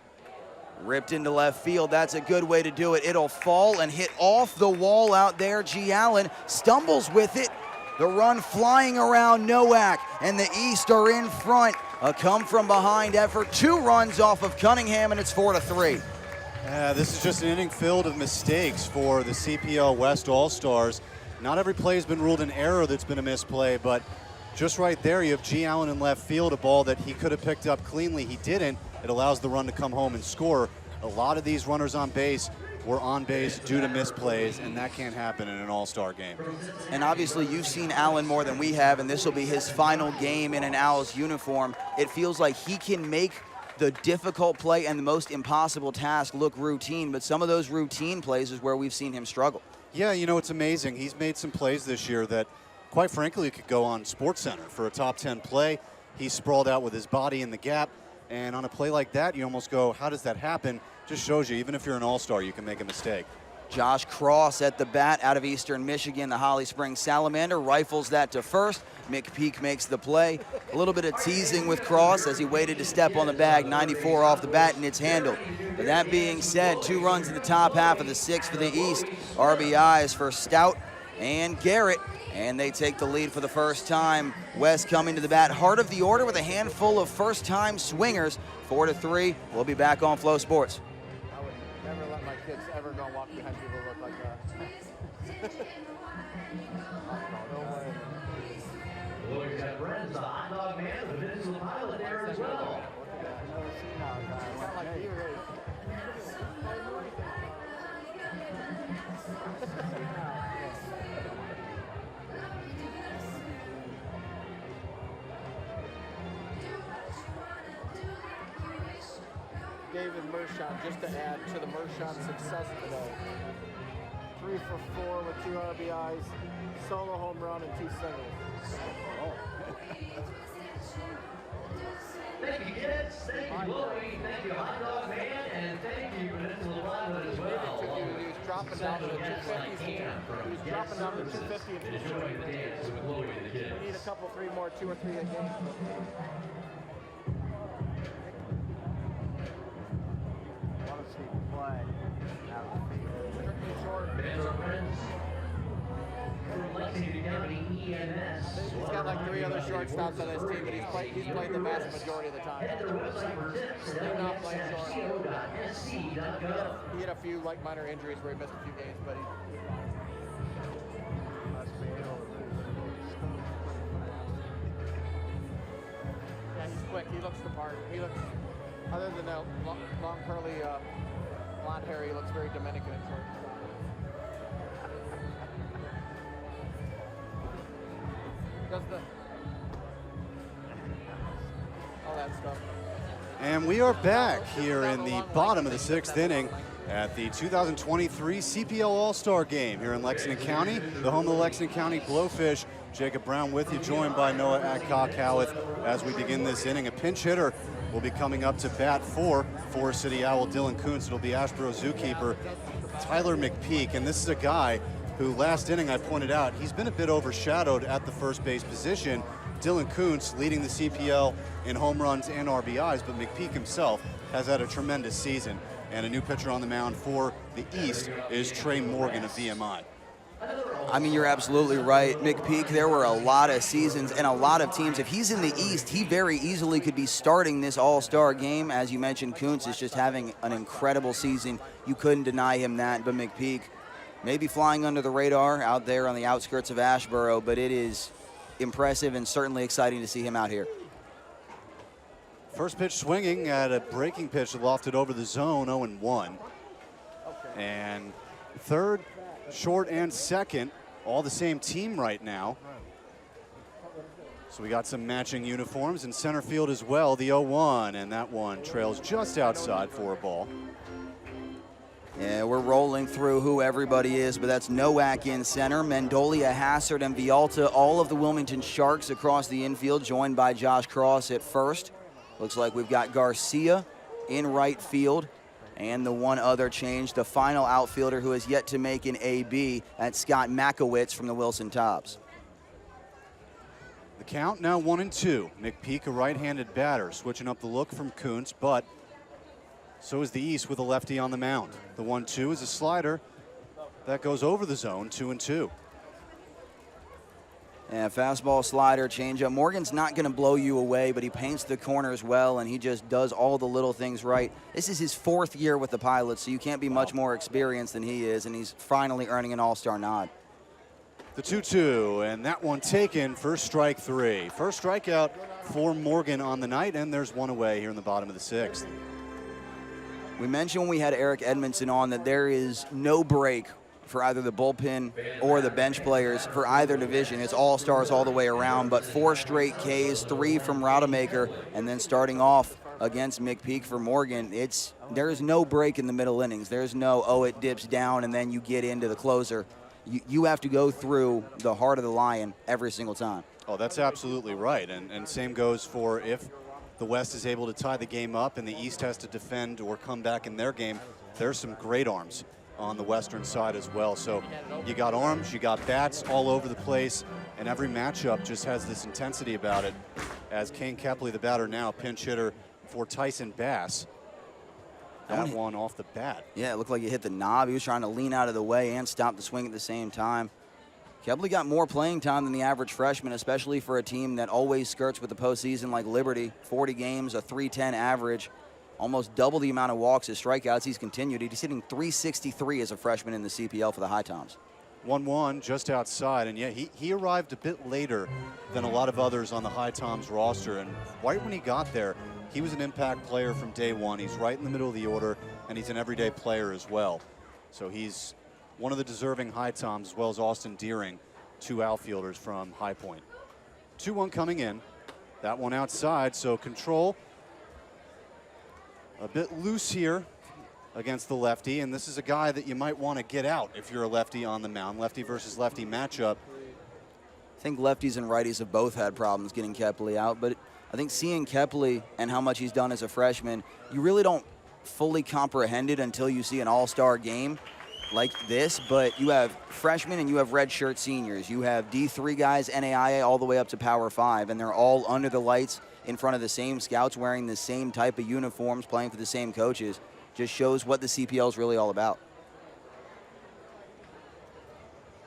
Ripped into left field. That's a good way to do it. It'll fall and hit off the wall out there. G. Allen stumbles with it. The run flying around Nowak, and the East are in front. A come-from-behind effort. 2 runs off of Cunningham, and it's 4-3.
This is just an inning filled of mistakes for the CPL West All-Stars. Not every play has been ruled an error that's been a misplay, but just right there you have G. Allen in left field, a ball that he could have picked up cleanly. He didn't. It allows the run to come home and score. A lot of these runners on base were on base due to misplays, and that can't happen in an all-star game.
And obviously you've seen Allen more than we have, and this will be his final game in an Owls uniform. It feels like he can make the difficult play and the most impossible task look routine, but some of those routine plays is where we've seen him struggle.
Yeah, you know, it's amazing. He's made some plays this year that, quite frankly, could go on SportsCenter for a top 10 play. He's sprawled out with his body in the gap. And on a play like that, you almost go, how does that happen? Just shows you, even if you're an all-star, you can make a mistake.
Josh Cross at the bat out of Eastern Michigan. The Holly Springs Salamander rifles that to first. McPeak makes the play. A little bit of teasing with Cross as he waited to step on the bag. 94 off the bat, and it's handled. But that being said, 2 runs in the top half of the 6th for the East. RBIs for Stout and Garrett. And they take the lead for the first time. West coming to the bat, heart of the order with a handful of first-time swingers. 4-3. We'll be back on Flow Sports.
I would never let my kids ever go walk behind people who look like that. No way.
Well, we've got friends, the hot dog man, the Peninsula Pilot there as well.
I've never seen that guy.
Sound like you, right? David Mershon, just to add to the Mershon success today. 3 for 4 with 2 RBIs, solo home run, and 2 singles.
Thank you, kids. Thank you, Chloe. Thank you, Hot Dog Man. And thank you, Peninsula Pilot as well.
He was dropping down to the 250s. He was dropping down to 250 and
Enjoying the dance with Chloe and the kids.
we need a couple, 3 more, 2 or 3 a game.
Want to see play.
Fans are friends. For Lexington County EMS.
He's got like 3 other shortstops on his team, but he's played the vast majority of the time.
Head to their website for tips at lmsco.sc.gov.
He had a few like minor injuries where he missed a few games, but he
Must be able to do
yeah, he's quick. He looks the part. He looks, other than the long curly blonde hair, he looks very Dominican in short. Does all that stuff.
And we are back here in the bottom of the 6th inning at the 2023 CPL All-Star Game here in Lexington County, the home of the Lexington County Blowfish. Jacob Brown with you, joined by Noah Adcock-Howith as we begin this inning. A pinch hitter will be coming up to bat for Forest City Owl Dylan Kuntz. It'll be Ashboro zookeeper Tyler McPeak, and this is a guy who last inning I pointed out, he's been a bit overshadowed at the first base position. Dylan Kuntz leading the CPL in home runs and RBIs, but McPeak himself has had a tremendous season. And a new pitcher on the mound for the East is Trey Morgan of VMI.
I mean, you're absolutely right. McPeak, there were a lot of seasons and a lot of teams. If he's in the East, he very easily could be starting this all-star game. As you mentioned, Kuntz is just having an incredible season. You couldn't deny him that, but McPeak maybe flying under the radar out there on the outskirts of Ashboro, but it is impressive and certainly exciting to see him out here.
First pitch swinging at a breaking pitch lofted over the zone, 0-1. And third, short, and second, all the same team right now. So we got some matching uniforms in center field as well, the 0-1, and that one trails just outside for a ball.
Yeah, we're rolling through who everybody is, but that's Nowak in center, Mendolia, Hassard, and Vialta, all of the Wilmington Sharks across the infield, joined by Josh Cross at first. Looks like we've got Garcia in right field, and the one other change, the final outfielder who has yet to make an AB, that's Scott Makowitz from the Wilson Tops.
The count now 1-2. McPeak, a right-handed batter, switching up the look from Kuntz, but so is the East with a lefty on the mound. The 1-2 is a slider that goes over the zone, 2-2.
Yeah, fastball, slider, changeup. Morgan's not going to blow you away, but he paints the corners well, and he just does all the little things right. This is his 4th year with the Pilots, so you can't be much more experienced than he is, and he's finally earning an all-star nod.
The 2-2, and that one taken for strike 3. First strikeout for Morgan on the night, and there's one away here in the bottom of the 6th.
We mentioned when we had Eric Edmondson on that there is no break for either the bullpen or the bench players for either division. It's all-stars all the way around, but 4 straight Ks, 3 from Rodemaker, and then starting off against McPeak for Morgan, there's no break in the middle innings. There's no, oh, it dips down and then you get into the closer. You have to go through the heart of the lion every single time.
Oh, that's absolutely right, and same goes for if the West is able to tie the game up and the East has to defend or come back in their game. There's some great arms on the Western side as well. So you got arms, you got bats all over the place, and every matchup just has this intensity about it. As Kane Kepley, the batter now, pinch hitter for Tyson Bass. That one off the bat.
Yeah, it looked like he hit the knob. He was trying to lean out of the way and stop the swing at the same time. Kepley got more playing time than the average freshman, especially for a team that always skirts with the postseason like Liberty. 40 games, a .310 average. Almost double the amount of walks as strikeouts. He's continued. He's hitting .363 as a freshman in the CPL for the High Toms.
1-1 just outside, and yeah, he arrived a bit later than a lot of others on the High Toms roster, and right when he got there, he was an impact player from day one. He's right in the middle of the order, and he's an everyday player as well. So he's one of the deserving High Toms, as well as Austin Deering, 2 outfielders from High Point. 2-1 coming in. That one outside, so control a bit loose here against the lefty, and this is a guy that you might want to get out if you're a lefty on the mound. Lefty versus lefty matchup.
I think lefties and righties have both had problems getting Kepley out, but I think seeing Kepley and how much he's done as a freshman, you really don't fully comprehend it until you see an all-star game like this. But you have freshmen and you have redshirt seniors. You have D3 guys, NAIA, all the way up to Power 5, and they're all under the lights in front of the same scouts wearing the same type of uniforms, playing for the same coaches. Just shows what the CPL is really all about.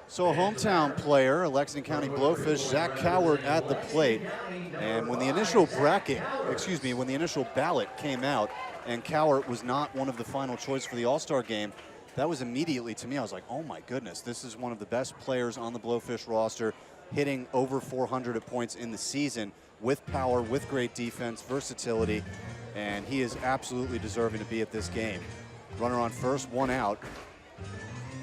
So a hometown player, a Lexington County Blowfish, Zach Cowart at the plate. And when the initial when the initial ballot came out and Cowart was not one of the final choice for the All-Star game, that was immediately, to me, I was like, oh my goodness, this is one of the best players on the Blowfish roster, hitting over 400 points in the season with power, with great defense, versatility, and he is absolutely deserving to be at this game. Runner on first, 1 out.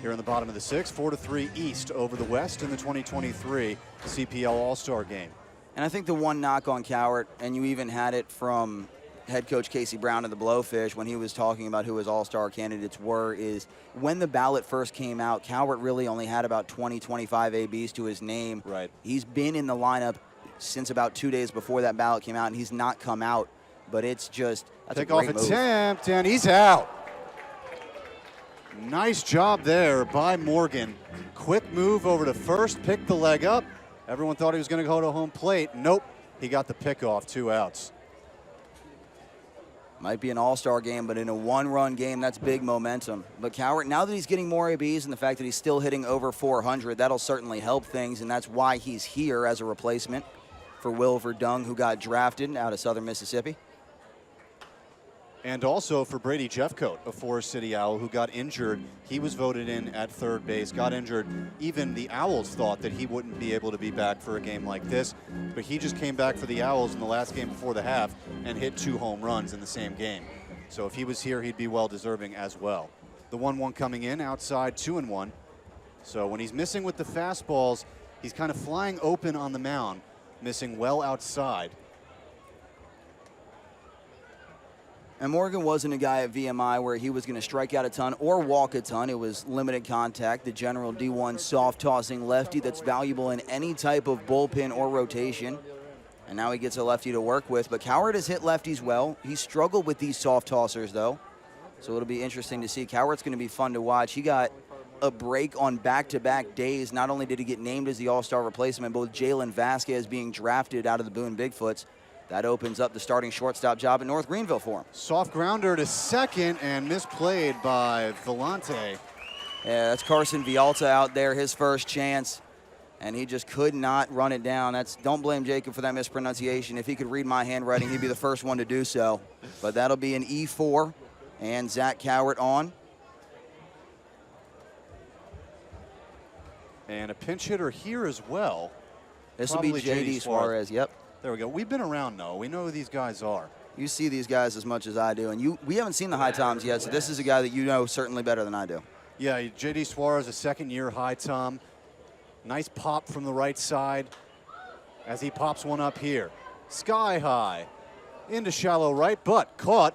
Here in the bottom of the 6th, 4-3 East over the West in the 2023 CPL All-Star game.
And I think the one knock on Cowart, and you even had it from head coach Casey Brown of the Blowfish when he was talking about who his all-star candidates were, is when the ballot first came out, Cowart really only had about 20, 25 ABs to his name.
Right.
He's been in the lineup since about 2 days before that ballot came out, and he's not come out. But it's just, that's a great move.
Attempt, and he's out. Nice job there by Morgan. Quick move over to first, picked the leg up. Everyone thought he was going to go to home plate. Nope, he got the pick off, 2 outs.
Might be an all-star game, but in a one-run game, that's big momentum. But Cowart, now that he's getting more ABs and the fact that he's still hitting over 400, that'll certainly help things, and that's why he's here as a replacement for Will Verdung, who got drafted out of Southern Mississippi.
And also for Brady Jeffcoat, a Forest City Owl who got injured. He was voted in at third base, got injured. Even the Owls thought that he wouldn't be able to be back for a game like this, but he just came back for the Owls in the last game before the half and hit 2 home runs in the same game. So if he was here, he'd be well deserving as well. The 1-1 coming in, outside, 2-1. So when he's missing with the fastballs, he's kind of flying open on the mound, missing well outside.
And Morgan wasn't a guy at VMI where he was going to strike out a ton or walk a ton. It was limited contact, the general D1 soft-tossing lefty that's valuable in any type of bullpen or rotation. And now he gets a lefty to work with. But Cowart has hit lefties well. He struggled with these soft tossers, though. So it'll be interesting to see. Cowart's going to be fun to watch. He got a break on back-to-back days. Not only did he get named as the All-Star replacement, but with Jalen Vasquez being drafted out of the Boone Bigfoots, that opens up the starting shortstop job at North Greenville for him.
Soft grounder to second and misplayed by Vellante.
Yeah, that's Carson Vialta out there, his first chance, and he just could not run it down. Don't blame Jacob for that mispronunciation. If he could read my handwriting, he'd be the first one to do so. But that'll be an E4, and Zach Cowart on.
And a pinch hitter here as well.
This will be J.D. Suarez, yep.
There we go. We've been around, Noah. We know who these guys are.
You see these guys as much as I do, and we haven't seen the high toms yet, so this is a guy that you know certainly better than I do.
Yeah, J.D. Suarez, a second-year high tom. Nice pop from the right side as he pops one up here. Sky high into shallow right, but caught.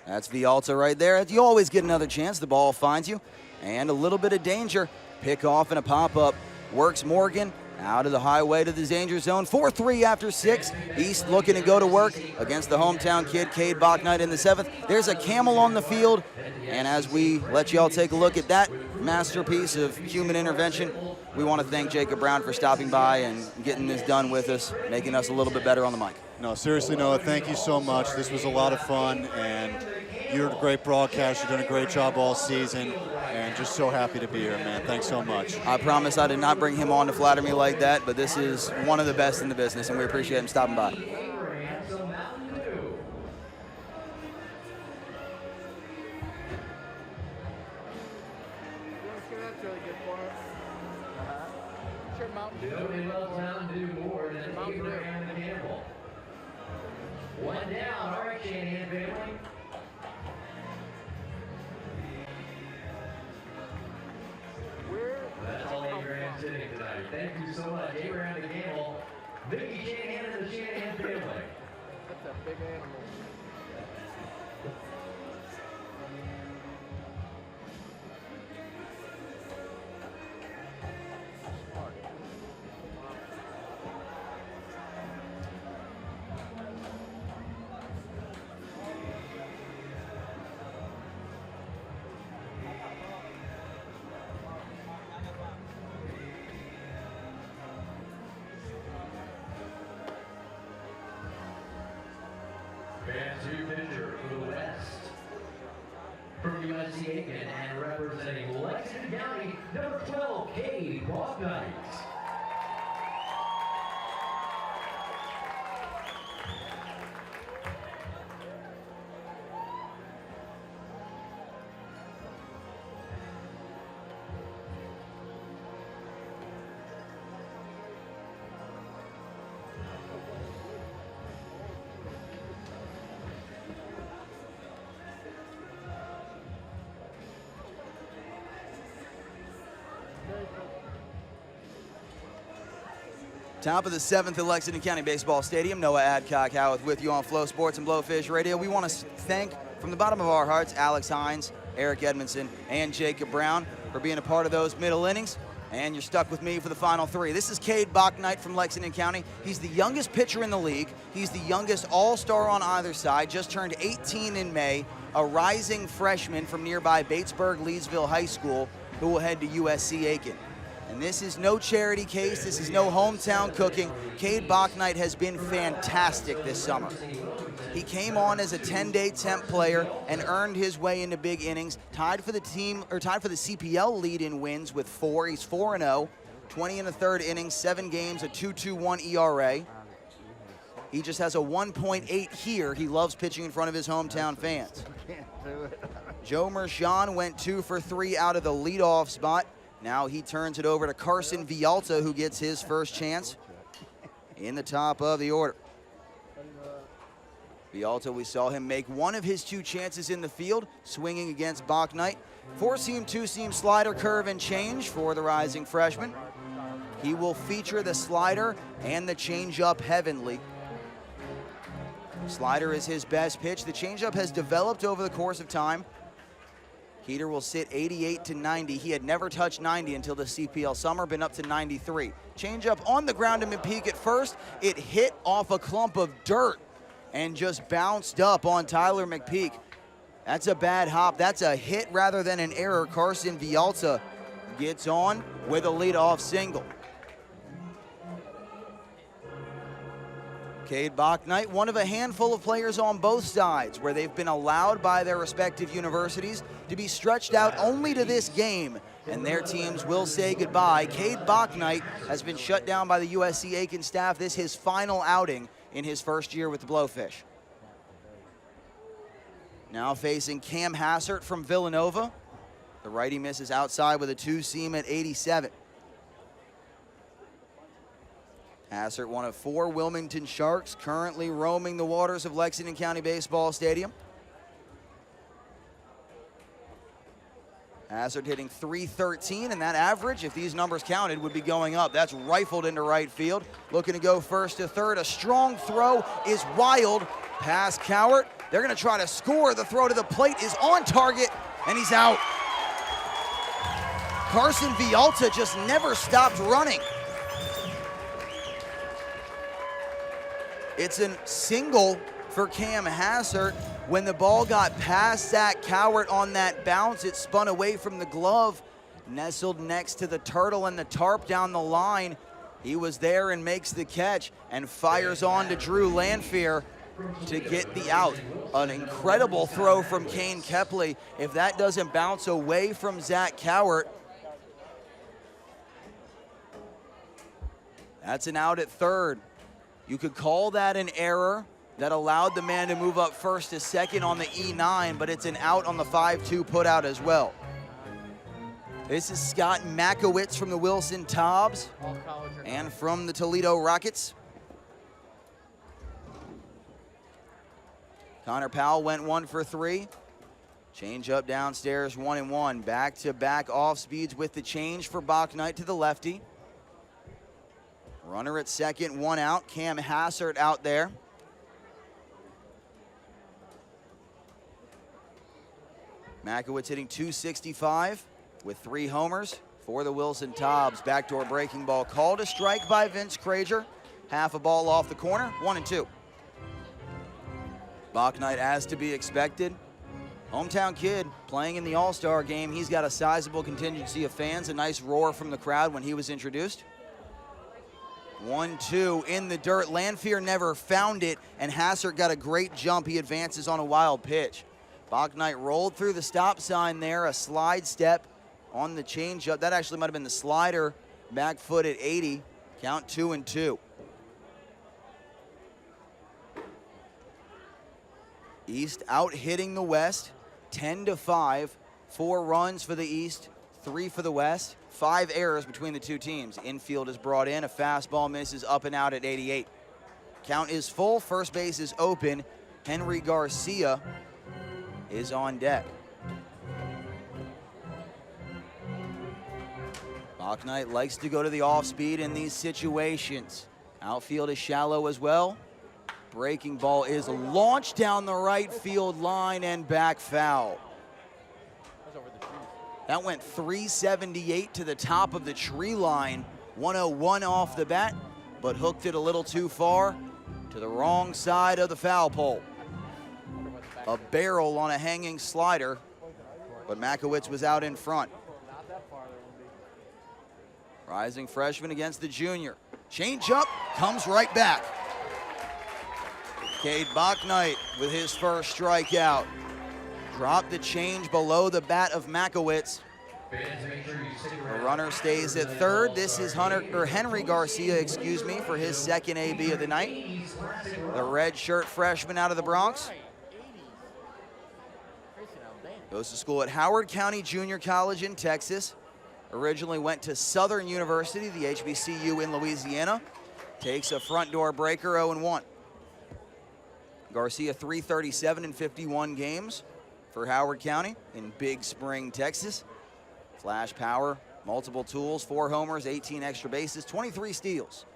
That's Vialta right there. You always get another chance. The ball finds you, and a little bit of danger. Pick off and a pop-up. Works Morgan out of the highway to the danger zone. 4-3 after 6. East looking to go to work against the hometown kid, Cade Bachnight in the 7th. There's a camel on the field. And as we let you all take a look at that masterpiece of human intervention, we want to thank Jacob Brown for stopping by and getting this done with us, making us a little bit better on the mic.
No, seriously, Noah, thank you so much. This was a lot of fun, and you're a great broadcast. You've done a great job all season, and just so happy to be here, man. Thanks so much.
I promise I did not bring him on to flatter me like that, but this is one of the best in the business, and we appreciate him stopping by.
One down. All right, Shanahan family. That's all Abraham sitting tonight. Thank you so much, Abraham the Camel, Vicky Shanahan, and the Shanahan family.
That's a big animal.
Two pitcher for the West. From USC Aiken and representing Lexington County, number 12, Cade Bachnight.
Top of the 7th at Lexington County Baseball Stadium. Noah Adcock Howarth with you on Flow Sports and Blowfish Radio. We want to thank, from the bottom of our hearts, Alex Hines, Eric Edmondson, and Jacob Brown for being a part of those middle innings. And you're stuck with me for the final 3. This is Cade Bachnight from Lexington County. He's the youngest pitcher in the league. He's the youngest all-star on either side. Just turned 18 in May. A rising freshman from nearby Batesburg-Leesville High School who will head to USC Aiken. And this is no charity case. This is no hometown cooking. Cade Bachnight has been fantastic this summer. He came on as a 10-day temp player and earned his way into big innings. Tied for the CPL lead in wins with 4. He's 4-0, 20 in the 3rd inning, 7 games, a 2.21 ERA. He just has a 1.8 here. He loves pitching in front of his hometown fans. Joe Mershon went 2 for 3 out of the leadoff spot. Now he turns it over to Carson Vialta, who gets his first chance in the top of the order. Vialta, we saw him make one of his 2 chances in the field, swinging against Bachnight. 4-seam, 2-seam slider, curve, and change for the rising freshman. He will feature the slider and the changeup heavily. Slider is his best pitch. The changeup has developed over the course of time. Heater will sit 88 to 90. He had never touched 90 until the CPL summer, been up to 93. Changeup on the ground to McPeak at first. It hit off a clump of dirt and just bounced up on Tyler McPeak That's a bad hop. That's a hit rather than an error. Carson Vialta gets on with a leadoff single. Cade Bachknight, one of a handful of players on both sides where they've been allowed by their respective universities to be stretched out only to this game, and their teams will say goodbye. Cade Bachknight has been shut down by the USC Aiken staff. This is his final outing in his first year with the Blowfish. Now facing Cam Hassert from Villanova. The righty misses outside with a two-seam at 87. Hassert, one of 4 Wilmington Sharks, currently roaming the waters of Lexington County Baseball Stadium. Hassert hitting .313, and that average, if these numbers counted, would be going up. That's rifled into right field. Looking to go first to third. A strong throw is wild. Past Cowart. They're going to try to score. The throw to the plate is on target, and he's out. Carson Vialta just never stopped running. It's a single for Cam Hassert. When the ball got past Zach Cowart on that bounce, it spun away from the glove, nestled next to the turtle and the tarp down the line. He was there and makes the catch and fires on to Drew Lanphier to get the out. An incredible throw from Kane Kepley. If that doesn't bounce away from Zach Cowart, that's an out at third. You could call that an error that allowed the man to move up first to second on the E9, but it's an out on the 5-2 putout as well. This is Scott Makowitz from the Wilson Tobbs and from the Toledo Rockets. Connor Powell went 1 for 3. Change up downstairs, 1-1. Back-to-back off speeds with the change for Bachknight to the lefty. Runner at second, 1 out. Cam Hassert out there. Makowitz hitting .265 with 3 homers for the Wilson Tobbs. Backdoor breaking ball called a strike by Vince Krager. Half a ball off the corner, 1-2. Bachknight, as to be expected. Hometown kid playing in the All-Star game. He's got a sizable contingency of fans. A nice roar from the crowd when he was introduced. 1-2 in the dirt. Lanphier never found it, and Hassert got a great jump. He advances on a wild pitch. Bachknight rolled through the stop sign there, a slide step on the changeup. That actually might have been the slider. Back foot at 80. Count 2-2. East out hitting the West, 10-5. 4 runs for the East, 3 for the West. 5 errors between the two teams. Infield is brought in. A fastball misses up and out at 88. Count is full. First base is open. Henry Garcia is on deck. Bachknight likes to go to the off speed in these situations. Outfield is shallow as well. Breaking ball is launched down the right field line and back foul. That went 378 to the top of the tree line. 101 off the bat, but hooked it a little too far to the wrong side of the foul pole. A barrel on a hanging slider, but Makowitz was out in front. Rising freshman against the junior. Change up, comes right back. Cade Bachknight with his first strikeout. Dropped the change below the bat of Makowitz. The runner stays at third. This is Henry Garcia, for his second AB of the night. The red shirt freshman out of the Bronx. Goes to school at Howard County Junior College in Texas. Originally went to Southern University, the HBCU in Louisiana. Takes a front door breaker, 0-1. Garcia, .337 in 51 games for Howard County in Big Spring, Texas. Flash power, multiple tools, 4 homers, 18 extra bases, 23 steals.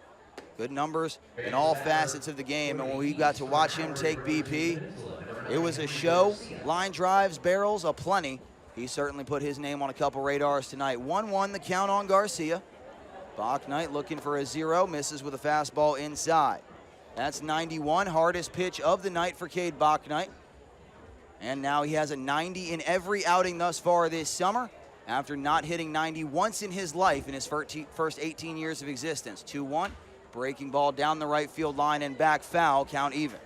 Good numbers in all facets of the game. And when we got to watch him take BP, it was a show. Line drives, barrels, aplenty. He certainly put his name on a couple radars tonight. 1-1 the count on Garcia. Bachknight looking for a 0, misses with a fastball inside. That's 91, hardest pitch of the night for Cade Bachknight. And now he has a 90 in every outing thus far this summer, after not hitting 90 once in his life in his first 18 years of existence. 2-1, breaking ball down the right field line and back, foul, count even.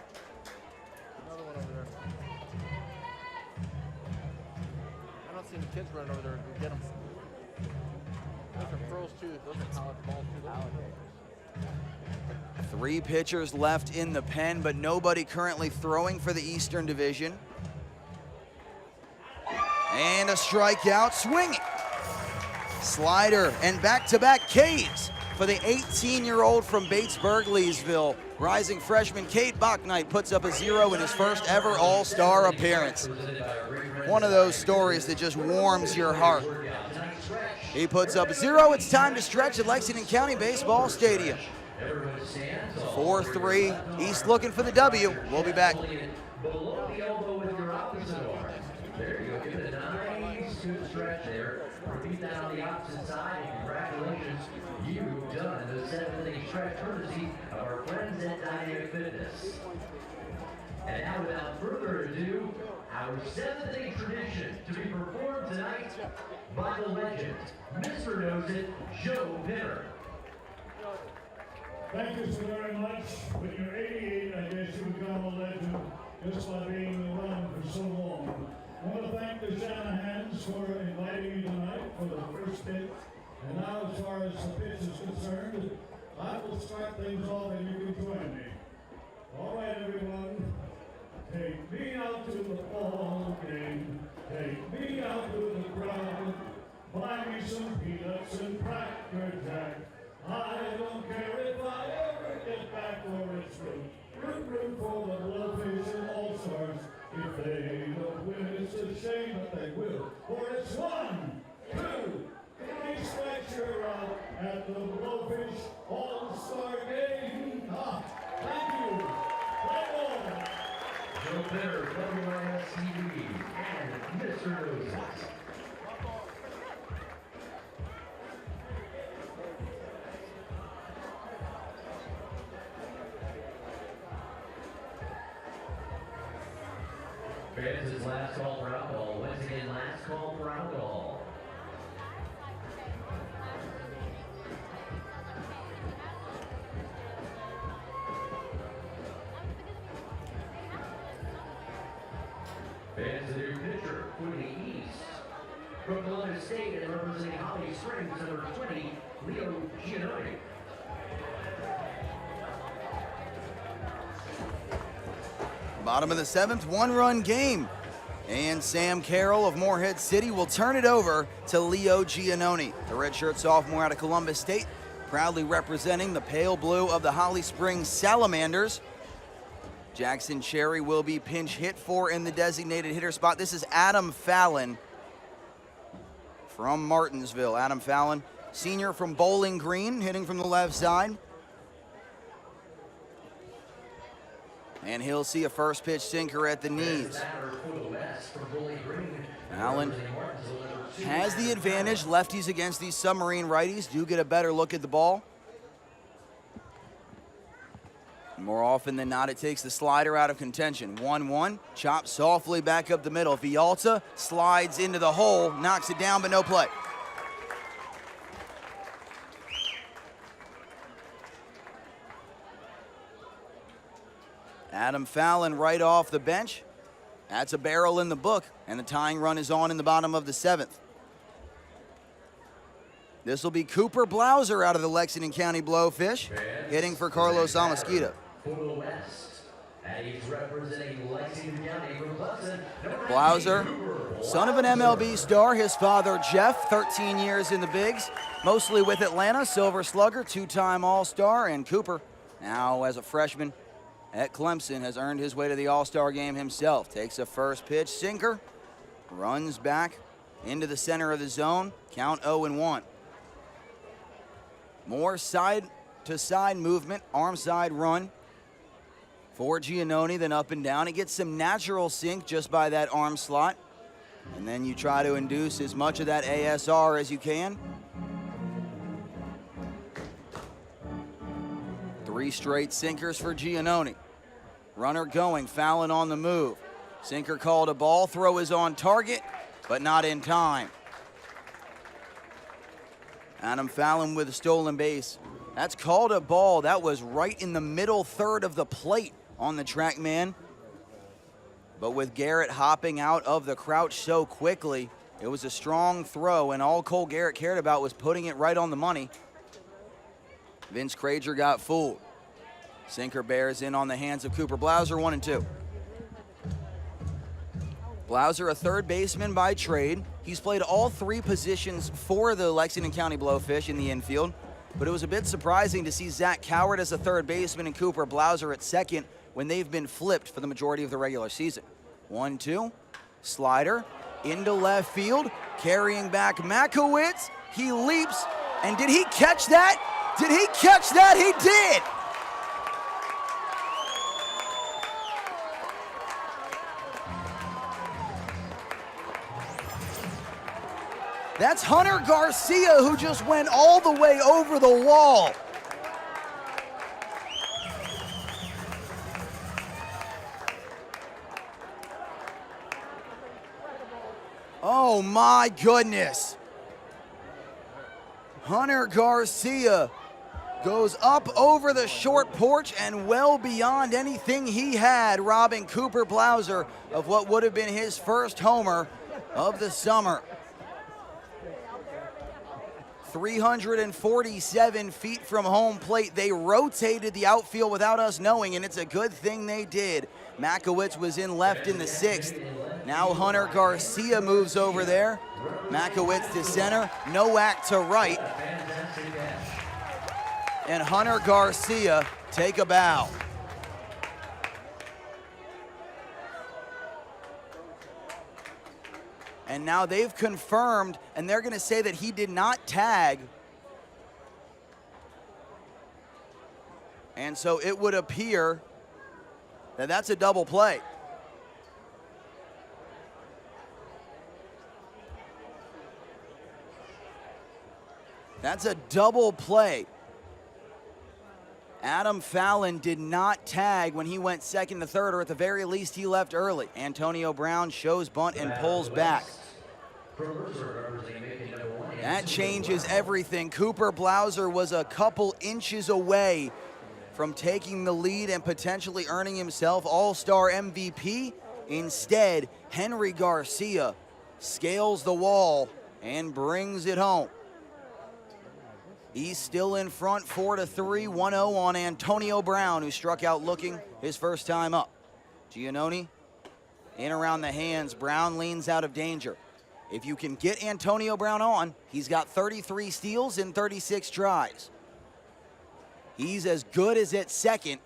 Another one over there. I don't see any kids running over there to get them. Those are pros too. Those are college balls too.
Three pitchers left in the pen, but nobody currently throwing for the Eastern Division. And a strikeout, swinging. Slider and back-to-back Ks for the 18-year-old from Batesburg, Leesville. Rising freshman Cade Bachknight puts up a 0 in his first ever All-Star appearance. One of those stories that just warms your heart. He puts up a 0. It's time to stretch at Lexington County Baseball Stadium. 4-3, East looking for the W. We'll be back.
Below the elbow with your opposite arm. There you go. Give it a nice good stretch there. Repeat that on the opposite side, and congratulations. You've done the 7th inning stretch courtesy of our friends at Dynamic Fitness. And now, without further ado, our 7th inning tradition to be performed tonight by the legend, Mr. Knows It, Joe Pinner.
Thank you so very much. When you're 88, I guess you become a legend just by being around for so long. I want to thank the Shanahans for inviting me tonight for the first pitch. And now, as far as the pitch is concerned, I will start things off and you can join me. All right, everyone. Take me out to the ball game. Take me out to the ground. Buy me some peanuts and Cracker Jack. I don't care if I ever get back or it's root for the Blowfish and All-Stars. If they don't win, it's a shame, but they will. For it's 1, 2, 3 strikes, you're out at the Blowfish All-Star game. Thank you. Play ball.
Joe Pinner, WISTV, and Mr. Knows It. Fans, his last call for alcohol. Once again, last call for alcohol. Fans, the new pitcher for the East. From Columbus State and representing Holly Springs, number 20, Leo Giannoni.
Bottom of the 7th, 1-run game. And Sam Carroll of Morehead City will turn it over to Leo Giannoni, the redshirt sophomore out of Columbus State, proudly representing the pale blue of the Holly Springs Salamanders. Jackson Cherry will be pinch hit for in the designated hitter spot. This is Adam Fallon from Martinsville. Adam Fallon, senior from Bowling Green, hitting from the left side. And he'll see a first pitch sinker at the knees. Allen has the advantage. Lefties against these submarine righties do get a better look at the ball. More often than not, it takes the slider out of contention. 1-1, chopped softly back up the middle. Vialta slides into the hole, knocks it down, but no play. Adam Fallon right off the bench. That's a barrel in the book, and the tying run is on in the bottom of the 7th. This will be Cooper Blauser out of the Lexington County Blowfish, hitting for Carlos Almosquita. Blauser, son of an MLB star, his father Jeff, 13 years in the bigs, mostly with Atlanta, Silver Slugger, 2-time All-Star, and Cooper, now as a freshman at Clemson, has earned his way to the All-Star game himself. Takes a first pitch sinker, runs back into the center of the zone, count 0-1. More side-to-side movement, arm side run for Giannoni than up and down. He gets some natural sink just by that arm slot, and then you try to induce as much of that ASR as you can. 3 straight sinkers for Giannoni. Runner going, Fallon on the move. Sinker called a ball. Throw is on target, but not in time. Adam Fallon with a stolen base. That's called a ball. That was right in the middle third of the plate on the track man. But with Garrett hopping out of the crouch so quickly, it was a strong throw, and all Cole Garrett cared about was putting it right on the money. Vince Krager got fooled. Sinker bears in on the hands of Cooper Blauser, 1-2. Blauser, a third baseman by trade. He's played all three positions for the Lexington County Blowfish in the infield, but it was a bit surprising to see Zach Coward as a third baseman and Cooper Blauser at second when they've been flipped for the majority of the regular season. 1-2, slider into left field, carrying back Makowitz. He leaps, and did he catch that? Did he catch that? He did! That's Hunter Garcia, who just went all the way over the wall. Oh my goodness. Hunter Garcia goes up over the short porch and well beyond anything he had, robbing Cooper Blauser of what would have been his first homer of the summer. 347 feet from home plate. They rotated the outfield without us knowing, and it's a good thing they did. Makowitz was in left in the sixth. Now Hunter Garcia moves over there. Makowitz to center, Nowak to right. And Hunter Garcia take a bow. And now they've confirmed, and they're going to say that he did not tag. And so it would appear that that's a double play. That's a double play. Adam Fallon did not tag when he went second to third, or at the very least he left early. Antonio Brown shows bunt and pulls back. That changes everything. Cooper Blauser was a couple inches away from taking the lead and potentially earning himself All-Star MVP. Instead, Henry Garcia scales the wall and brings it home. He's still in front, 4-3, 1-0 on Antonio Brown, who struck out looking his first time up. Giannoni in around the hands. Brown leans out of danger. If you can get Antonio Brown on, he's got 33 steals in 36 tries. He's as good as at second,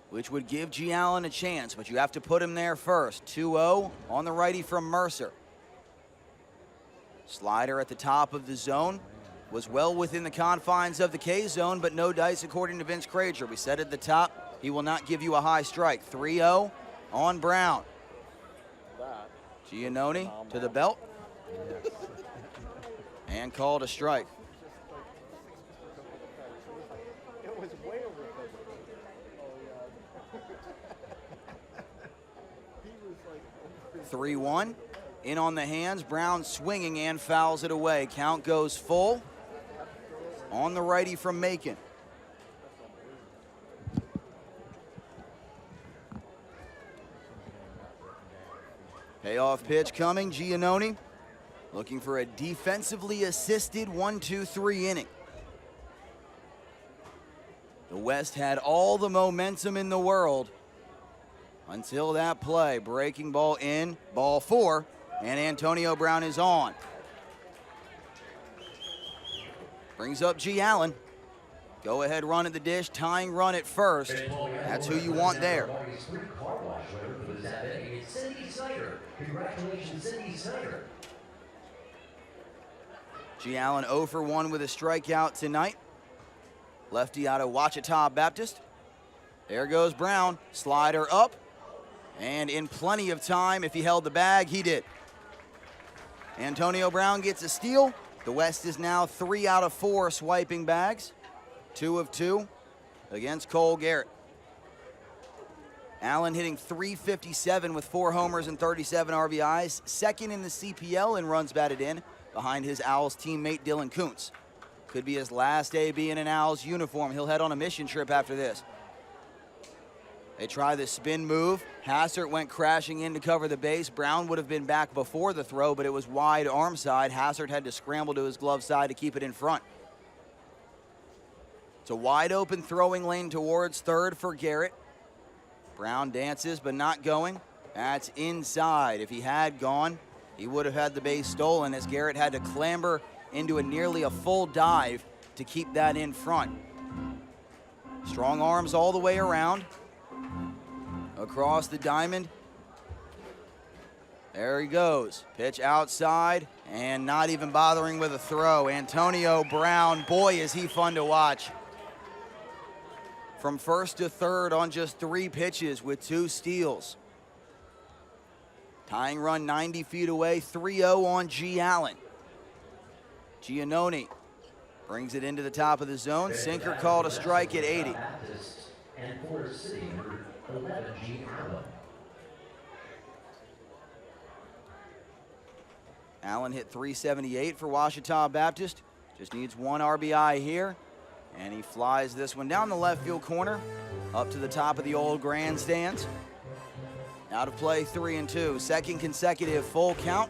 which would give G. Allen a chance, but you have to put him there first. 2-0 on the righty from Mercer. Slider at the top of the zone. Was well within the confines of the K zone, but no dice according to Vince Krager. We said at the top, he will not give you a high strike. 3-0 on Brown. Giannoni to the belt. And called a strike.
It was way over.
3-1. In on the hands. Brown swinging and fouls it away. Count goes full. On the righty from Macon. Payoff pitch coming. Giannoni looking for a defensively assisted 1-2-3 inning. The West had all the momentum in the world until that play. Breaking ball in, ball four, and Antonio Brown is on. Brings up G. Allen. Go ahead run at the dish, tying run at first. That's who you want there.
Congratulations, Cindy Snyder.
G. Allen 0 for 1 with a strikeout tonight. Lefty out of Ouachita Baptist. There goes Brown. Slider up. And in plenty of time, if he held the bag, he did. Antonio Brown gets a steal. The West is now 3 out of 4 swiping bags. 2 of 2 against Cole Garrett. Allen hitting .357 with 4 homers and 37 RBIs, second in the CPL in runs batted in, behind his Owls teammate Dylan Kuntz. Could be his last AB in an Owls uniform. He'll head on a mission trip after this. They try the spin move. Hassert went crashing in to cover the base. Brown would have been back before the throw, but it was wide arm side. Hassert had to scramble to his glove side to keep it in front. It's a wide open throwing lane towards third for Garrett. Brown dances, but not going. That's inside. If he had gone, he would have had the base stolen, as Garrett had to clamber into nearly a full dive to keep that in front. Strong arms all the way around. Across the diamond. There he goes. Pitch outside, and not even bothering with a throw. Antonio Brown, boy, is he fun to watch. From first to third on just 3 pitches with 2 steals. Tying run 90 feet away, 3-0 on G. Allen. Giannone brings it into the top of the zone. Sinker called a strike at 80.
And Forest City, number 11, G. Allen.
Allen hit .378 for Ouachita Baptist. Just needs 1 RBI here. And he flies this one down the left field corner, up to the top of the old grandstands. Out of play, 3-2. Second consecutive full count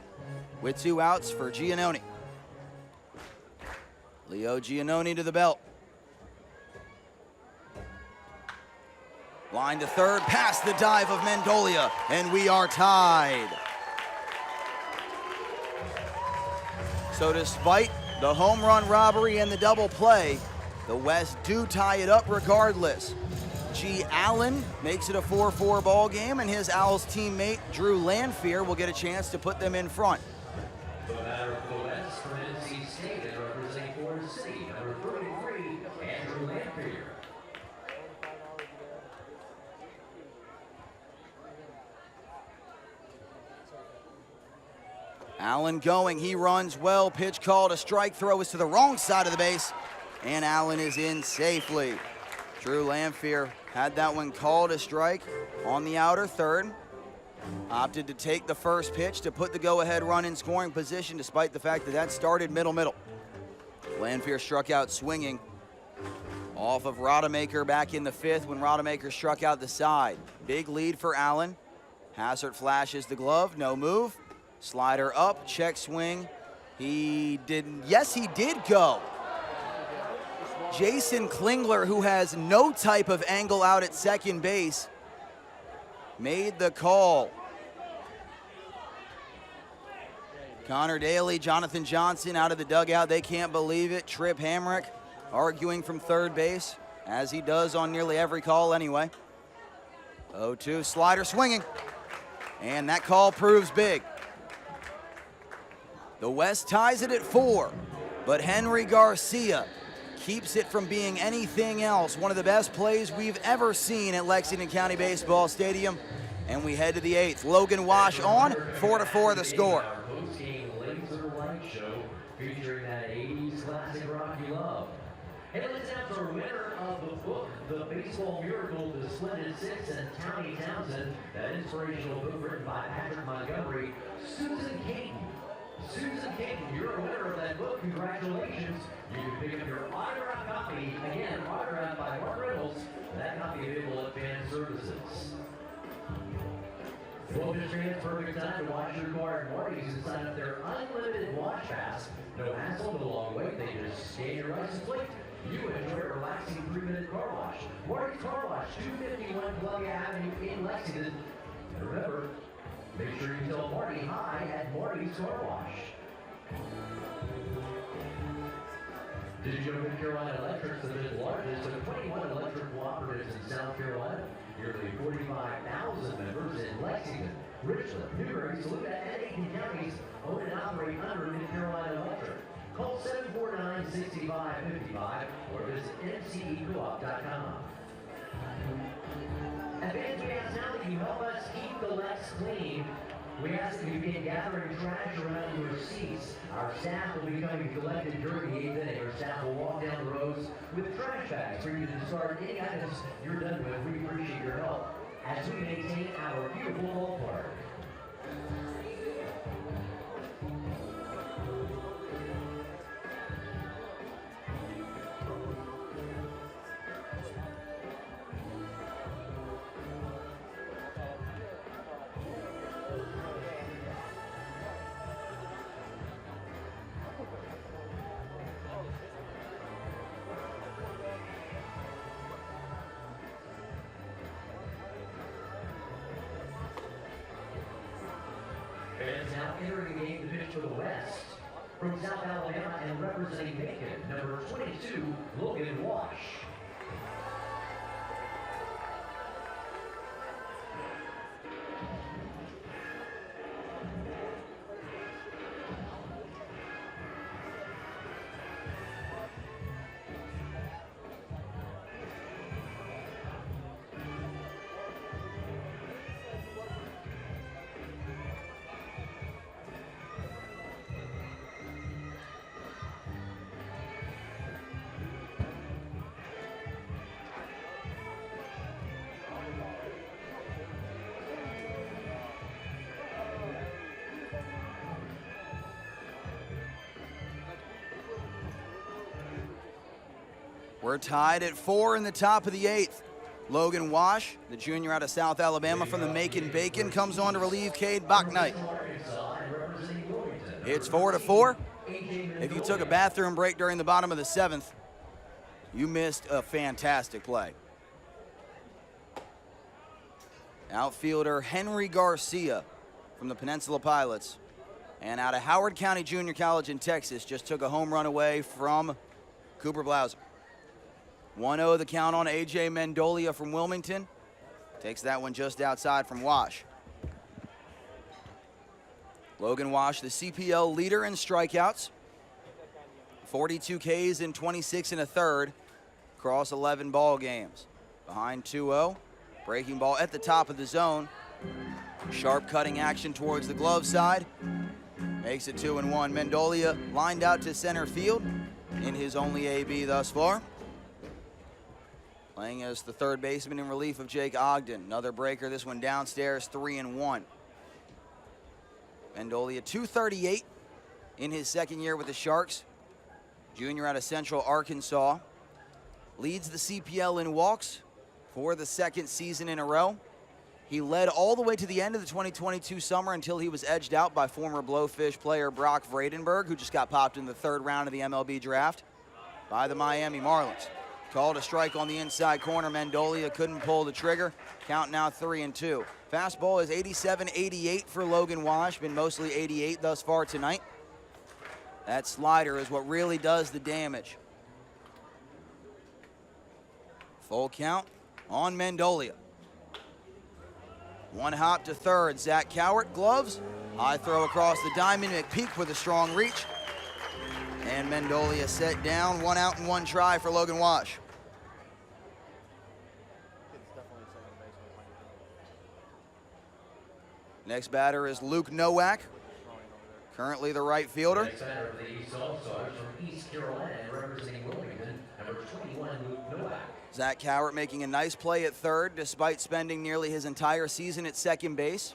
with 2 outs for Giannone. Leo Giannone to the belt. Line to third, past the dive of Mendolia, and we are tied. So despite the home run robbery and the double play, the West do tie it up regardless. G. Allen makes it a 4-4 ball game, and his Owls teammate Drew Lanphier will get a chance to put them in front.
The batter for the West from NC State and representing Forest City, number 33, Andrew Lanphier.
Allen going, he runs well, pitch called, a strike, throw is to the wrong side of the base, and Allen is in safely. Drew Lanphier had that one called a strike on the outer third. Opted to take the first pitch to put the go-ahead run in scoring position, despite the fact that that started middle. Lanphier struck out swinging off of Rodemaker back in the 5th when Rodemaker struck out the side. Big lead for Allen. Hassert flashes the glove, no move. Slider up, check swing. He didn't, yes, he did go. Jason Klingler, who has no type of angle out at second base, made the call. Connor Daly, Jonathan Johnson out of the dugout. They can't believe it. Trip Hamrick arguing from third base, as he does on nearly every call anyway. 0-2, slider swinging. And that call proves big. The West ties it at 4, but Henry Garcia keeps it from being anything else. One of the best plays we've ever seen at Lexington County Baseball Stadium. And we head to the 8th. Logan Wash on, 4-4 the score.
Our post-game laser light show featuring that 80s classic rock you love. And let's have our winner of the book, The Baseball Miracle, The Splendid Six, and Townie Townsend, that inspirational book written by Patrick Montgomery, Susan Caton. Susan Caton, you're a winner of that book. Congratulations. You can pick up your autographed copy, again, autographed by Mark Reynolds. That copy available at Fan Services. Well, just a perfect time to watch your car at Marty's and sign up their unlimited wash pass. No hassle, no long wait. They just scan your license plate. You enjoy a relaxing 3-minute car wash. Marty's Car Wash, 251 Plug Avenue in Lexington. And remember, make sure you tell Marty hi at Marty's Car Wash. Did you know North Carolina Electric's the fifth largest of 21 electric cooperatives in South Carolina? Nearly 45,000 members in Lexington, Richland, Newberry, Saluda, and Aiken counties own and operate under North Carolina Electric. Call 749-6555 or visit mcecoop.com. Advance, we ask now that you help us keep the Lex clean. We ask that you begin gathering trash around your seats. Our staff will be coming collected during the 8th inning. Our staff will walk down the rows with trash bags for you to discard any items you're done with. We appreciate your help. as we maintain our beautiful ballpark. Fans now entering the game to pitch for the West. From South Alabama and representing Macon, number 22, Logan Wash.
We're tied at 4 in the top of the 8th. Logan Wash, the junior out of South Alabama from the Macon Bacon, comes on to relieve Cade Bachnight. It's 4-4. If you took a bathroom break during the bottom of the 7th, you missed a fantastic play. Outfielder Henry Garcia from the Peninsula Pilots and out of Howard County Junior College in Texas just took a home run away from Cooper Blauser. 1-0 the count on A.J. Mendolia from Wilmington. Takes that one just outside from Wash. Logan Wash, the CPL leader in strikeouts. 42 Ks in 26 1/3 across 11 ball games. Behind 2-0. Breaking ball at the top of the zone. Sharp cutting action towards the glove side. Makes it 2-1. Mendolia lined out to center field in his only AB thus far. Playing as the third baseman in relief of Jake Ogden. Another breaker, this one downstairs, 3-1. Mendolia, 238 in his second year with the Sharks. Junior out of Central Arkansas. Leads the CPL in walks for the second season in a row. He led all the way to the end of the 2022 summer until he was edged out by former Blowfish player Brock Vradenberg, who just got popped in the third round of the MLB draft by the Miami Marlins. Called a strike on the inside corner. Mendolia couldn't pull the trigger. Count now 3-2. Fastball is 87-88 for Logan Wash. Been mostly 88 thus far tonight. That slider is what really does the damage. Full count on Mendolia. One hop to third. Zach Cowart, gloves. High throw across the diamond. McPeak with a strong reach. And Mendolia set down. 1 out and 1 try for Logan Wash. Next batter is Luke Nowak, currently the right fielder.
Next batter of the East All-Stars from East Carolina and representing Wilmington, number 21, Luke Nowak.
Zach Cowart making a nice play at third despite spending nearly his entire season at second base.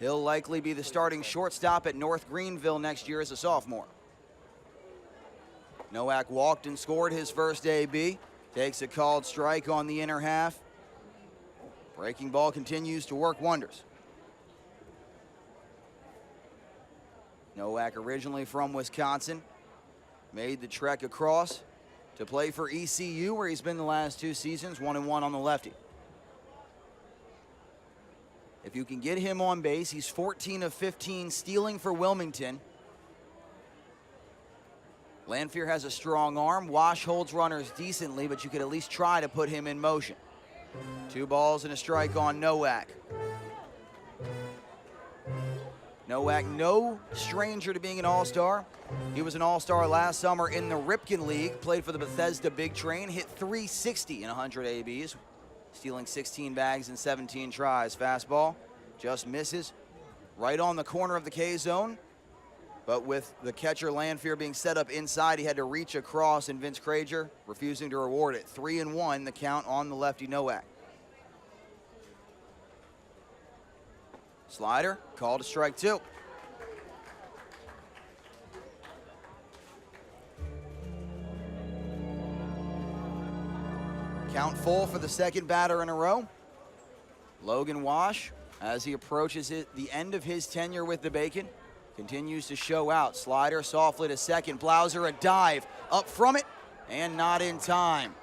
He'll likely be the starting shortstop at North Greenville next year as a sophomore. Nowak walked and scored his first AB. Takes a called strike on the inner half. Breaking ball continues to work wonders. Nowak, originally from Wisconsin, made the trek across to play for ECU, where he's been the last 2 seasons, 1-1 on the lefty. If you can get him on base, he's 14 of 15 stealing for Wilmington. Lanphier has a strong arm. Wash holds runners decently, but you could at least try to put him in motion. 2 balls and a strike on Nowak. Nowak, no stranger to being an all-star. He was an all-star last summer in the Ripken League, played for the Bethesda Big Train, hit 360 in 100 ABs, stealing 16 bags in 17 tries. Fastball just misses right on the corner of the K-zone, but with the catcher Lanphier being set up inside, he had to reach across, and Vince Krager refusing to reward it. 3-1, the count on the lefty Nowak. Slider, called to strike 2. Count full for the second batter in a row. Logan Wash, as he approaches the end of his tenure with the Bacon, continues to show out. Slider softly to second. Blauser a dive up from it and not in time.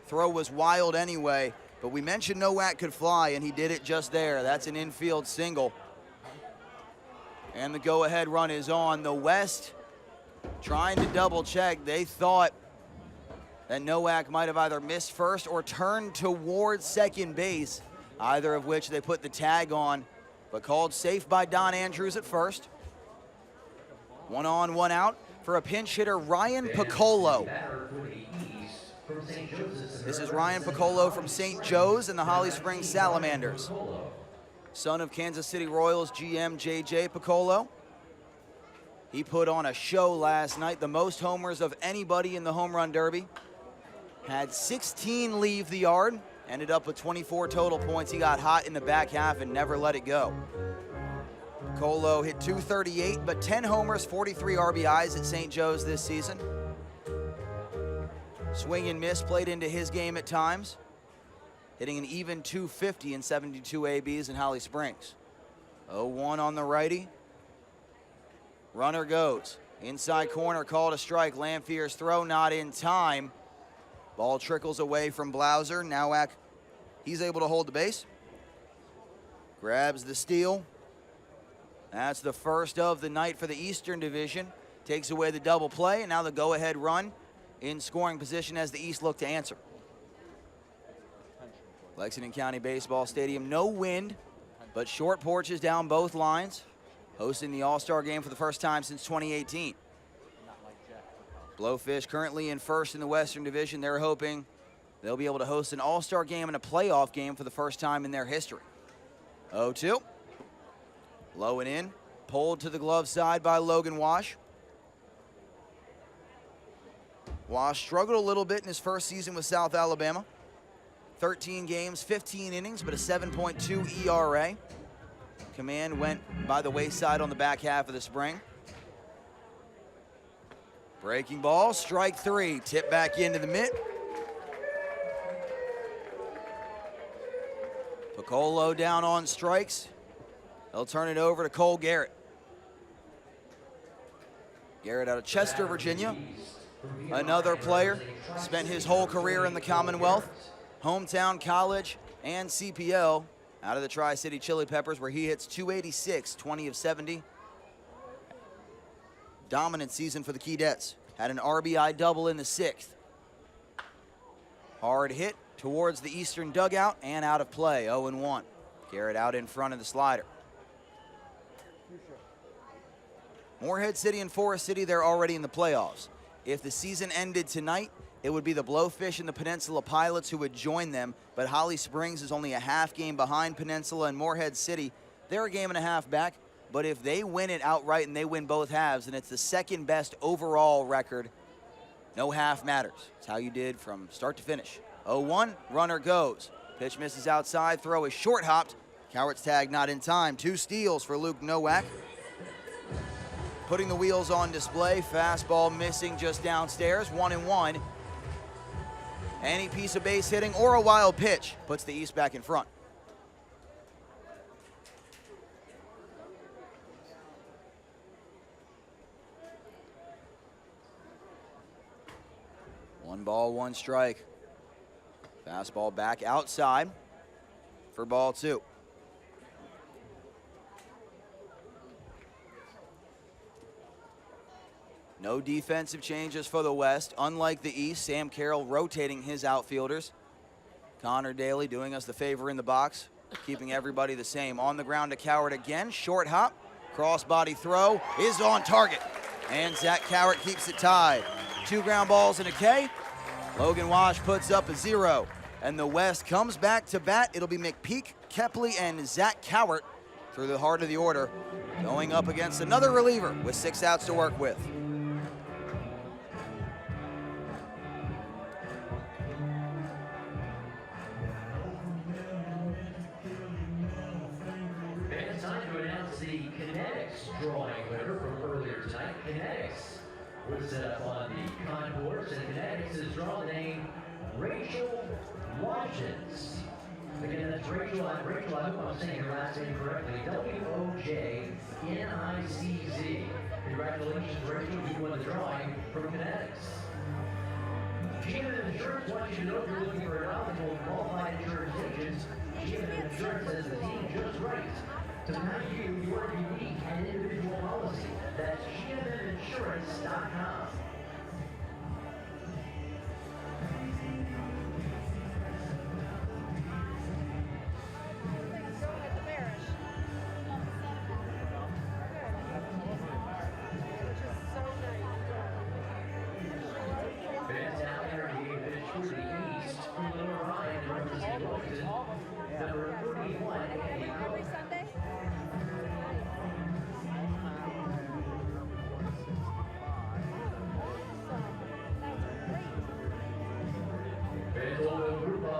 Throw was wild anyway, but we mentioned Nowak could fly, and he did it just there. That's an infield single. And the go-ahead run is on. The West trying to double check. They thought that Nowak might have either missed first or turned towards second base, either of which they put the tag on, but called safe by Don Andrews at first. 1 on, 1 out for a pinch hitter, Ryan Piccolo. This is Ryan Piccolo from St. Joe's and the Holly Springs Salamanders. Son of Kansas City Royals GM J.J. Piccolo. He put on a show last night, the most homers of anybody in the home run derby. Had 16 leave the yard, ended up with 24 total points. He got hot in the back half and never let it go. Piccolo hit .238, but 10 homers, 43 RBIs at St. Joe's this season. Swing and miss played into his game at times, hitting an even .250 in 72 ABs in Holly Springs. 0-1 on the righty. Runner goes. Inside corner, call to strike. Lanfear's throw not in time. Ball trickles away from Blauser. Nowak, he's able to hold the base. Grabs the steal. That's the first of the night for the Eastern Division. Takes away the double play, and now the go-ahead run in scoring position as the East look to answer. Lexington County Baseball Stadium, no wind, but short porches down both lines. Hosting the All-Star game for the first time since 2018. Blowfish currently in first in the Western Division. They're hoping they'll be able to host an All-Star game and a playoff game for the first time in their history. 0-2. Low and in. Pulled to the glove side by Logan Wash. Wash struggled a little bit in his first season with South Alabama. 13 games, 15 innings, but a 7.2 ERA. Command went by the wayside on the back half of the spring. Breaking ball, strike 3. Tip back into the mitt. Piccolo down on strikes. They'll turn it over to Cole Garrett. Garrett out of Chester, Virginia. Another player, spent his whole career in the Commonwealth, hometown college, and CPL out of the Tri-City Chili Peppers, where he hits .286, 20 of 70. Dominant season for the Keydets. Had an RBI double in the 6th. Hard hit towards the eastern dugout and out of play, 0-1. Garrett out in front of the slider. Morehead City and Forest City, they're already in the playoffs. If the season ended tonight, it would be the Blowfish and the Peninsula Pilots who would join them, but Holly Springs is only a half game behind Peninsula, and Morehead City, they're a game and a half back, but if they win it outright and they win both halves, then it's the second best overall record. No half matters. It's how you did from start to finish. 0-1, runner goes. Pitch misses outside, throw is short hopped. Cowart's tag not in time. 2 steals for Luke Nowak. Putting the wheels on display, fastball missing just downstairs, 1-1. Any piece of base hitting or a wild pitch puts the East back in front. One ball, one strike. Fastball back outside for ball 2. No defensive changes for the West. Unlike the East, Sam Carroll rotating his outfielders. Connor Daly doing us the favor in the box, keeping everybody the same. On the ground to Cowart again. Short hop. Cross-body throw is on target. And Zach Cowart keeps it tied. 2 ground balls and a K. Logan Wash puts up a 0. And the West comes back to bat. It'll be McPeak, Kepley, and Zach Cowart through the heart of the order, going up against another reliever with 6 outs to work with.
And it's time to Kinetics drawing winner from earlier tonight. Kinetics was set up on the concourse, and Kinetics is drawn the name Rachel Wojcicz. Again, that's Rachel. Rachel, I hope I'm saying her last name correctly. Wojnicz. Congratulations, Rachel. You won the drawing from Kinetics. GM Insurance wants you to know if you're looking for a knowledgeable and qualified insurance agent. GM Insurance says the team just right. Tonight, your unique and individual policy. That's GMinsurance.com.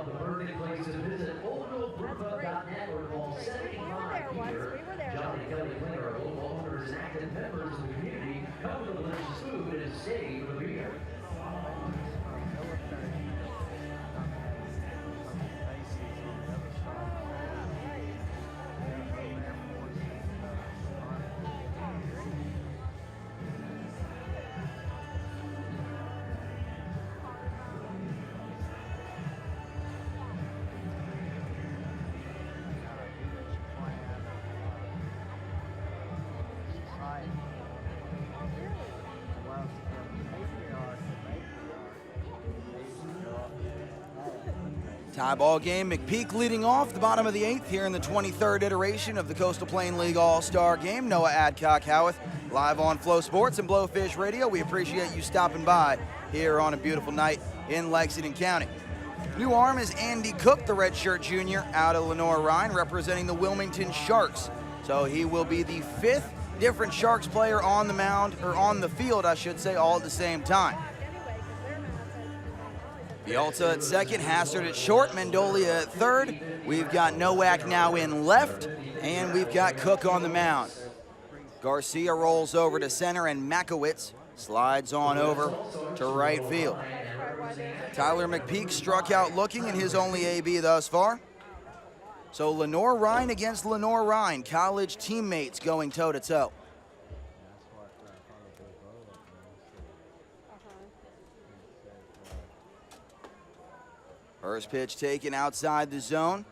The birthday place to visit oldvillebrewpub.net or call 75 Peter. Johnny Kelly Clinton are both owners and active members of the community. Come with delicious food and stay for the beer.
Tie ball game, McPeak leading off the bottom of the 8th here in the 23rd iteration of the Coastal Plain League All-Star Game. Noah Adcock-Howarth live on Flow Sports and Blowfish Radio. We appreciate you stopping by here on a beautiful night in Lexington County. New arm is Andy Cook, the redshirt junior out of Lenore-Rhine, representing the Wilmington Sharks. So he will be the 5th different Sharks player on the mound, or on the field, I should say, all at the same time. Bielsa at second, Hassard at short, Mendolia at third. We've got Nowak now in left, and we've got Cook on the mound. Garcia rolls over to center, and Makowitz slides on over to right field. Tyler McPeak struck out looking in his only AB thus far. So Lenore-Rhine against Lenore-Rhine, college teammates going toe-to-toe. First pitch taken outside the zone.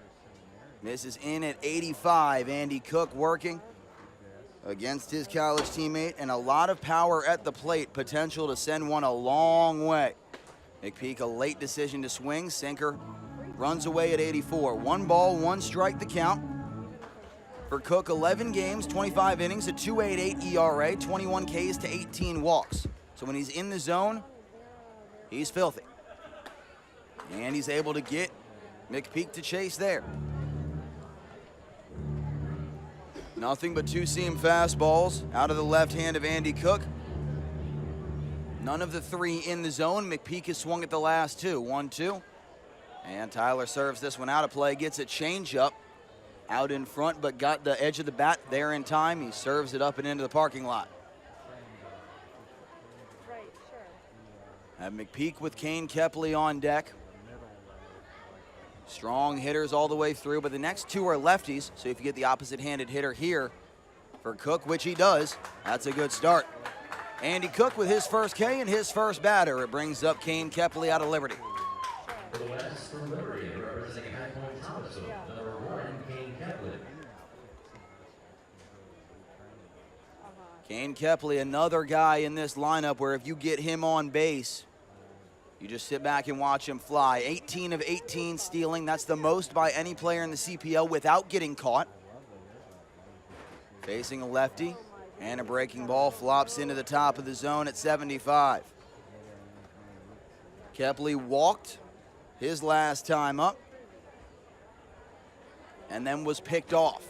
Misses in at 85. Andy Cook working against his college teammate, and a lot of power at the plate. Potential to send one a long way. McPeak, a late decision to swing. Sinker runs away at 84. 1 ball, 1 strike the count. For Cook, 11 games, 25 innings, a 2.88 ERA, 21 Ks to 18 walks. So when he's in the zone, he's filthy. And he's able to get McPeak to chase there. Nothing but 2-seam fastballs out of the left hand of Andy Cook. None of the 3 in the zone. McPeak has swung at the last 2. 1-2. And Tyler serves this one out of play. Gets a changeup out in front, but got the edge of the bat there in time. He serves it up and into the parking lot. Have McPeak with Kane Kepley on deck. Strong hitters all the way through, but the next 2 are lefties, so if you get the opposite-handed hitter here for Cook, which he does, that's a good start. Andy Cook with his first K and his first batter. It brings up Kane Kepley out of Liberty.
For the West from Liberty, representing High Point Thomasville, number 1, Kane Kepley.
Kane Kepley, another guy in this lineup where if you get him on base, you just sit back and watch him fly. 18 of 18 stealing. That's the most by any player in the CPL without getting caught. Facing a lefty, and a breaking ball flops into the top of the zone at 75. Kepley walked his last time up and then was picked off.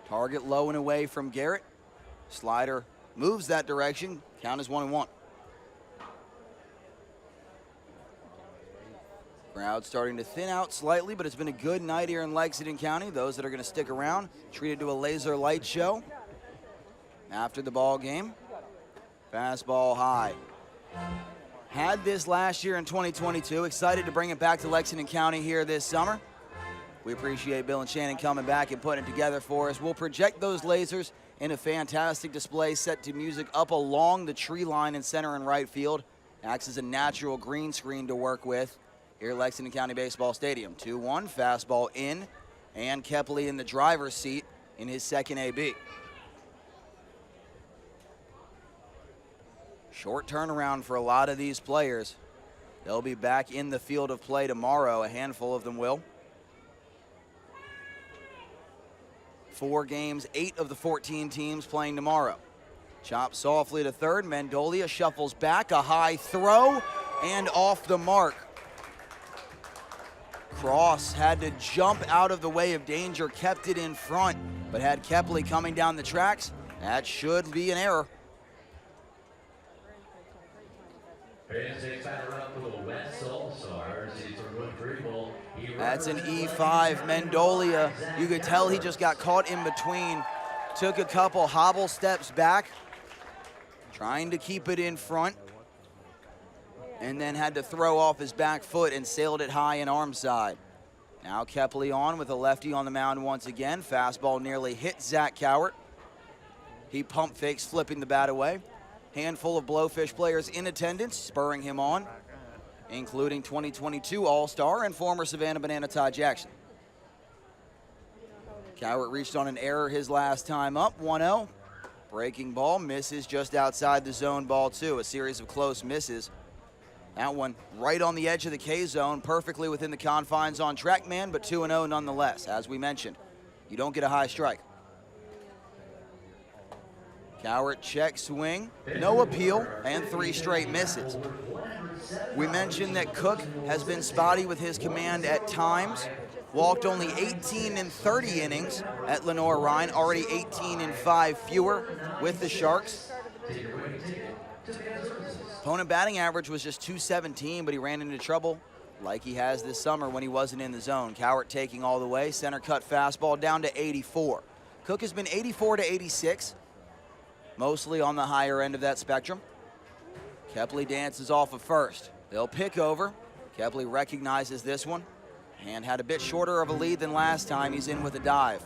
Target low and away from Garrett. Slider moves that direction. Count is 1-1. Crowd starting to thin out slightly, but it's been a good night here in Lexington County. Those that are going to stick around, treated to a laser light show. after the ball game. Fastball high. Had this last year in 2022. Excited to bring it back to Lexington County here this summer. We appreciate Bill and Shannon coming back and putting it together for us. We'll project those lasers in a fantastic display set to music up along the tree line in center and right field. Acts as a natural green screen to work with here at Lexington County Baseball Stadium. 2-1, fastball in, and Kepley in the driver's seat in his second AB. Short turnaround for a lot of these players. They'll be back in the field of play tomorrow. A handful of them will. 4 games, 8 of the 14 teams playing tomorrow. Chop softly to third. Mendolia shuffles back. A high throw and off the mark. Cross had to jump out of the way of danger, kept it in front, but had Kepley coming down the tracks. That should be an error. That's an E5. Mendolia, you could tell he just got caught in between. Took a couple hobble steps back, trying to keep it in front, and then had to throw off his back foot and sailed it high and arm side. Now Kepley on with a lefty on the mound once again. Fastball nearly hit Zach Cowart. He pump fakes, flipping the bat away. Handful of Blowfish players in attendance, spurring him on, including 2022 All-Star and former Savannah Banana Ty Jackson. Cowart reached on an error his last time up, 1-0. Breaking ball misses just outside the zone, ball 2. A series of close misses. That one right on the edge of the K-zone, perfectly within the confines on TrackMan, but 2-0 nonetheless. As we mentioned, you don't get a high strike. Cowart check swing, no appeal, and 3 straight misses. We mentioned that Cook has been spotty with his command at times. Walked only 18 in 30 innings at Lenore-Rhine, already 18 in 5 fewer with the Sharks. Opponent batting average was just .217, but he ran into trouble like he has this summer when he wasn't in the zone. Cowart taking all the way, center cut fastball down to 84. Cook has been 84 to 86. Mostly on the higher end of that spectrum. Kepley dances off of first. They'll pick over. Kepley recognizes this one and had a bit shorter of a lead than last time. He's in with a dive.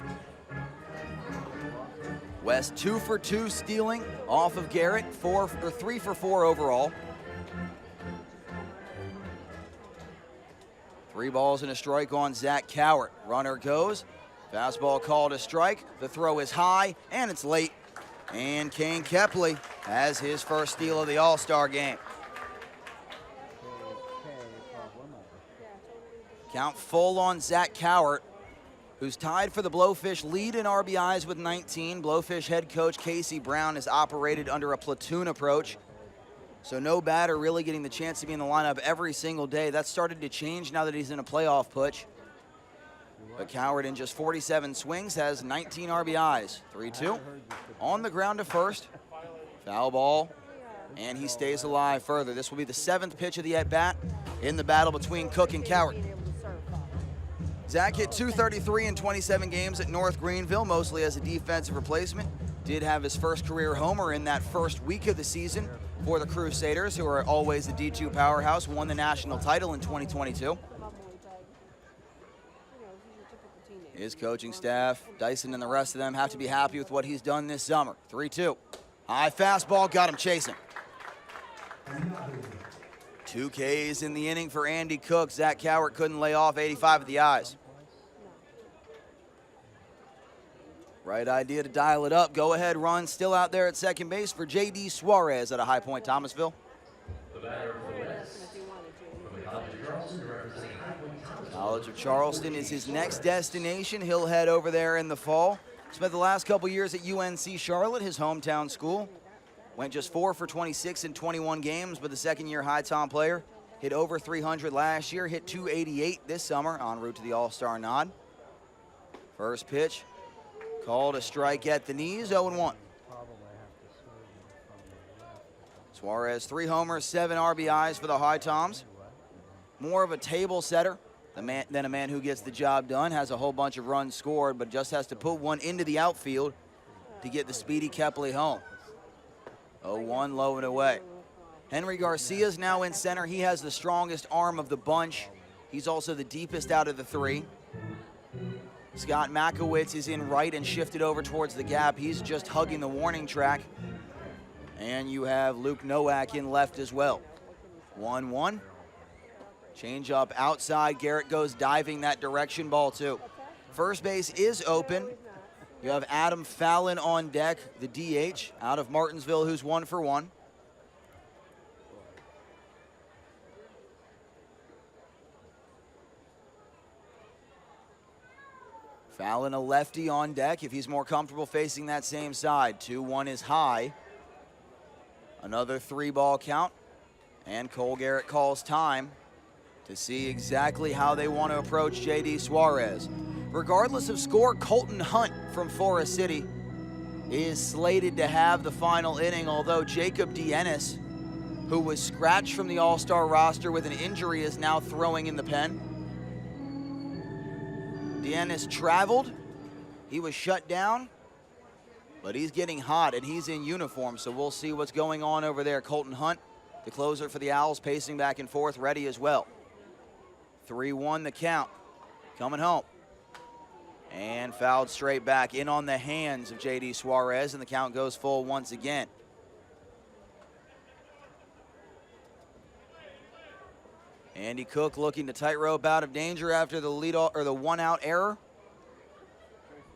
West 2 for 2 stealing off of Garrett, 3 for 4 overall. 3 balls and a strike on Zach Cowart. Runner goes. Fastball called a strike. The throw is high and it's late. And Kane Kepley has his first steal of the All-Star game. Count full on Zach Cowart, who's tied for the Blowfish lead in RBIs with 19. Blowfish head coach Casey Brown has operated under a platoon approach, so no batter really getting the chance to be in the lineup every single day. That's started to change now that he's in a playoff push. But Cowart, in just 47 swings, has 19 RBIs. 3-2. On the ground to first. Foul ball. And he stays alive further. This will be the 7th pitch of the at-bat in the battle between Cook and Cowart. Zach hit .233 in 27 games at North Greenville, mostly as a defensive replacement. Did have his first career homer in that first week of the season for the Crusaders, who are always a D2 powerhouse. Won the national title in 2022. His coaching staff, Dyson and the rest of them, have to be happy with what he's done this summer. 3-2. High fastball, got him chasing. 2 Ks in the inning for Andy Cook. Zach Cowart couldn't lay off 85 at the eyes. Right idea to dial it up. Go ahead run still out there at second base for J.D. Suarez at a High Point Thomasville.
The batter for the West, from the College of Charleston, representing High Point Thomasville.
College of Charleston is his next destination. He'll head over there in the fall. Spent the last couple years at UNC Charlotte, his hometown school. Went just 4 for 26 in 21 games, but the second-year High Tom player hit over 300 last year, hit .288 this summer, en route to the All-Star nod. First pitch, called a strike at the knees, 0-1. Suarez, 3 homers, 7 RBIs for the High Toms. More of a table setter than a man who gets the job done. Has a whole bunch of runs scored, but just has to put one into the outfield to get the speedy Kepley home. 0-1, low and away. Henry Garcia's now in center. He has the strongest arm of the bunch. He's also the deepest out of the three. Scott Makowitz is in right and shifted over towards the gap. He's just hugging the warning track. And you have Luke Nowak in left as well. 1-1. Change up outside. Garrett goes diving that direction, ball two. First base is open. You have Adam Fallon on deck, the DH, out of Martinsville, who's 1 for 1. Fallon, a lefty on deck if he's more comfortable facing that same side. 2-1 is high. Another 3-ball count. And Cole Garrett calls time to see exactly how they want to approach J.D. Suarez. Regardless of score, Colton Hunt from Forest City is slated to have the final inning, although Jacob Dienis, who was scratched from the All-Star roster with an injury, is now throwing in the pen. Dienis traveled. He was shut down, but he's getting hot and he's in uniform, so we'll see what's going on over there. Colton Hunt, the closer for the Owls, pacing back and forth, ready as well. 3-1 the count. Coming home. And fouled straight back in on the hands of J.D. Suarez, and the count goes full once again. Andy Cook looking to tightrope out of danger after the the one-out error.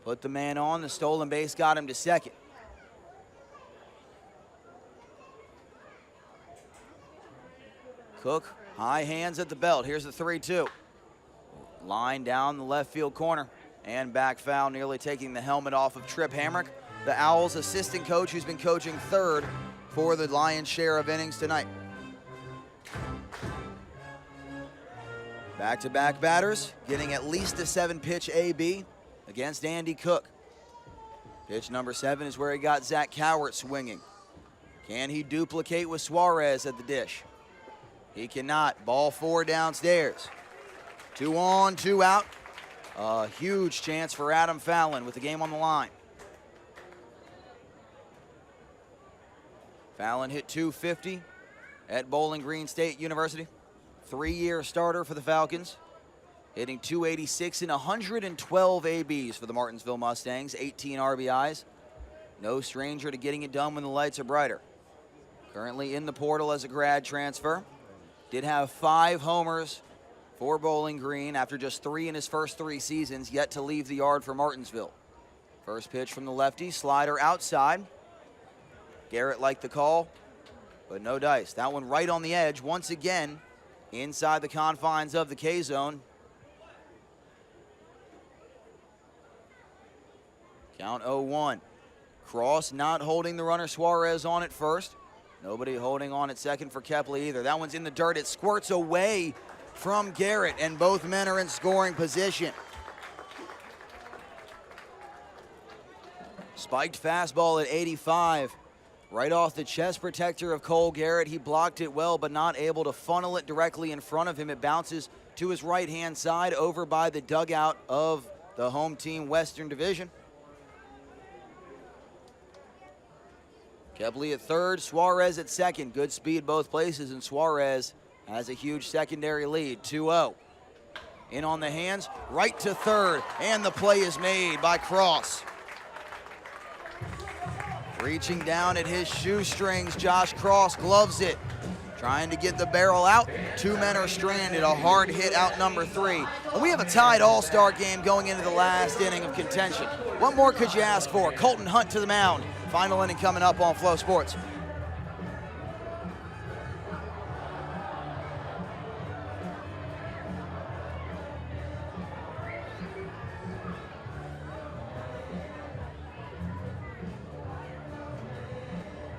Put the man on. The stolen base got him to second. Cook, high hands at the belt. Here's the 3-2. Line down the left field corner. And back foul, nearly taking the helmet off of Trip Hamrick, the Owls' assistant coach, who's been coaching third for the lion's share of innings tonight. Back-to-back batters, getting at least a 7-pitch AB against Andy Cook. Pitch number 7 is where he got Zach Cowart swinging. Can he duplicate with Suarez at the dish? He cannot. Ball 4 downstairs. 2 on, 2 out. A huge chance for Adam Fallon with the game on the line. Fallon hit .250 at Bowling Green State University. 3-year starter for the Falcons. Hitting .286 in 112 ABs for the Martinsville Mustangs. 18 RBIs. No stranger to getting it done when the lights are brighter. Currently in the portal as a grad transfer. Did have 5 homers for Bowling Green after just 3 in his first 3 seasons, yet to leave the yard for Martinsville. First pitch from the lefty, slider outside. Garrett liked the call, but no dice. That one right on the edge, once again, inside the confines of the K-zone. Count 0-1. Cross not holding the runner, Suarez on at first. Nobody holding on at second for Kepley either. That one's in the dirt. It squirts away from Garrett, and both men are in scoring position. Spiked fastball at 85. Right off the chest protector of Cole Garrett. He blocked it well, but not able to funnel it directly in front of him. It bounces to his right-hand side over by the dugout of the home team Western Division. Kepley at third, Suarez at second. Good speed both places, and Suarez has a huge secondary lead, 2-0. In on the hands, right to third, and the play is made by Cross. Reaching down at his shoestrings, Josh Cross gloves it. Trying to get the barrel out. 2 men are stranded, a hard hit out number 3. And we have a tied all-star game going into the last inning of contention. What more could you ask for? Colton Hunt to the mound. Final inning coming up on Flow Sports.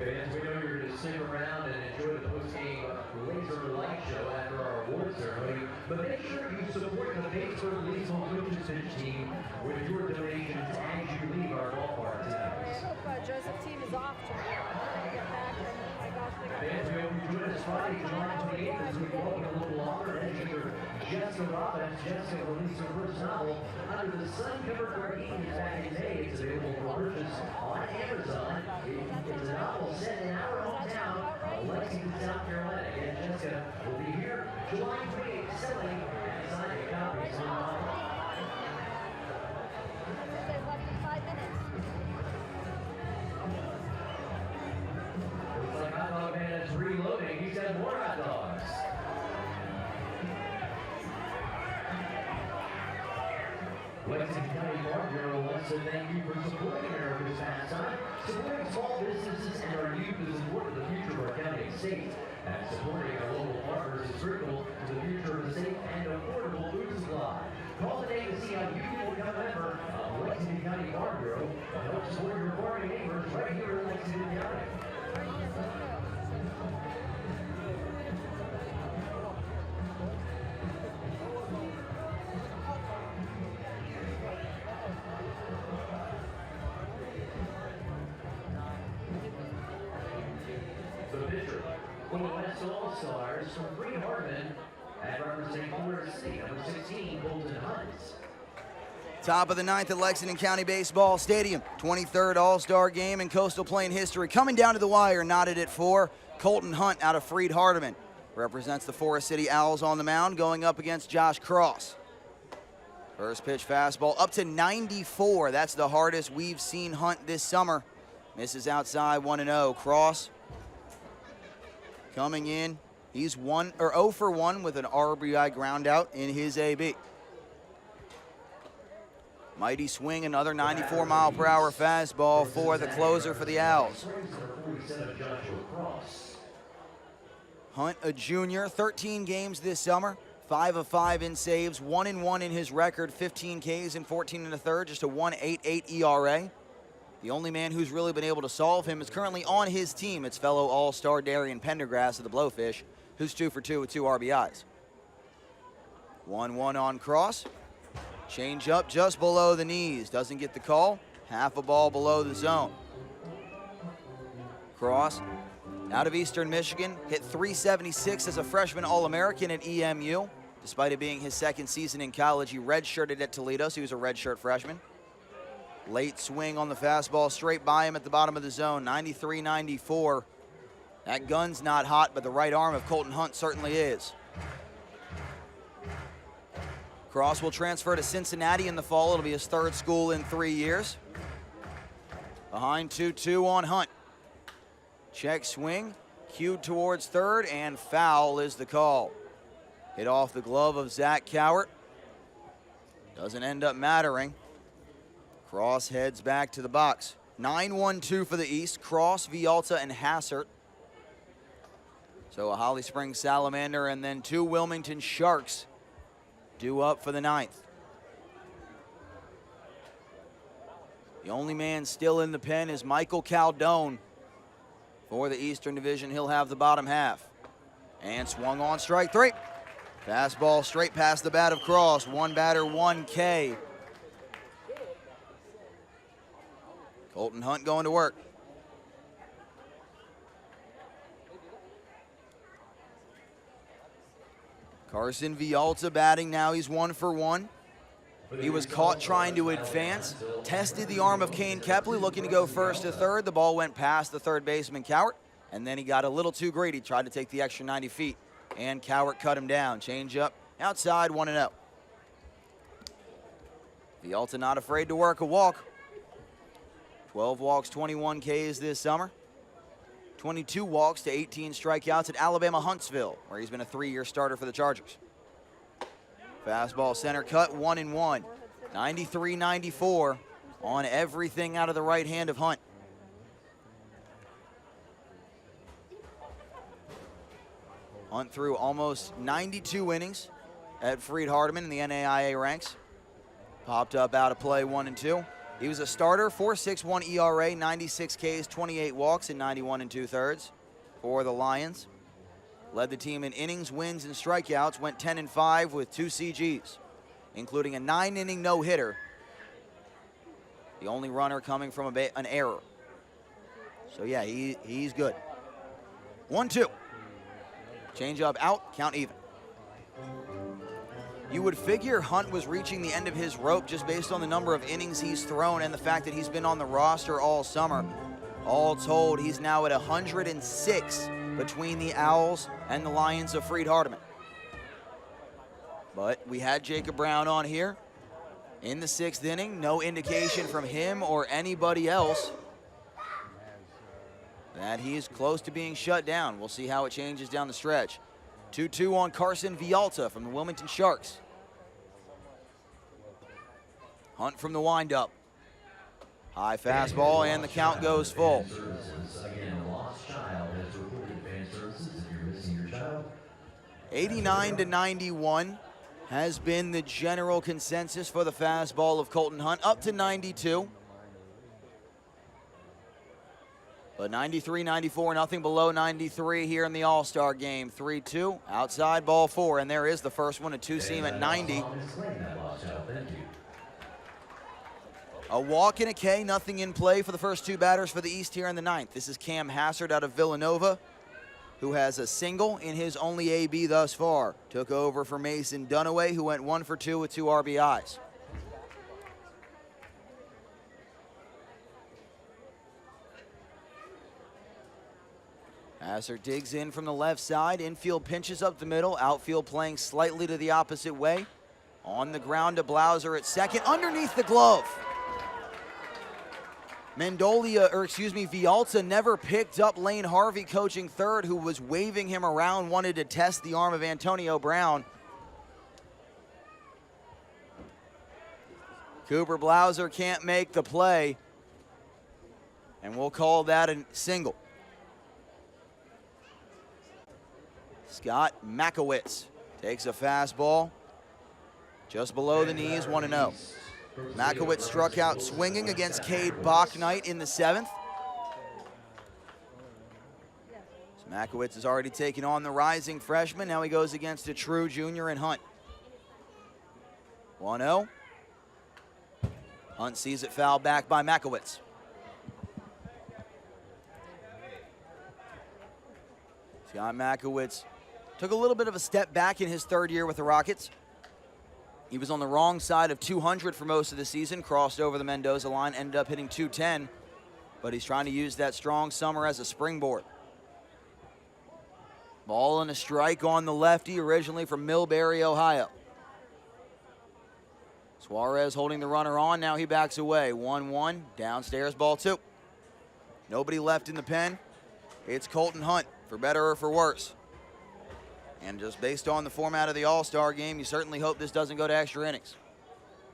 Fans, we know you're going to stick around and enjoy the post-game laser light show after our award ceremony, but make sure you support the Pittsburgh Baseball Coaches Pitch team with your donations as you leave our ballpark tonight.
I hope Joseph team is off tonight. Get back and I got
Fans, we hope you enjoy join us Friday, July 28th as we welcome a little longer and educator Jessica Robbins. Jessica released her first novel, Under the Sun-Covered Gardenias, back in May. It's available for purchase on Amazon. It's a novel set in our hometown, Lexington, South Carolina. Again, Jessica will be here July 28th selling and signing copies online. Looks like Hot Dog Man is reloading. He's had more hot dogs. Lexington County Farm Bureau wants to thank you for supporting America's pastime. Supporting small businesses and our youth is important to the future of our county and state. And supporting our local farmers is critical to the future of a safe and affordable food supply. Call today to see how you can become a member of Lexington County Farm Bureau and help support your farming neighbors right here in Lexington County. The pitcher for the West All-Stars from Freed Hardeman and representing Florida City, number 16, Colton Hunt.
Top of the ninth at Lexington County Baseball Stadium. 23rd All-Star game in Coastal Plain history. Coming down to the wire, knotted at 4. Colton Hunt out of Freed Hardeman represents the Forest City Owls on the mound, going up against Josh Cross. First pitch fastball up to 94. That's the hardest we've seen Hunt this summer. Misses outside, 1-0. Cross coming in. He's 0 for 1 with an RBI ground out in his AB. Mighty swing, another 94-mile-per-hour fastball for the closer for the Owls. Hunt, a junior, 13 games this summer, 5 of 5 in saves, 1-1 in his record, 15 Ks and 14 1/3, just a 1.88 ERA. The only man who's really been able to solve him is currently on his team. It's fellow All-Star Darian Pendergrass of the Blowfish, who's 2 for 2 with 2 RBIs. 1-1 on Cross. Change up just below the knees. Doesn't get the call. Half a ball below the zone. Cross, out of Eastern Michigan, hit .376 as a freshman All-American at EMU. Despite it being his second season in college, he redshirted at Toledo, so he was a redshirt freshman. Late swing on the fastball, straight by him at the bottom of the zone, 93-94. That gun's not hot, but the right arm of Colton Hunt certainly is. Cross will transfer to Cincinnati in the fall. It'll be his 3rd school in 3 years. Behind 2-2 on Hunt. Check swing, cued towards third, and foul is the call. Hit off the glove of Zach Cowart. Doesn't end up mattering. Cross heads back to the box. 9-1-2 for the East. Cross, Vialta, and Hassert. So a Holly Springs Salamander and then 2 Wilmington Sharks due up for the 9th. The only man still in the pen is Michael Caldone. For the Eastern Division, he'll have the bottom half. And swung on strike 3. Fastball straight past the bat of Cross. 1 batter, 1 K. Colton Hunt going to work. Carson Vialta batting now. He's 1 for 1. He was caught trying to advance. Tested the arm of Kane Kepley, looking to go first to third. The ball went past the third baseman, Cowart, and then he got a little too greedy. Tried to take the extra 90 feet, and Cowart cut him down. Change up outside, 1-0. Vialta not afraid to work a walk. 12 walks, 21 Ks this summer. 22 walks to 18 strikeouts at Alabama Huntsville, where he's been a 3-year starter for the Chargers. Fastball center cut, 1-1. 93-94 on everything out of the right hand of Hunt. Hunt threw almost 92 innings at Freed Hardeman in the NAIA ranks. Popped up out of play 1-2. He was a starter, 4.61 ERA, 96 Ks, 28 walks, and 91 2/3 for the Lions. Led the team in innings, wins, and strikeouts, went 10-5 with 2 CGs, including a 9-inning no-hitter. The only runner coming from an error. So yeah, he's good. 1-2. Changeup out, count even. You would figure Hunt was reaching the end of his rope just based on the number of innings he's thrown and the fact that he's been on the roster all summer. All told, he's now at 106 between the Owls and the Lions of Freed-Hardeman. But we had Jacob Brown on here in the 6th inning. No indication from him or anybody else that he's close to being shut down. We'll see how it changes down the stretch. 2-2 on Carson Vialta from the Wilmington Sharks. Hunt from the windup. High fastball, and the count goes full.
Again, lost child has reported fan services. If you're missing your child,
89-91 has been the general consensus for the fastball of Colton Hunt, up to 92. But 93, 94, nothing below 93 here in the All-Star game. 3-2, outside ball 4, and there is the first one, a two-seam at 90. A walk and a K, nothing in play for the first 2 batters for the East here in the 9th. This is Cam Hassard out of Villanova, who has a single in his only AB thus far. Took over for Mason Dunaway, who went 1 for 2 with 2 RBIs. Hassard digs in from the left side. Infield pinches up the middle. Outfield playing slightly to the opposite way. On the ground to Blauser at second, underneath the glove. Vialta never picked up Lane Harvey coaching third, who was waving him around, wanted to test the arm of Antonio Brown. Cooper Blauser can't make the play, and we'll call that a single. Scott Makowitz takes a fastball just below the knees, 1-0. Makowitz struck out swinging against Cade Bachknight in the 7th. So Makowitz has already taken on the rising freshman. Now he goes against a true junior in Hunt. 1-0. Hunt sees it fouled back by Makowitz. Scott Makowitz took a little bit of a step back in his 3rd year with the Rockets. He was on the wrong side of 200 for most of the season, crossed over the Mendoza line, ended up hitting 210, but he's trying to use that strong summer as a springboard. Ball and a strike on the lefty, originally from Millbury, Ohio. Suarez holding the runner on, now he backs away. 1-1, downstairs, ball 2. Nobody left in the pen. It's Colton Hunt, for better or for worse. And just based on the format of the All-Star game, you certainly hope this doesn't go to extra innings.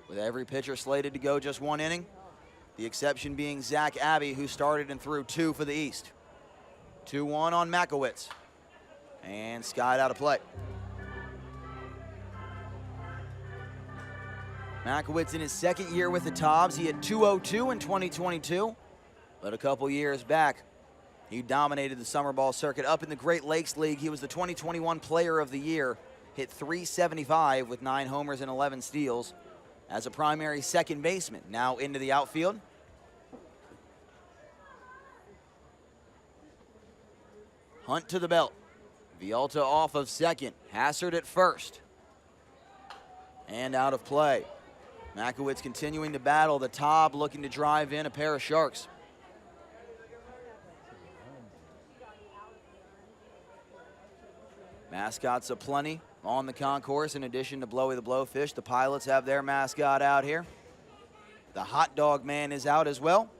With every pitcher slated to go just 1 inning, the exception being Zach Abbey, who started and threw 2 for the East. 2-1 on Makowitz. And skied out of play. Makowitz in his 2nd year with the Tobs. He had 202 in 2022, but a couple years back, he dominated the summer ball circuit. Up in the Great Lakes League, he was the 2021 Player of the Year, hit .375 with 9 homers and 11 steals as a primary second baseman. Now into the outfield. Hunt to the belt. Vialta off of second. Hassard at first. And out of play. Makowitz continuing to battle the Tob, looking to drive in a pair of Sharks. Mascots aplenty on the concourse in addition to Blowy the Blowfish. The Pilots have their mascot out here. The Hot Dog Man is out as well.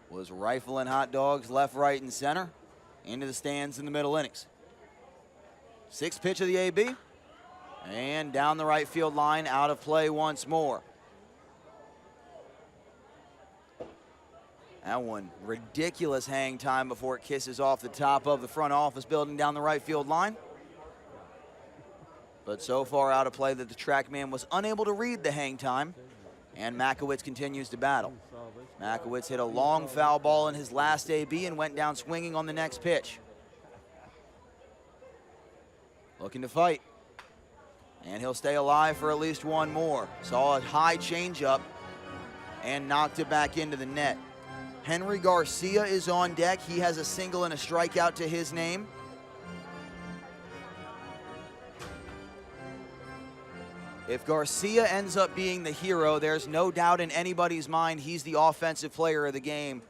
Was rifling hot dogs left, right, and center into the stands in the middle innings. 6th pitch of the AB. And down the right field line, out of play once more. That one, ridiculous hang time before it kisses off the top of the front office building down the right field line. But so far out of play that the track man was unable to read the hang time, and Makowitz continues to battle. Makowitz hit a long foul ball in his last AB and went down swinging on the next pitch. Looking to fight. And he'll stay alive for at least one more. Saw a high changeup and knocked it back into the net. Henry Garcia is on deck. He has a single and a strikeout to his name. If Garcia ends up being the hero, there's no doubt in anybody's mind he's the offensive player of the game.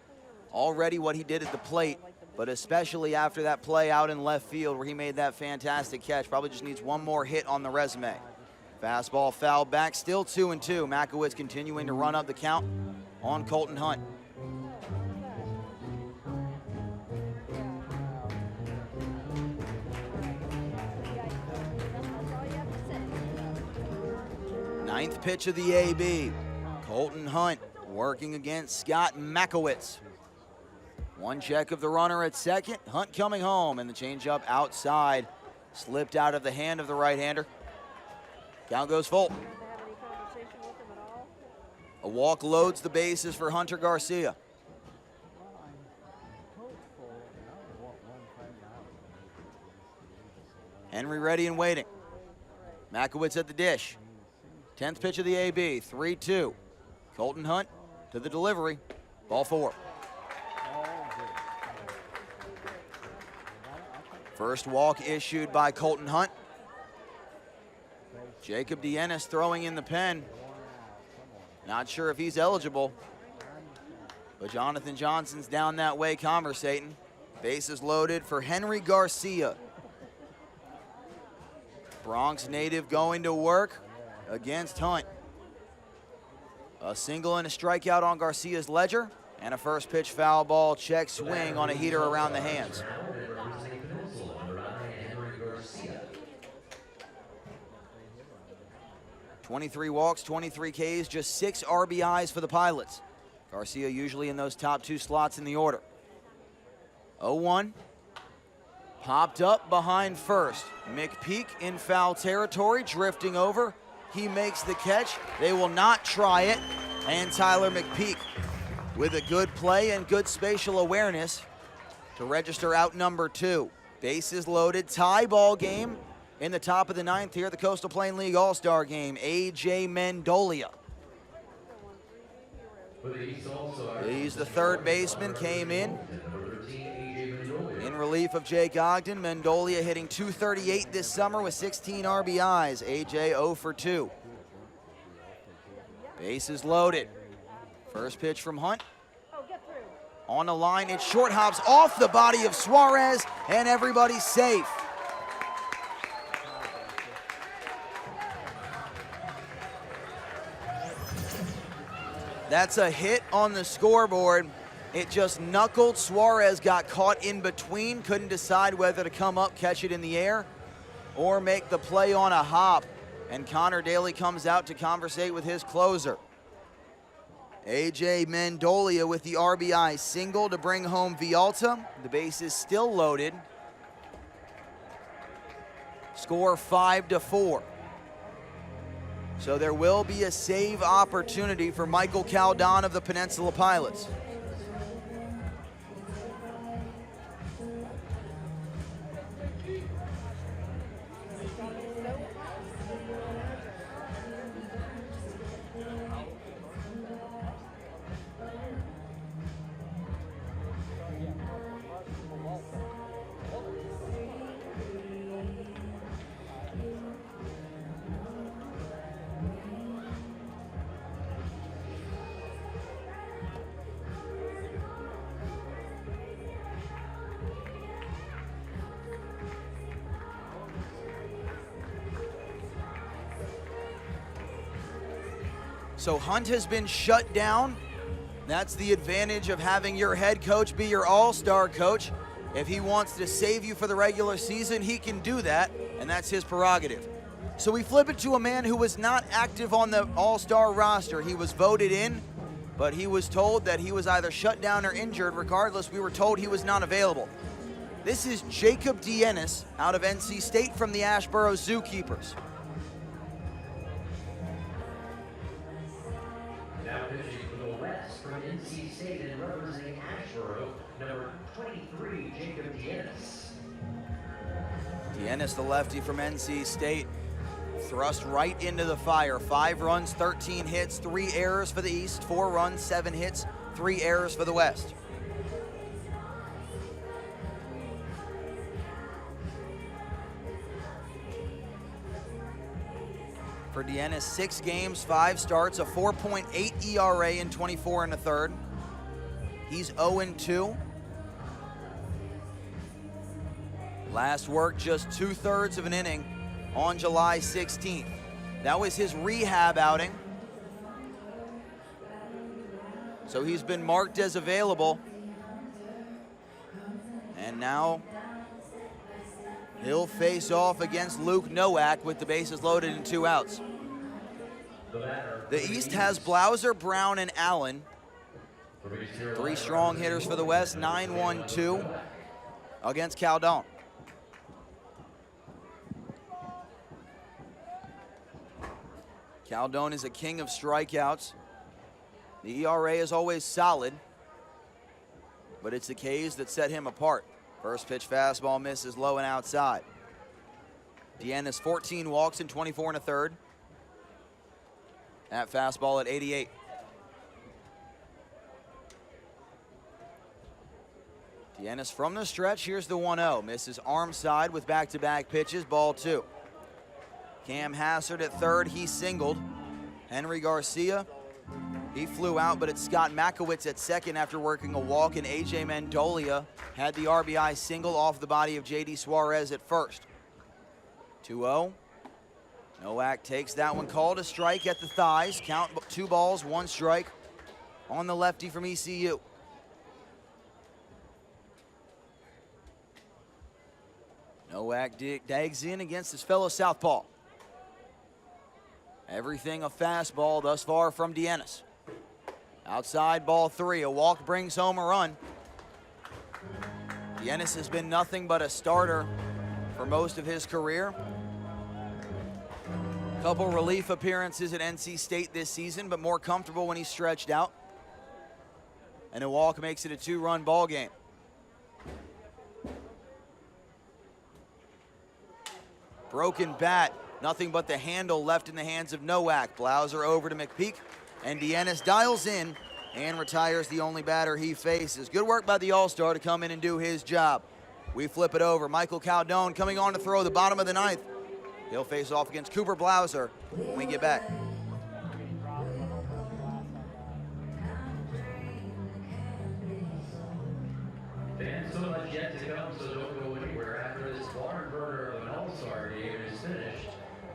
Already what he did at the plate, but especially after that play out in left field where he made that fantastic catch. Probably just needs one more hit on the resume. Fastball fouled back, still 2-2. Makowitz continuing to run up the count on Colton Hunt. Ninth pitch of the AB. Colton Hunt working against Scott Makowitz. One check of the runner at second. Hunt coming home, and the changeup outside. Slipped out of the hand of the right-hander. Count goes full. A walk loads the bases for Hunter Garcia. Henry ready and waiting. Makowitz at the dish. 10th pitch of the AB, 3-2. Colton Hunt to the delivery. Ball 4. First walk issued by Colton Hunt. Jacob Dienis throwing in the pen. Not sure if he's eligible, but Jonathan Johnson's down that way conversating. Bases loaded for Henry Garcia. Bronx native going to work against Hunt. A single and a strikeout on Garcia's ledger, and a first pitch foul ball check swing on a heater around the hands. 23 walks, 23 Ks, just 6 RBIs for the Pilots. Garcia usually in those top 2 slots in the order. 0-1. Popped up behind first. McPeak in foul territory, drifting over. He makes the catch. They will not try it. And Tyler McPeak with a good play and good spatial awareness to register out number 2. Bases loaded, tie ball game in the top of the 9th here at the Coastal Plain League All-Star Game. A.J. Mendolia. He's the third baseman, came in relief of Jake Ogden. Mendolia hitting .238 this summer with 16 RBIs. A.J. 0 for 2. Bases loaded. First pitch from Hunt. On the line, it short hops off the body of Suarez, and everybody's safe. That's a hit on the scoreboard. It just knuckled. Suarez got caught in between, couldn't decide whether to come up, catch it in the air, or make the play on a hop. And Connor Daly comes out to conversate with his closer. A.J. Mendolia with the RBI single to bring home Vialta. The base is still loaded. Score 5-4. So there will be a save opportunity for Michael Caldon of the Peninsula Pilots. So Hunt has been shut down. That's the advantage of having your head coach be your all-star coach. If he wants to save you for the regular season, he can do that, and that's his prerogative. So we flip it to a man who was not active on the all-star roster. He was voted in, but he was told that he was either shut down or injured. Regardless, we were told he was not available. This is Jacob Dienis out of NC State from the Ashboro Zookeepers.
Now pitching for the West from NC State and representing Ashboro, number 23, Jacob Dienis.
Dienis, the lefty from NC State, thrust right into the fire. 5 runs, 13 hits, 3 errors for the East, 4 runs, 7 hits, 3 errors for the West. For Deanna, 6 games, 5 starts, a 4.8 ERA in 24 1/3. He's 0-2. Last worked just 2/3 of an inning on July 16th. That was his rehab outing. So he's been marked as available. And now he'll face off against Luke Nowak with the bases loaded and 2 outs. The East has Blauser, Brown, and Allen. 3 strong hitters for the West, 9-1-2 against Caldon. Caldon is a king of strikeouts. The ERA is always solid, but it's the K's that set him apart. First pitch fastball misses low and outside. Deanna's 14 walks in 24 1/3. That fastball at 88. Deanna's from the stretch. Here's the 1-0. Misses arm side with back-to-back pitches. Ball 2. Cam Hassard at third. He singled. Henry Garcia, he flew out, but it's Scott Makowitz at second after working a walk, and A.J. Mendolia had the RBI single off the body of J.D. Suarez at first. 2-0. Nowak takes that one, called a strike at the thighs. Count 2 balls, 1 strike on the lefty from ECU. Nowak digs in against his fellow southpaw. Everything a fastball thus far from Deannis. Outside, ball 3. A walk brings home a run. Deannis has been nothing but a starter for most of his career. Couple relief appearances at NC State this season, but more comfortable when he's stretched out. And a walk makes it a 2-run ball game. Broken bat, nothing but the handle left in the hands of Nowak. Blauser over to McPeak, and Deannis dials in and retires the only batter he faces. Good work by the All-Star to come in and do his job. We flip it over. Michael Caldon coming on to throw the bottom of the 9th. He'll face off against Cooper Blauser when we get back.
And so much yet to come, so don't go anywhere. After this barn burner of an All-Star game is finished,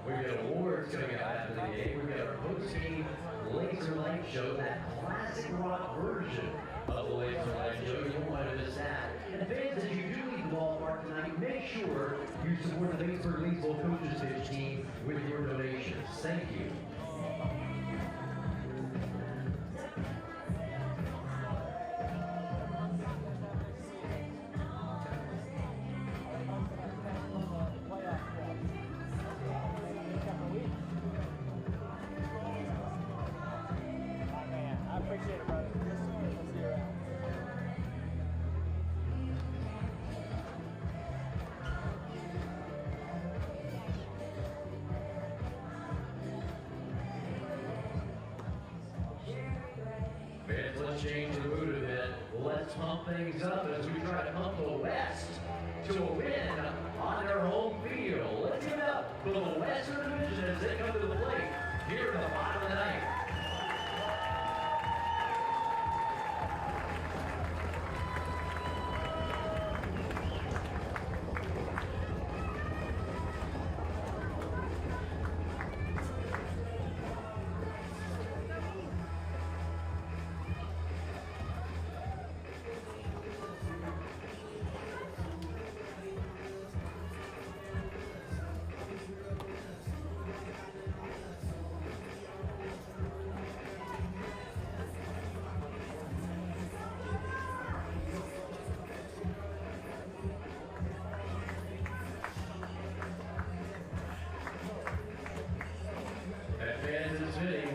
we've got awards coming out after the game. We've got our post-game Laser Light Show, that classic rock version of the Laser Light Show. You won't want to miss that. And fans, as you do leave the ballpark tonight, make sure you support the Batesburg Baseball Coaches Pitch team with your donations. Thank you. Let's change the mood a bit. Let's pump things up as we try to pump the West to a win on their home field. Let's give it up for the Western Division as they come to the plate here in the bottom of the 9th.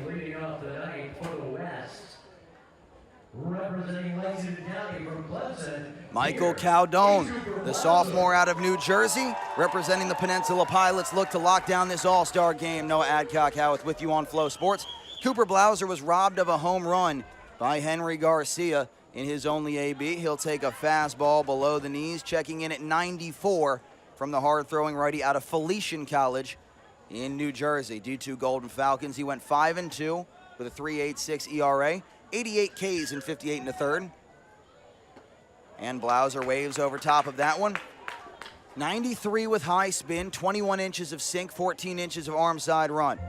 Leading off the night for the West, representing Lexington County from Clemson,
Michael Caldon, the sophomore out of New Jersey, representing the Peninsula Pilots, look to lock down this All-Star game. Noah Adcock-Howarth with you on Flow Sports. Cooper Blauser was robbed of a home run by Henry Garcia in his only AB. He'll take a fastball below the knees, checking in at 94 from the hard-throwing righty out of Felician College in New Jersey. D2 Golden Falcons. He went 5-2 with a 3.86 ERA, 88 Ks in 58 in the third. And Blauser waves over top of that one. 93 with high spin, 21 inches of sink, 14 inches of arm side run.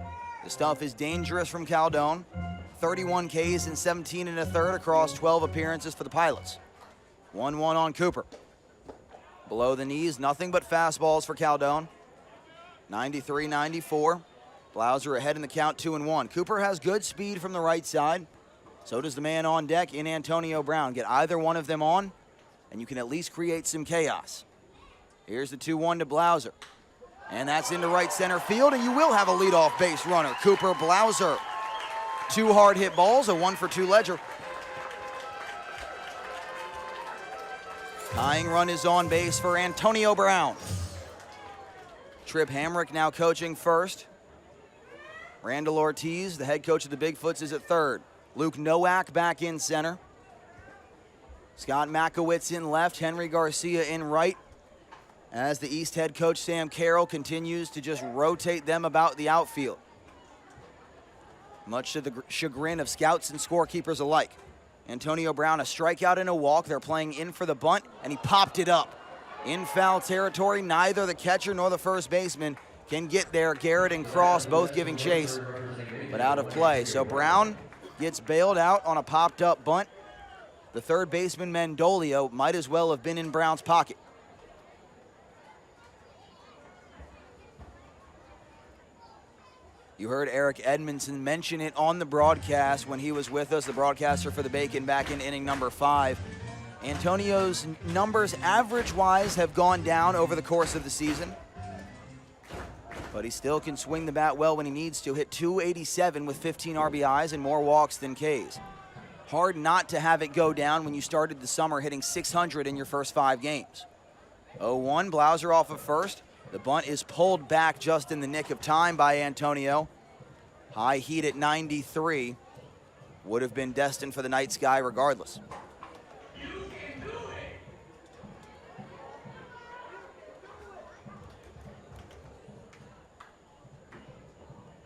The stuff is dangerous from Caldone. 31 Ks in 17 and a third across 12 appearances for the Pilots. 1-1 on Cooper. Below the knees, nothing but fastballs for Caldone. 93-94. Blauser ahead in the count, 2-1. Cooper has good speed from the right side. So does the man on deck in Antonio Brown. Get either one of them on, and you can at least create some chaos. Here's the 2-1 to Blauser. And that's into right center field, and you will have a leadoff base runner. Cooper, Blauser. 2 hard hit balls, a 1-for-2 ledger. Tying run is on base for Antonio Brown. Trip Hamrick now coaching first. Randall Ortiz, the head coach of the Bigfoots, is at third. Luke Nowak back in center. Scott Makowitz in left, Henry Garcia in right. As the East head coach Sam Carroll continues to just rotate them about the outfield. Much to the chagrin of scouts and scorekeepers alike. Antonio Brown, a strikeout and a walk. They're playing in for the bunt, and he popped it up. In foul territory, neither the catcher nor the first baseman can get there. Garrett and Cross both giving chase, but out of play. So Brown gets bailed out on a popped up bunt. The third baseman, Mendolio, might as well have been in Brown's pocket. You heard Eric Edmondson mention it on the broadcast when he was with us, the broadcaster for the Bacon, back in inning number 5. Antonio's numbers average-wise have gone down over the course of the season, but he still can swing the bat well when he needs to. Hit .287 with 15 RBIs and more walks than Ks. Hard not to have it go down when you started the summer hitting .600 in your first 5 games. 0-1, Blauser off of first. The bunt is pulled back just in the nick of time by Antonio. High heat at 93. Would have been destined for the night sky regardless.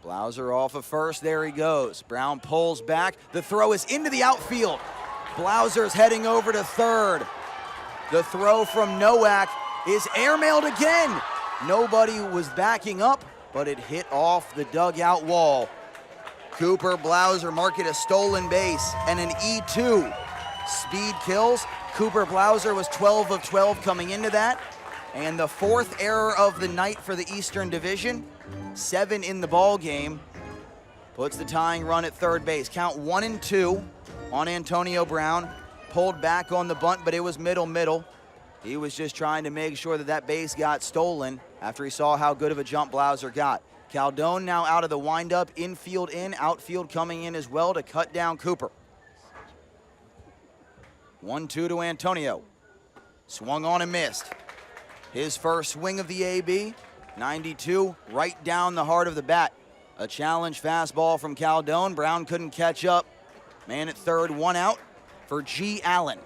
Blauser off of first, there he goes. Brown pulls back, the throw is into the outfield. Blauser's heading over to third. The throw from Nowak is airmailed again. Nobody was backing up, but it hit off the dugout wall. Cooper, Blauser mark it a stolen base and an E2. Speed kills. Cooper Blauser was 12 of 12 coming into that. And the 4th error of the night for the Eastern Division. 7 in the ball game. Puts the tying run at third base. Count 1-2 on Antonio Brown. Pulled back on the bunt, but it was middle. He was just trying to make sure that that base got stolen after he saw how good of a jump Blauser got. Caldone now out of the windup, infield in, outfield coming in as well to cut down Cooper. 1-2 to Antonio. Swung on and missed. His first swing of the AB, 92, right down the heart of the bat. A challenge fastball from Caldone. Brown couldn't catch up. Man at third, 1 out for G. Allen.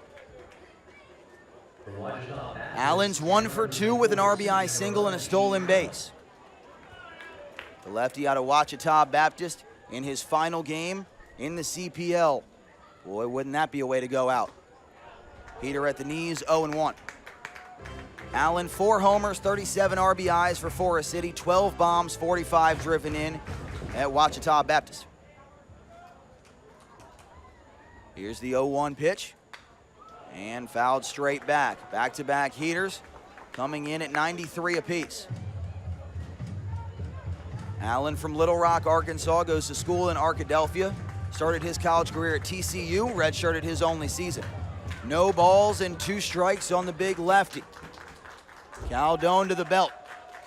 Allen's 1 for 2 with an RBI single and a stolen base. The lefty out of Ouachita Baptist in his final game in the CPL. Boy, wouldn't that be a way to go out. Heater at the knees, 0-1. Allen, 4 homers, 37 RBIs for Forest City, 12 bombs, 45 driven in at Ouachita Baptist. Here's the 0-1 pitch. And fouled straight back. Back-to-back heaters coming in at 93 apiece. Allen from Little Rock, Arkansas, goes to school in Arkadelphia. Started his college career at TCU, redshirted his only season. No balls and 2 strikes on the big lefty. Caldone to the belt.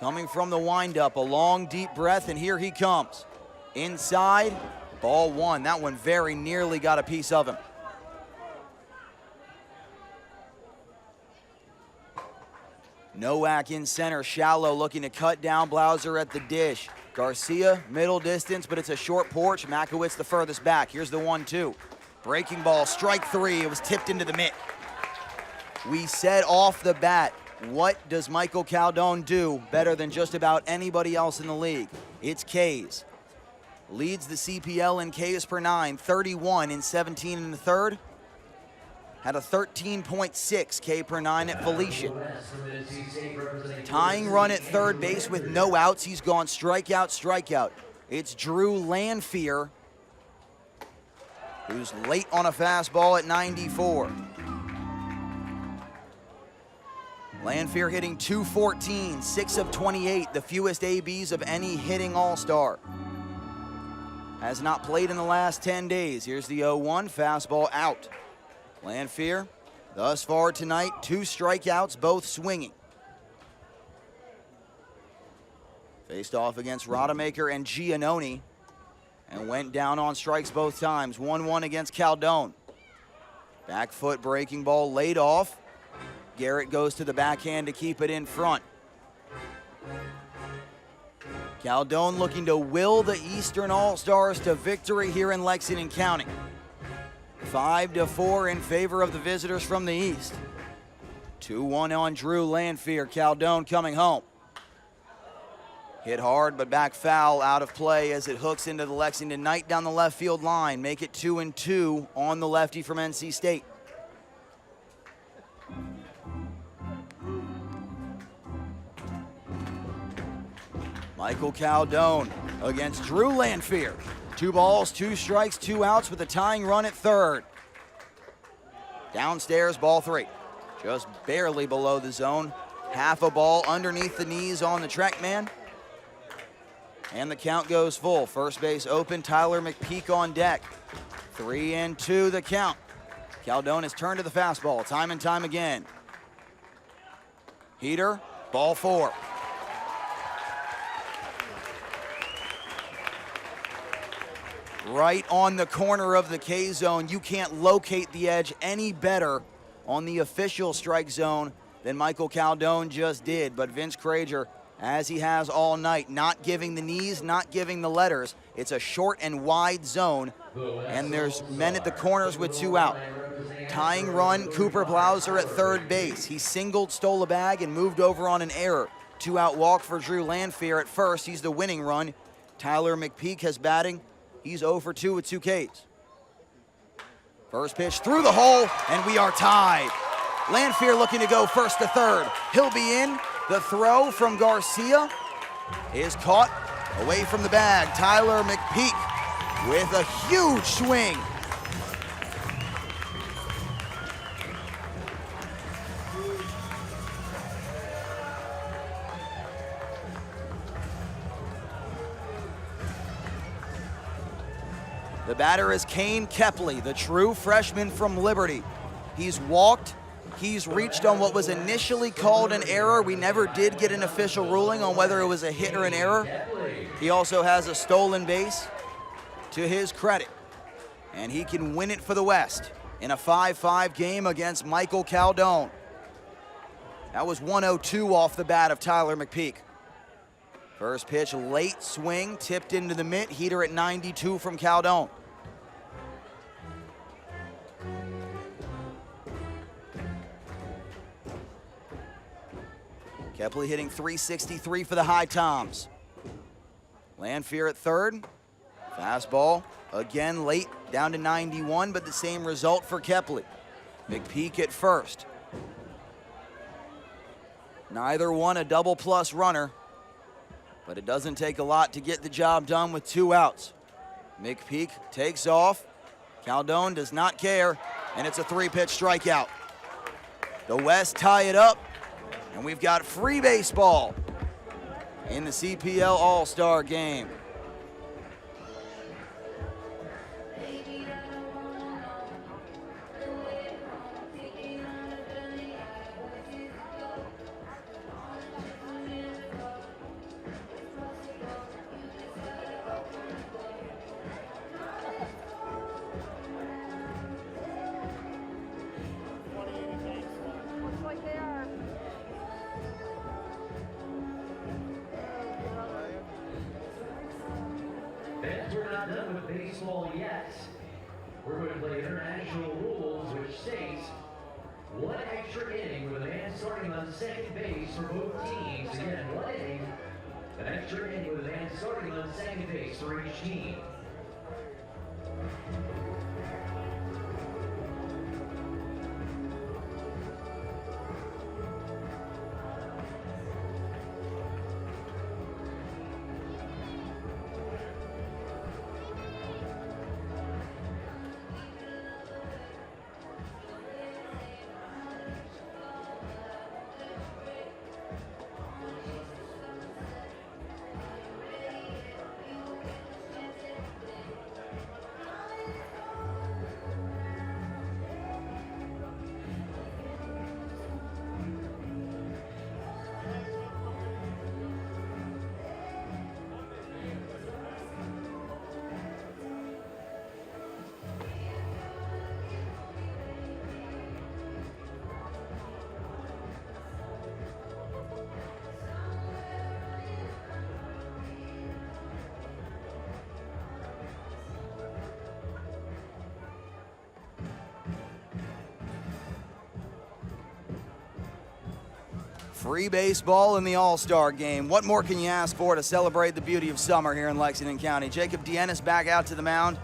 Coming from the windup, a long, deep breath, and here he comes. Inside, ball 1. That one very nearly got a piece of him. Nowak in center, shallow, looking to cut down Blauser at the dish. Garcia, middle distance, but it's a short porch. Makowitz the furthest back. Here's the 1-2. Breaking ball, strike 3. It was tipped into the mitt. We said off the bat What does Michael Caldone do better than just about anybody else in the league? It's Ks. Leads the CPL in Ks per 9, 31 in 17 in the third. Had a 13.6 K per 9 at Felician. Tying run at third base with no outs. He's gone strikeout, strikeout. It's Drew Lanphier, who's late on a fastball at 94. Lanphier hitting .214, 6 of 28, the fewest ABs of any hitting all-star. Has not played in the last 10 days. Here's the 0-1, fastball out. Lanphier, thus far tonight, 2 strikeouts, both swinging. Faced off against Rodemaker and Giannone and went down on strikes both times. 1-1 against Caldone. Back foot breaking ball laid off. Garrett goes to the backhand to keep it in front. Caldone looking to will the Eastern All-Stars to victory here in Lexington County. 5-4 in favor of the visitors from the East. 2-1 on Drew Lanphier. Caldone coming home. Hit hard, but back foul, out of play as it hooks into the Lexington Knight down the left field line. Make it 2-2 on the lefty from NC State. Michael Caldone against Drew Lanphier. 2 balls, 2 strikes, 2 outs with a tying run at third. Downstairs, ball 3. Just barely below the zone. Half a ball underneath the knees on the track man. And the count goes full. First base open, Tyler McPeak on deck. 3-2 the count. Caldone has turned to the fastball time and time again. Heater, ball 4. Right on the corner of the K zone. You can't locate the edge any better on the official strike zone than Michael Caldone just did. But Vince Krager, as he has all night, not giving the knees, not giving the letters. It's a short and wide zone, and there's men at the corners with 2 out. Tying run, Cooper Blauser at third base. He singled, stole a bag, and moved over on an error. 2 out walk for Drew Lanphier at first. He's the winning run. Tyler McPeak has batting. He's 0 for 2 with 2 Ks. First pitch through the hole, and we are tied. Lanphier looking to go first to third. He'll be in. The throw from Garcia is caught away from the bag. Tyler McPeak with a huge swing. The batter is Kane Kepley, the true freshman from Liberty. He's walked, he's reached on what was initially called an error. We never did get an official ruling on whether it was a hit or an error. He also has a stolen base to his credit, and he can win it for the West in a 5-5 game against Michael Caldone. That was 102 off the bat of Tyler McPeak. First pitch, late swing, tipped into the mitt. Heater at 92 from Caldone. Kepley hitting .363 for the High Toms. Lanphier at third. Fastball, again late, down to 91, but the same result for Kepley. McPeak at first. Neither one a double plus runner, but it doesn't take a lot to get the job done with 2 outs. McPeak takes off. Caldone does not care, and it's a 3-pitch strikeout. The West tie it up, and we've got free baseball in the CPL All-Star Game.
Fans, we're not done with baseball yet. We're going to play international rules, which states One extra inning with a man starting on second base for both teams. Again, one inning, an extra inning with a man starting on second base for each team.
Free baseball in the All-Star game. What more can you ask for to celebrate the beauty of summer here in Lexington County? Jacob Dienis back out to the mound,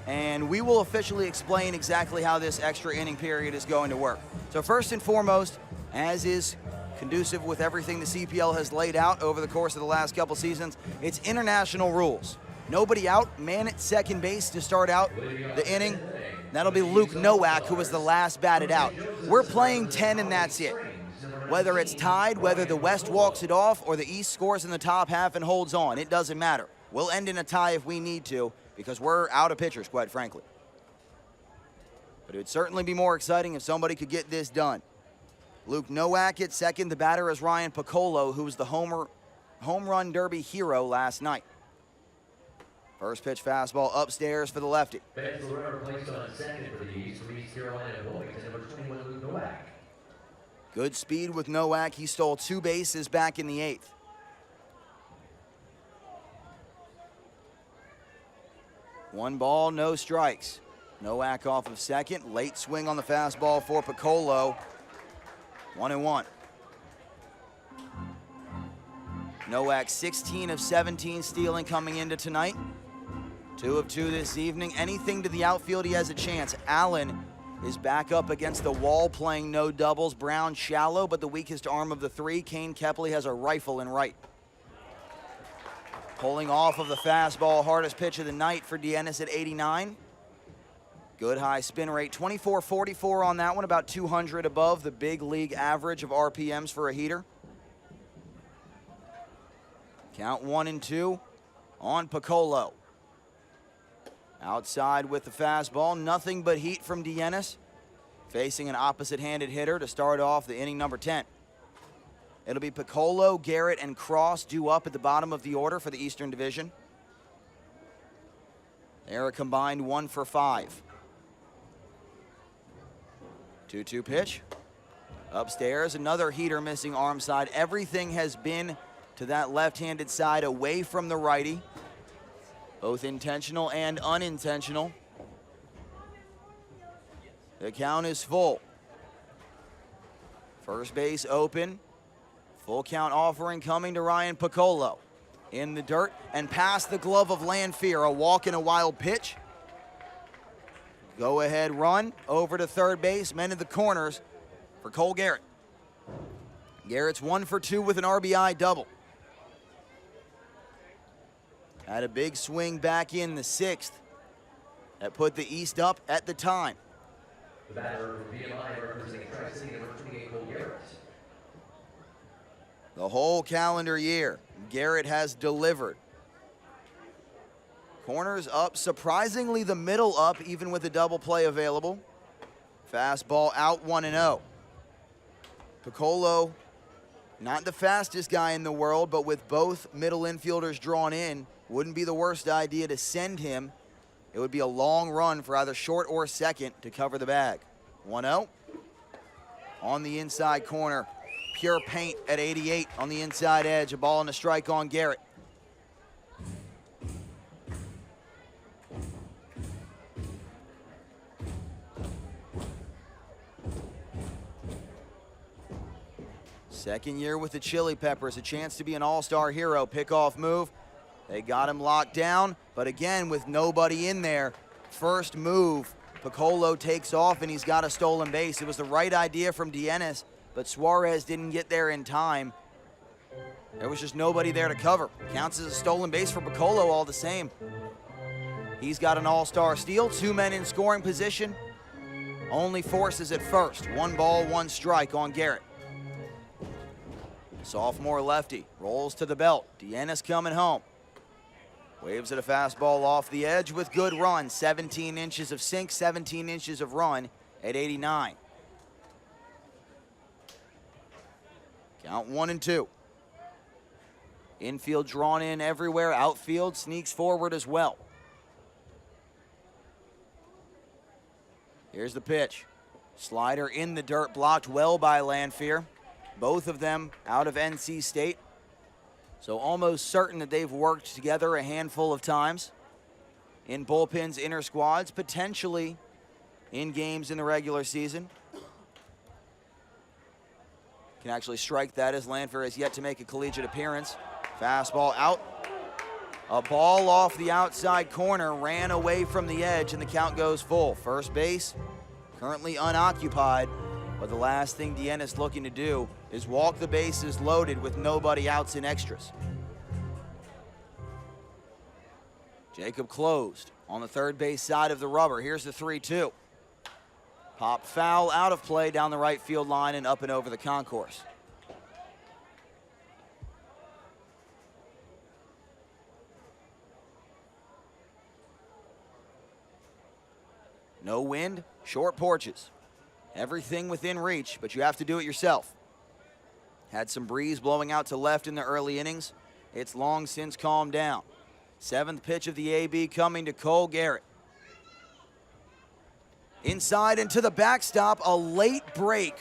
and we will officially explain exactly how this extra inning period is going to work. So first and foremost, as is conducive with everything the CPL has laid out over the course of the last couple seasons, it's international rules. Nobody out, man at second base to start out the inning. That'll be Luke Nowak, who was the last batted out. We're playing 10 and that's it. Whether it's tied, whether the West walks it off, or the East scores in the top half and holds on, it doesn't matter. We'll end in a tie if we need to, because we're out of pitchers, quite frankly. But it would certainly be more exciting if somebody could get this done. Luke Nowak at second. The batter is Ryan Piccolo, who was the home run derby hero last night. First pitch fastball upstairs for the lefty.
That's the runner placed on second for the East Carolina Boys, number 21, Luke Nowak.
Good speed with Nowak. He stole 2 bases back in the 8th. One ball, no strikes. Nowak off of second. Late swing on the fastball for Piccolo. 1-1. Nowak 16 of 17 stealing coming into tonight. 2 of 2 this evening. Anything to the outfield, he has a chance. Allen is back up against the wall playing no doubles. Brown shallow, but the weakest arm of the 3. Kane Kepley has a rifle in right. Pulling off of the fastball, hardest pitch of the night for Dienis at 89. Good high spin rate, 24.44 on that one, about 200 above the big league average of RPMs for a heater. Count 1-2 on Piccolo. Outside with the fastball, nothing but heat from Dienis. Facing an opposite-handed hitter to start off the inning number 10. It'll be Piccolo, Garrett, and Cross due up at the bottom of the order for the Eastern Division. They're a combined 1 for 5. 2-2 pitch. Upstairs, another heater missing arm side. Everything has been to that left-handed side away from the righty. Both intentional and unintentional. The count is full. First base open. Full count offering coming to Ryan Piccolo. In the dirt and past the glove of Lanfear. A walk and a wild pitch. Go ahead run over to third base. Men in the corners for Cole Garrett. Garrett's 1 for 2 with an RBI double. Had a big swing back in the 6th that put the East up at the time.
The batter for BMI representing Tri-City, number 28, Cole Garrett.
The whole calendar year, Garrett has delivered. Corners up, surprisingly the middle up, even with a double play available. Fastball out, 1-0. Piccolo, not the fastest guy in the world, but with both middle infielders drawn in, wouldn't be the worst idea to send him. It would be a long run for either short or second to cover the bag. 1-0. On the inside corner. Pure paint at 88 on the inside edge. A ball and a strike on Garrett. Second year with the Chili Peppers, a chance to be an all-star hero. Pickoff move. They got him locked down, but again, with nobody in there, first move, Piccolo takes off and he's got a stolen base. It was the right idea from Dienis, but Suarez didn't get there in time. There was just nobody there to cover. Counts as a stolen base for Piccolo all the same. He's got an all-star steal, 2 men in scoring position. Only forces at first. 1 ball, 1 strike on Garrett. Sophomore lefty rolls to the belt. Dienis coming home. Waves at a fastball off the edge with good run. 17 inches of sink, 17 inches of run at 89. Count 1-2. Infield drawn in everywhere. Outfield sneaks forward as well. Here's the pitch. Slider in the dirt, blocked well by Lanphier. Both of them out of NC State. So almost certain that they've worked together a handful of times in bullpens, inter squads, potentially in games in the regular season. Can actually strike that as Lanphier has yet to make a collegiate appearance. Fastball out. A ball off the outside corner, ran away from the edge, and the count goes full. First base, currently unoccupied, but the last thing Dienis looking to do is walk the bases loaded with nobody outs and extras. Jacob closed on the third base side of the rubber. Here's the 3-2. Pop foul out of play down the right field line and up and over the concourse. No wind, short porches. Everything within reach, but you have to do it yourself. Had some breeze blowing out to left in the early innings. It's long since calmed down. 7th pitch of the AB coming to Cole Garrett. Inside and to the backstop, a late break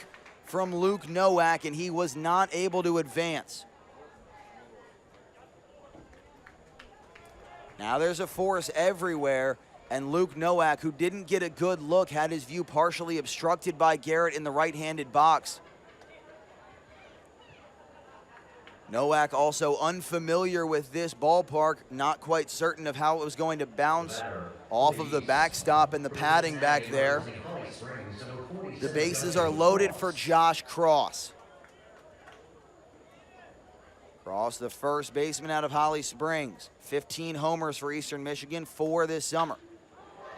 from Luke Nowak, and he was not able to advance. Now there's a force everywhere, and Luke Nowak, who didn't get a good look, had his view partially obstructed by Garrett in the right-handed box. Nowak also unfamiliar with this ballpark, not quite certain of how it was going to bounce off of the backstop and the padding back there. The bases are loaded for Josh Cross. Cross, the first baseman out of Holly Springs. 15 homers for Eastern Michigan, 4 this summer.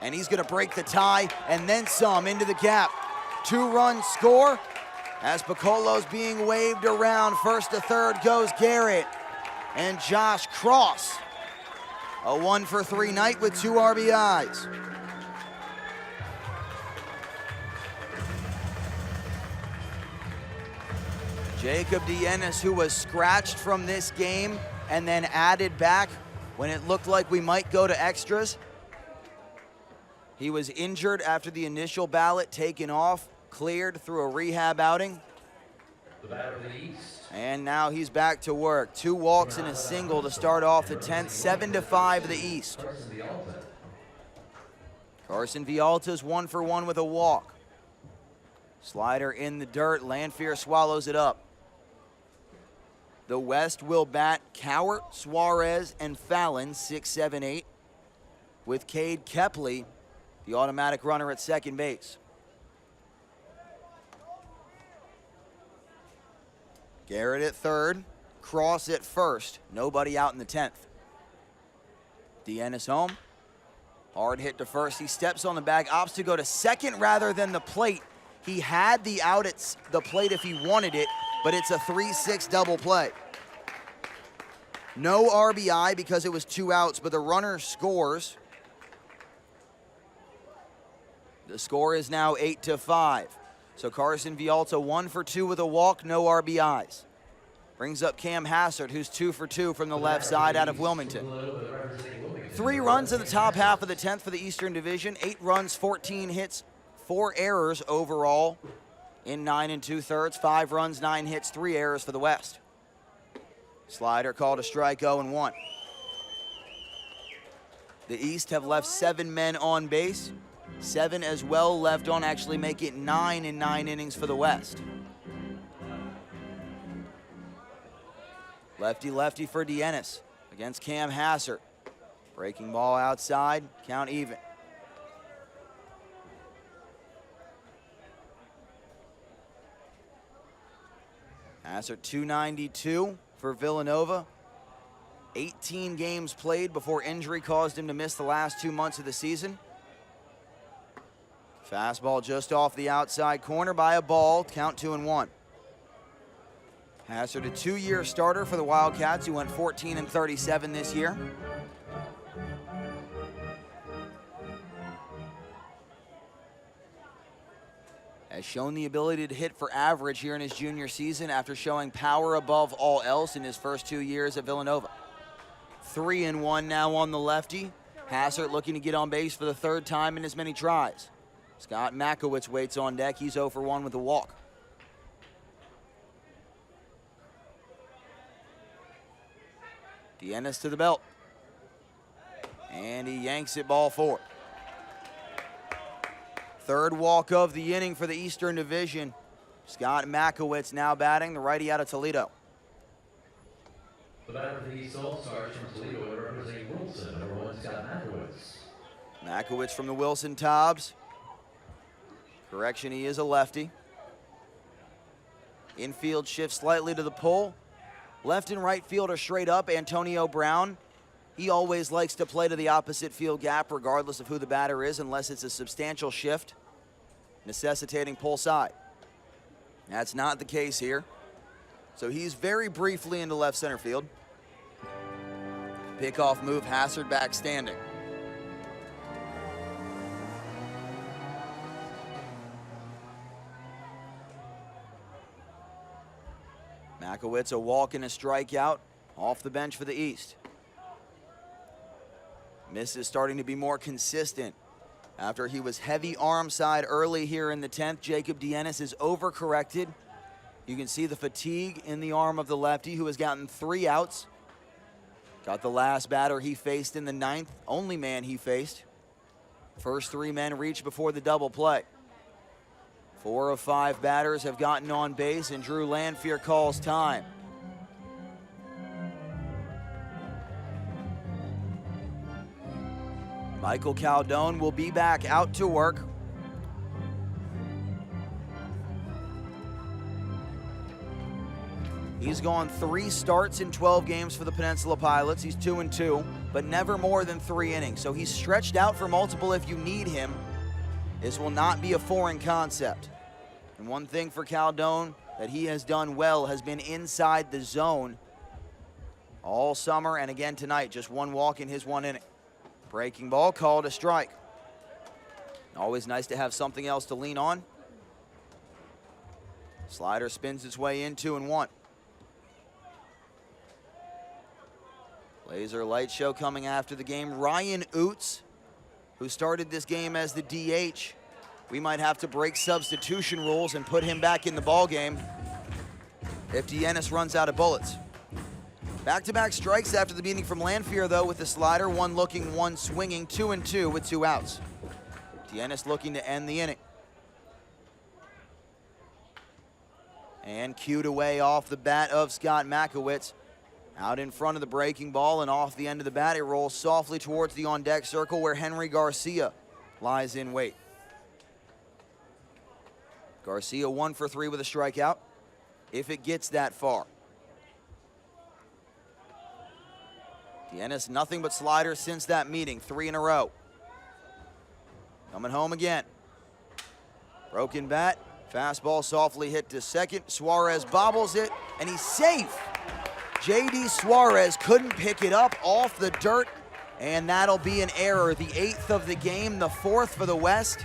And he's gonna break the tie and then some into the gap. 2-run score as Piccolo's being waved around. First to third goes Garrett and Josh Cross. A 1-for-3 night with 2 RBIs. Jacob Dienis, who was scratched from this game and then added back when it looked like we might go to extras. He was injured after the initial ballot taken off, cleared through a rehab outing.
The batter of the East.
And now he's back to work. 2 walks and a single to start off the 10th, 7-5 the East. Carson Vialta's 1-for-1 with a walk. Slider in the dirt, Lanphier swallows it up. The West will bat Cowart, Suarez, and Fallon, 6, 7, 8, with Cade Kepley, the automatic runner at second base. Garrett at third, Cross at first, nobody out in the 10th. Dienis home, hard hit to first. He steps on the bag, opts to go to second rather than the plate. He had the out at the plate if he wanted it, but it's a 3-6 double play. No RBI because it was 2 outs, but the runner scores. The score is now 8-5. So Carson Vialta 1-for-2 with a walk, no RBIs. Brings up Cam Hassard, who's 2-for-2 from the left side out of Wilmington. 3 runs in the top half of the 10th for the Eastern Division. 8 runs, 14 hits, 4 errors overall in 9 2/3. 5 runs, 9 hits, 3 errors for the West. Slider called a strike, 0-1. The East have left 7 men on base. 7 as well left on, actually make it 9 in 9 innings for the West. Lefty for Dienis against Cam Hassert. Breaking ball outside, count even. Hassert 292 for Villanova. 18 games played before injury caused him to miss the last 2 months of the season. Fastball just off the outside corner by a ball, count 2-1. Hassert, a 2-year starter for the Wildcats, who went 14-37 this year. Has shown the ability to hit for average here in his junior season after showing power above all else in his first 2 years at Villanova. 3-1 now on the lefty. Hassert looking to get on base for the 3rd time in as many tries. Scott Makowitz waits on deck. He's 0 for 1 with a walk. Dienis to the belt. And he yanks it ball 4. 3rd walk of the inning for the Eastern Division. Scott Makowitz now batting, the righty out of Toledo.
The batter for the East All-Stars from Toledo representing Wilson, number 1, Scott Makowitz.
Makowitz from the Wilson Tobs. Correction, he is a lefty. Infield shifts slightly to the pull. Left and right field are straight up. Antonio Brown, he always likes to play to the opposite field gap regardless of who the batter is, unless it's a substantial shift necessitating pull side. That's not the case here. So he's very briefly into left center field. Pickoff move, Hassert back standing. Makowitz, a walk and a strikeout off the bench for the East. Miss is starting to be more consistent. After he was heavy arm side early here in the 10th, Jacob Dienis is overcorrected. You can see the fatigue in the arm of the lefty, who has gotten 3 outs. Got the last batter he faced in the 9th, only man he faced. First 3 men reached before the double play. 4 of 5 batters have gotten on base, and Drew Lanphier calls time. Michael Caldone will be back out to work. He's gone 3 starts in 12 games for the Peninsula Pilots. He's 2-2, but never more than 3 innings. So he's stretched out for multiple if you need him. This will not be a foreign concept. And one thing for Caldone that he has done well has been inside the zone all summer, and again tonight, just 1 walk in his 1 inning. Breaking ball called a strike. Always nice to have something else to lean on. Slider spins its way in, 2-1. Laser light show coming after the game. Ryan Oots, who started this game as the DH. We might have to break substitution rules and put him back in the ball game if Dienis runs out of bullets. Back-to-back strikes after the beating from Lanphier, though, with the slider. 1 looking, 1 swinging, 2-2 with 2 outs. Dienis looking to end the inning. And cued away off the bat of Scott Makowitz. Out in front of the breaking ball and off the end of the bat, it rolls softly towards the on-deck circle where Henry Garcia lies in wait. Garcia 1 for 3 with a strikeout, if it gets that far. Dienis, nothing but sliders since that meeting, 3 in a row. Coming home again. Broken bat, fastball softly hit to second. Suarez bobbles it, and he's safe. J.D. Suarez couldn't pick it up off the dirt, and that'll be an error. The 8th of the game, the 4th for the West.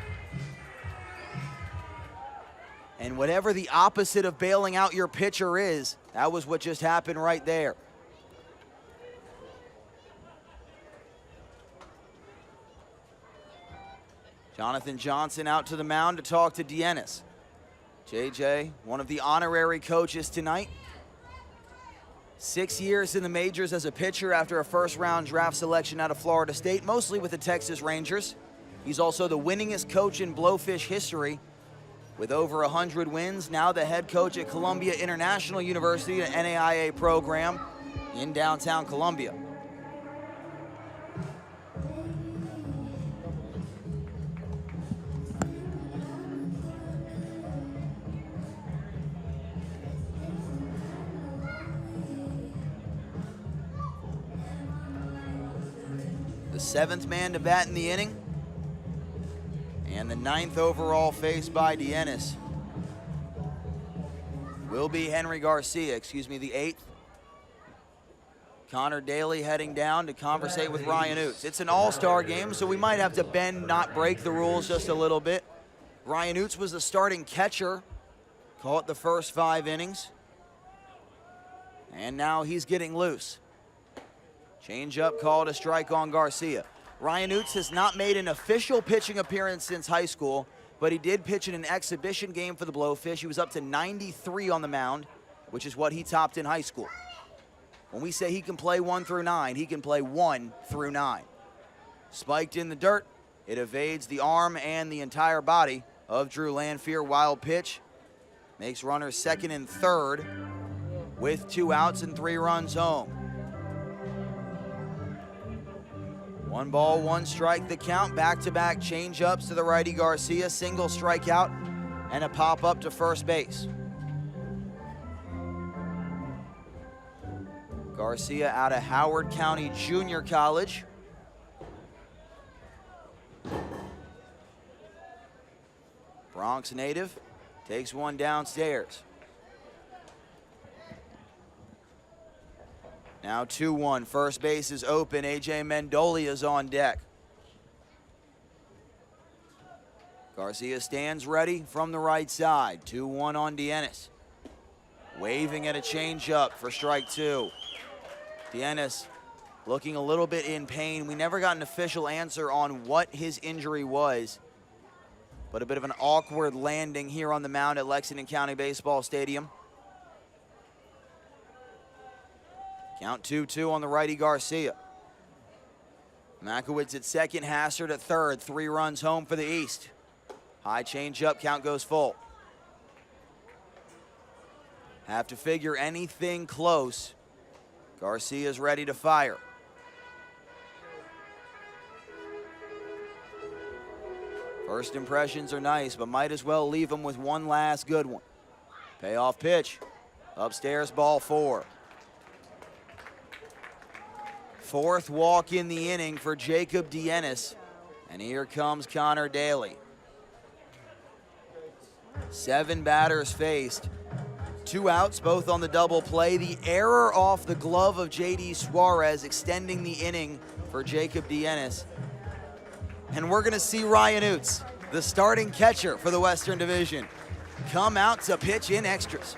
And whatever the opposite of bailing out your pitcher is, that was what just happened right there. Jonathan Johnson out to the mound to talk to Dienis. JJ, one of the honorary coaches tonight. 6 years in the majors as a pitcher after a first-round draft selection out of Florida State, mostly with the Texas Rangers. He's also the winningest coach in Blowfish history with over 100 wins. Now the head coach at Columbia International University, an NAIA program. in downtown Columbia. The 7th man to bat in the inning, and the 9th overall face by Dienis will be Henry Garcia, the 8th. Connor Daly heading down to conversate with Ryan Oots. It's an all-star game, so we might have to bend, not break the rules just a little bit. Ryan Oots was the starting catcher, caught the first 5 innings, and now he's getting loose. Change-up called a strike on Garcia. Ryan Oots has not made an official pitching appearance since high school, but he did pitch in an exhibition game for the Blowfish. He was up to 93 on the mound, which is what he topped in high school. When we say he can play 1 through 9, he can play 1 through 9. Spiked in the dirt, it evades the arm and the entire body of Drew Lanfear. Wild pitch, makes runners 2nd and 3rd with 2 outs and 3 runs home. 1 ball, 1 strike the count. Back-to-back change-ups to the righty Garcia. Single strikeout and a pop-up to first base. Garcia out of Howard County Junior College. Bronx native, takes one downstairs. Now 2-1, first base is open. A.J. Mendoli is on deck. Garcia stands ready from the right side. 2-1 on Dienis. Waving at a changeup for strike 2. Dienis looking a little bit in pain. We never got an official answer on what his injury was, but a bit of an awkward landing here on the mound at Lexington County Baseball Stadium. Count 2-2 on the righty Garcia. Makowitz at second, Hassard at third. 3 runs home for the East. High changeup, count goes full. Have to figure anything close. Garcia's ready to fire. First impressions are nice, but might as well leave them with one last good one. Payoff pitch. Upstairs, ball 4. 4th walk in the inning for Jacob Dienis. And here comes Connor Daly. 7 batters faced. 2 outs, both on the double play. The error off the glove of J.D. Suarez extending the inning for Jacob Dienis. And we're going to see Ryan Oots, the starting catcher for the Western Division, come out to pitch in extras.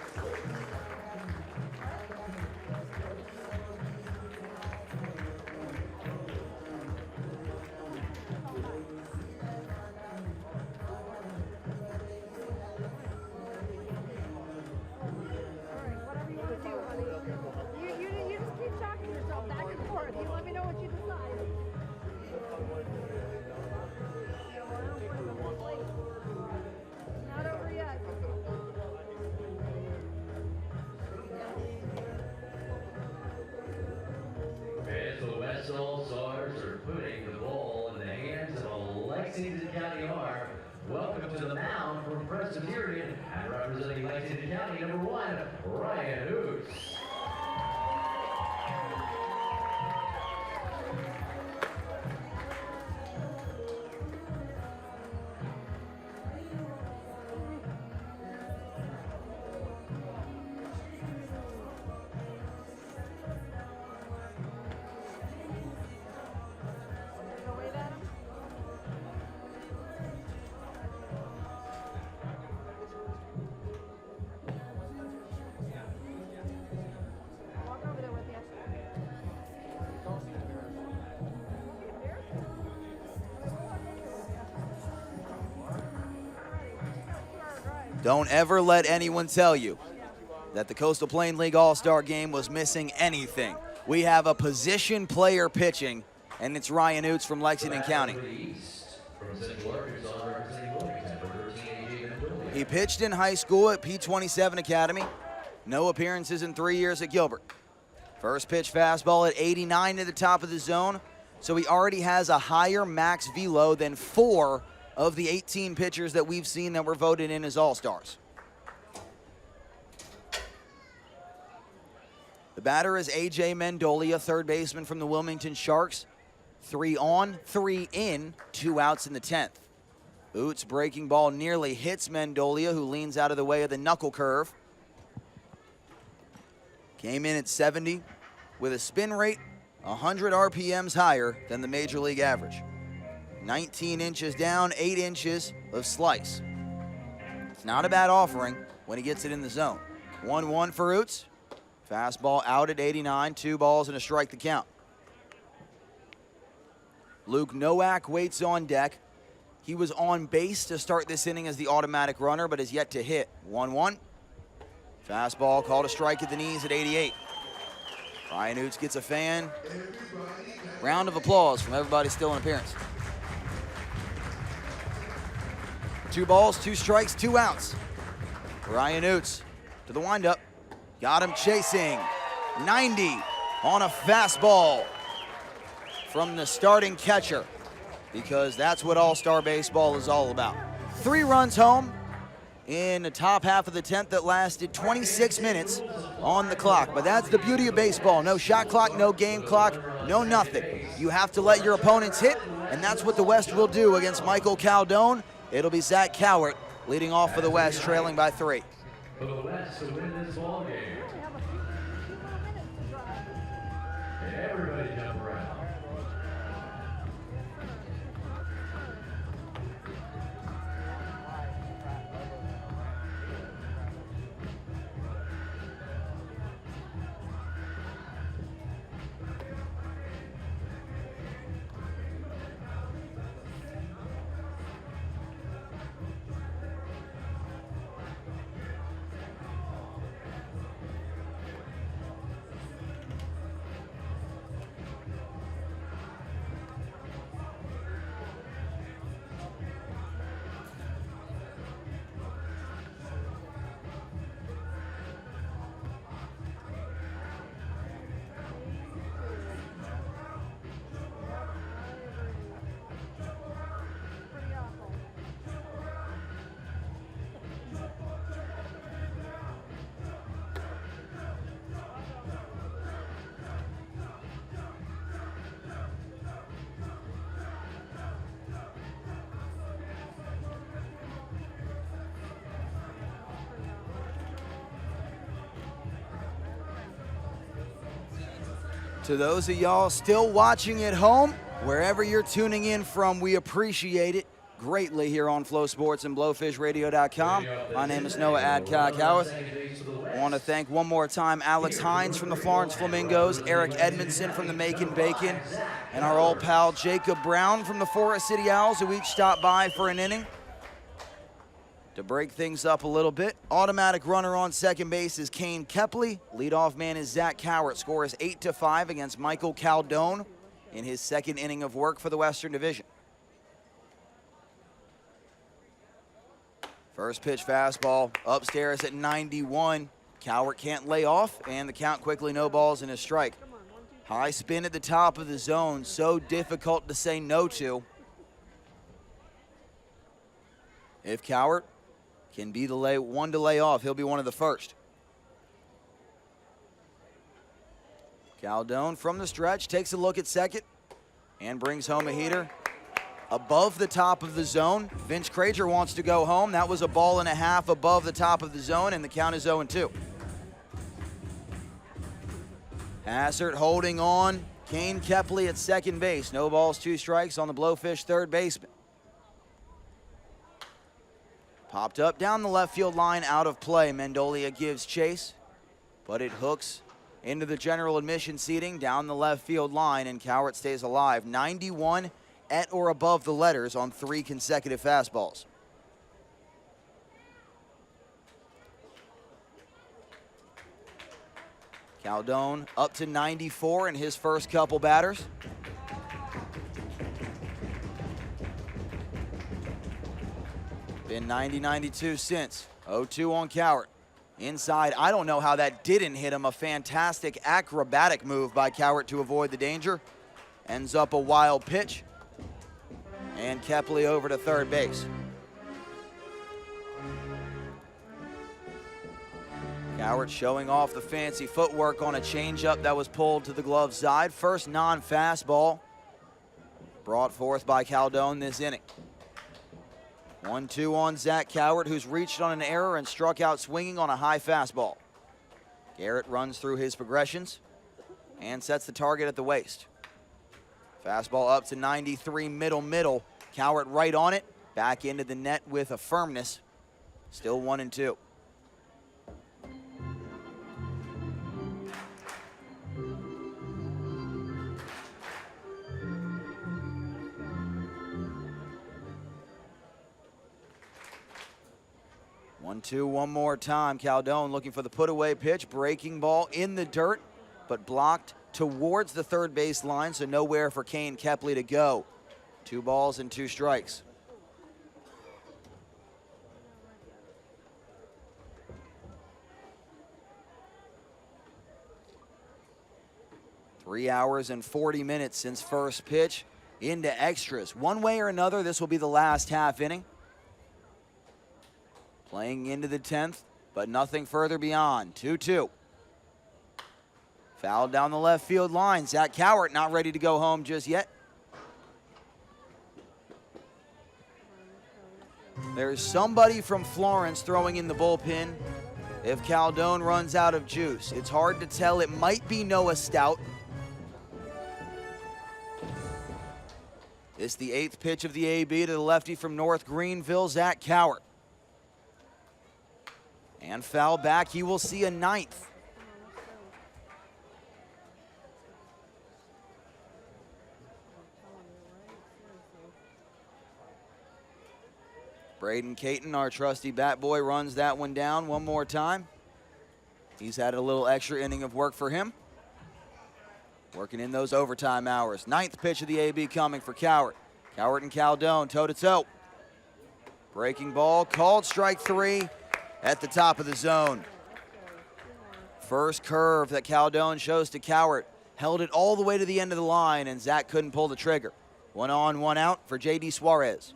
All-Stars are putting the ball in the hands of a Lexington County arm. Welcome to the mound from Presbyterian and representing Lexington County, number 1, Ryan Oots.
Don't ever let anyone tell you that the Coastal Plain League All-Star Game was missing anything. We have a position player pitching, and it's Ryan Oots from Lexington County. He pitched in high school at P27 Academy. No appearances in 3 years at Gilbert. First pitch fastball at 89 to the top of the zone. So he already has a higher max velo than 4 of the 18 pitchers that we've seen that were voted in as All-Stars. The batter is A.J. Mendolia, third baseman from the Wilmington Sharks. 3 on, 3 in, 2 outs in the 10th. Oots breaking ball nearly hits Mendolia, who leans out of the way of the knuckle curve. Came in at 70 with a spin rate 100 RPMs higher than the major league average. 19 inches down, 8 inches of slice. It's not a bad offering when he gets it in the zone. 1-1 for Oots. Fastball out at 89, 2 balls and a strike to count. Luke Nowak waits on deck. He was on base to start this inning as the automatic runner, but is yet to hit. 1-1. Fastball called a strike at the knees at 88. Ryan Oots gets a fan. Round of applause from everybody still in appearance. 2 balls, 2 strikes, 2 outs. Ryan Oots to the windup. Got him chasing. 90 on a fastball from the starting catcher, because that's what All-Star Baseball is all about. 3 runs home in the top half of the 10th that lasted 26 minutes on the clock. But that's the beauty of baseball. No shot clock, no game clock, no nothing. You have to let your opponents hit, and that's what the West will do against Michael Caldone. It'll be Zach Cowart leading off for the West, trailing by 3.
For the West to win this ball game. And everybody jump around.
To those of y'all still watching at home, wherever you're tuning in from, we appreciate it greatly here on Flow Sports and BlowfishRadio.com. My name is Noah Adcock Howarth. I want to thank one more time Alex Hines from the Florence Flamingos, Eric Edmondson from the Macon Bacon, and our old pal Jacob Brown from the Forest City Owls, who each stopped by for an inning. To break things up a little bit, automatic runner on second base is Kane Kepley. Leadoff man is Zach Cowart. Score is 8-5 against Michael Caldone in his second inning of work for the Western Division. First pitch fastball upstairs at 91. Cowart can't lay off, and the count quickly no balls and a strike. High spin at the top of the zone, so difficult to say no to. If Cowart can be the one to lay off, he'll be one of the first. Caldone from the stretch takes a look at second and brings home a heater above the top of the zone. Vince Crager wants to go home. That was a ball and a half above the top of the zone, and the count is 0-2. Hassert holding on. Kane Kepley at second base. No balls, 2 strikes on the Blowfish third baseman. Popped up down the left field line, out of play. Mendolia gives chase, but it hooks into the general admission seating down the left field line, and Cowart stays alive. 91 at or above the letters on 3 consecutive fastballs. Caldone up to 94 in his first couple batters. Been 90-92 since. 0-2 on Cowart. Inside, I don't know how that didn't hit him. A fantastic acrobatic move by Cowart to avoid the danger. Ends up a wild pitch. And Kepley over to third base. Cowart showing off the fancy footwork on a changeup that was pulled to the glove side. First non-fastball brought forth by Caldone this inning. 1-2 on Zach Cowart, who's reached on an error and struck out swinging on a high fastball. Garrett runs through his progressions and sets the target at the waist. Fastball up to 93, middle. Cowart right on it, back into the net with a firmness. Still 1-2. One more time. Caldone looking for the put-away pitch. Breaking ball in the dirt, but blocked towards the third base line, so nowhere for Kane Kepley to go. 2 balls and 2 strikes. Three hours and 40 minutes since first pitch into extras. One way or another, this will be the last half inning. Playing into the 10th, but nothing further beyond. 2-2. Foul down the left field line. Zach Cowart not ready to go home just yet. There's somebody from Florence throwing in the bullpen if Caldone runs out of juice. It's hard to tell. It might be Noah Stout. It's the 8th pitch of the AB to the lefty from North Greenville, Zach Cowart. And foul back, he will see a 9th. Braden Caton, our trusty bat boy, runs that one down one more time. He's had a little extra inning of work for him. Working in those overtime hours. 9th pitch of the AB coming for Cowart. Cowart and Caldone toe-to-toe. Breaking ball, called strike 3. At the top of the zone. First curve that Caldone shows to Cowart. Held it all the way to the end of the line, and Zach couldn't pull the trigger. 1 on, 1 out for J.D. Suarez.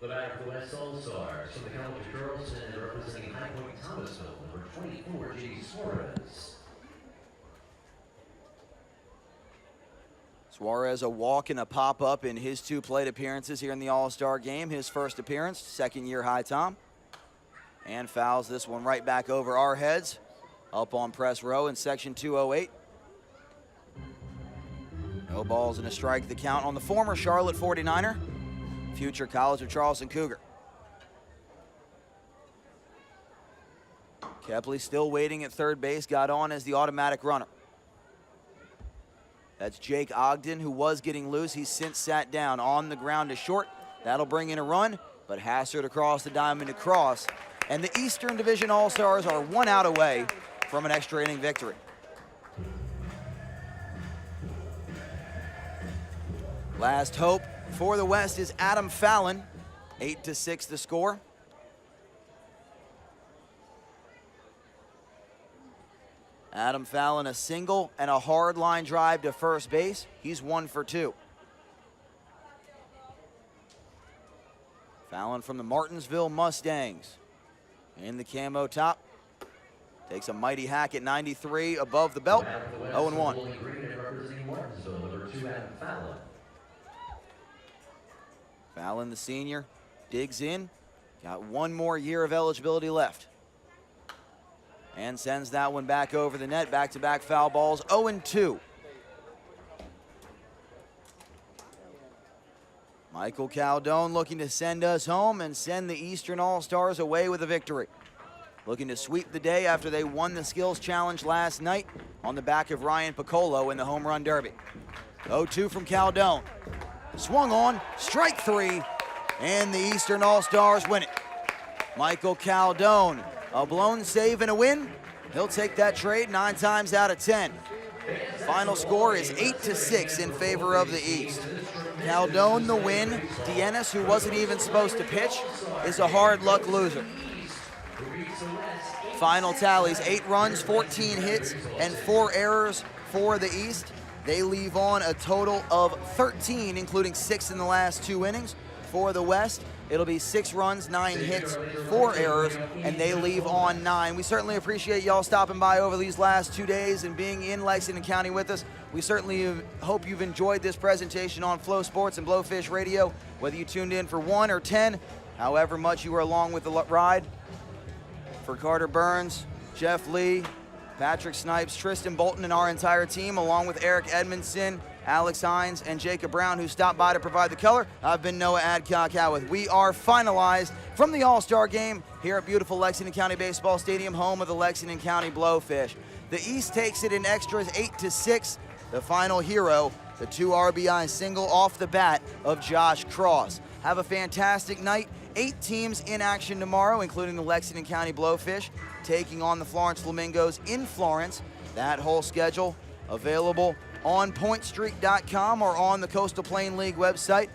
The batter for the West All-Stars from the College of Girls and representing High Point Thomasville, number 24, J.D. Suarez.
Suarez, a walk and a pop-up in his 2 plate appearances here in the All-Star game. His first appearance, second-year high tom. And fouls this one right back over our heads. Up on press row in section 208. No balls and a strike the count on the former Charlotte 49er, future College of Charleston Cougar. Kepley still waiting at third base, got on as the automatic runner. That's Jake Ogden, who was getting loose. He's since sat down on the ground to short. That'll bring in a run, but Hassard across the diamond to cross. And the Eastern Division All-Stars are 1 out away from an extra inning victory. Last hope for the West is Adam Fallon. 8-6 the score. Adam Fallon, a single and a hard line drive to first base. He's 1 for 2. Fallon from the Martinsville Mustangs. In the camo top. Takes a mighty hack at 93 above the belt. 0-1. Fallon, the senior, digs in. Got 1 more year of eligibility left. And sends that one back over the net. Back-to-back foul balls. 0-2. Michael Caldone looking to send us home and send the Eastern All-Stars away with a victory. Looking to sweep the day after they won the Skills Challenge last night on the back of Ryan Piccolo in the Home Run Derby. 0-2 from Caldone. Swung on, strike 3, and the Eastern All-Stars win it. Michael Caldone, a blown save and a win. He'll take that trade 9 times out of 10. Final score is 8-6 in favor of the East. Caldone the win. Dienis, who wasn't even supposed to pitch, is a hard luck loser. Final tallies, 8 runs, 14 hits, and 4 errors for the East. They leave on a total of 13, including 6 in the last 2 innings. For the West, it'll be 6 runs, 9 hits, 4 errors, and they leave on 9. We certainly appreciate y'all stopping by over these last 2 days and being in Lexington County with us. We certainly hope you've enjoyed this presentation on Flow Sports and Blowfish Radio, whether you tuned in for 1 or 10, however much you were along with the ride. For Carter Burns, Jeff Lee, Patrick Snipes, Tristan Bolton, and our entire team, along with Eric Edmondson, Alex Hines, and Jacob Brown, who stopped by to provide the color, I've been Noah Adcock Howard. We are finalized from the All-Star Game here at beautiful Lexington County Baseball Stadium, home of the Lexington County Blowfish. The East takes it in extras 8-6. The final hero, the 2 RBI single off the bat of Josh Cross. Have a fantastic night. 8 teams in action tomorrow, including the Lexington County Blowfish, taking on the Florence Flamingos in Florence. That whole schedule available on pointstreak.com or on the Coastal Plain League website.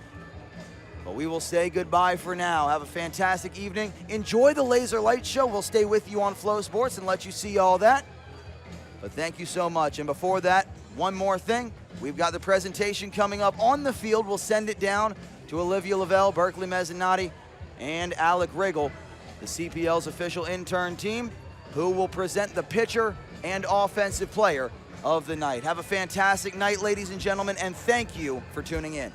But we will say goodbye for now. Have a fantastic evening. Enjoy the Laser Light Show. We'll stay with you on Flow Sports and let you see all that. But thank you so much. And before that, one more thing. We've got the presentation coming up on the field. We'll send it down to Olivia Lavelle, Berkeley Mezzanotte, and Alec Riggle, the CPL's official intern team, who will present the pitcher and offensive player of the night. Have a fantastic night, ladies and gentlemen, and thank you for tuning in.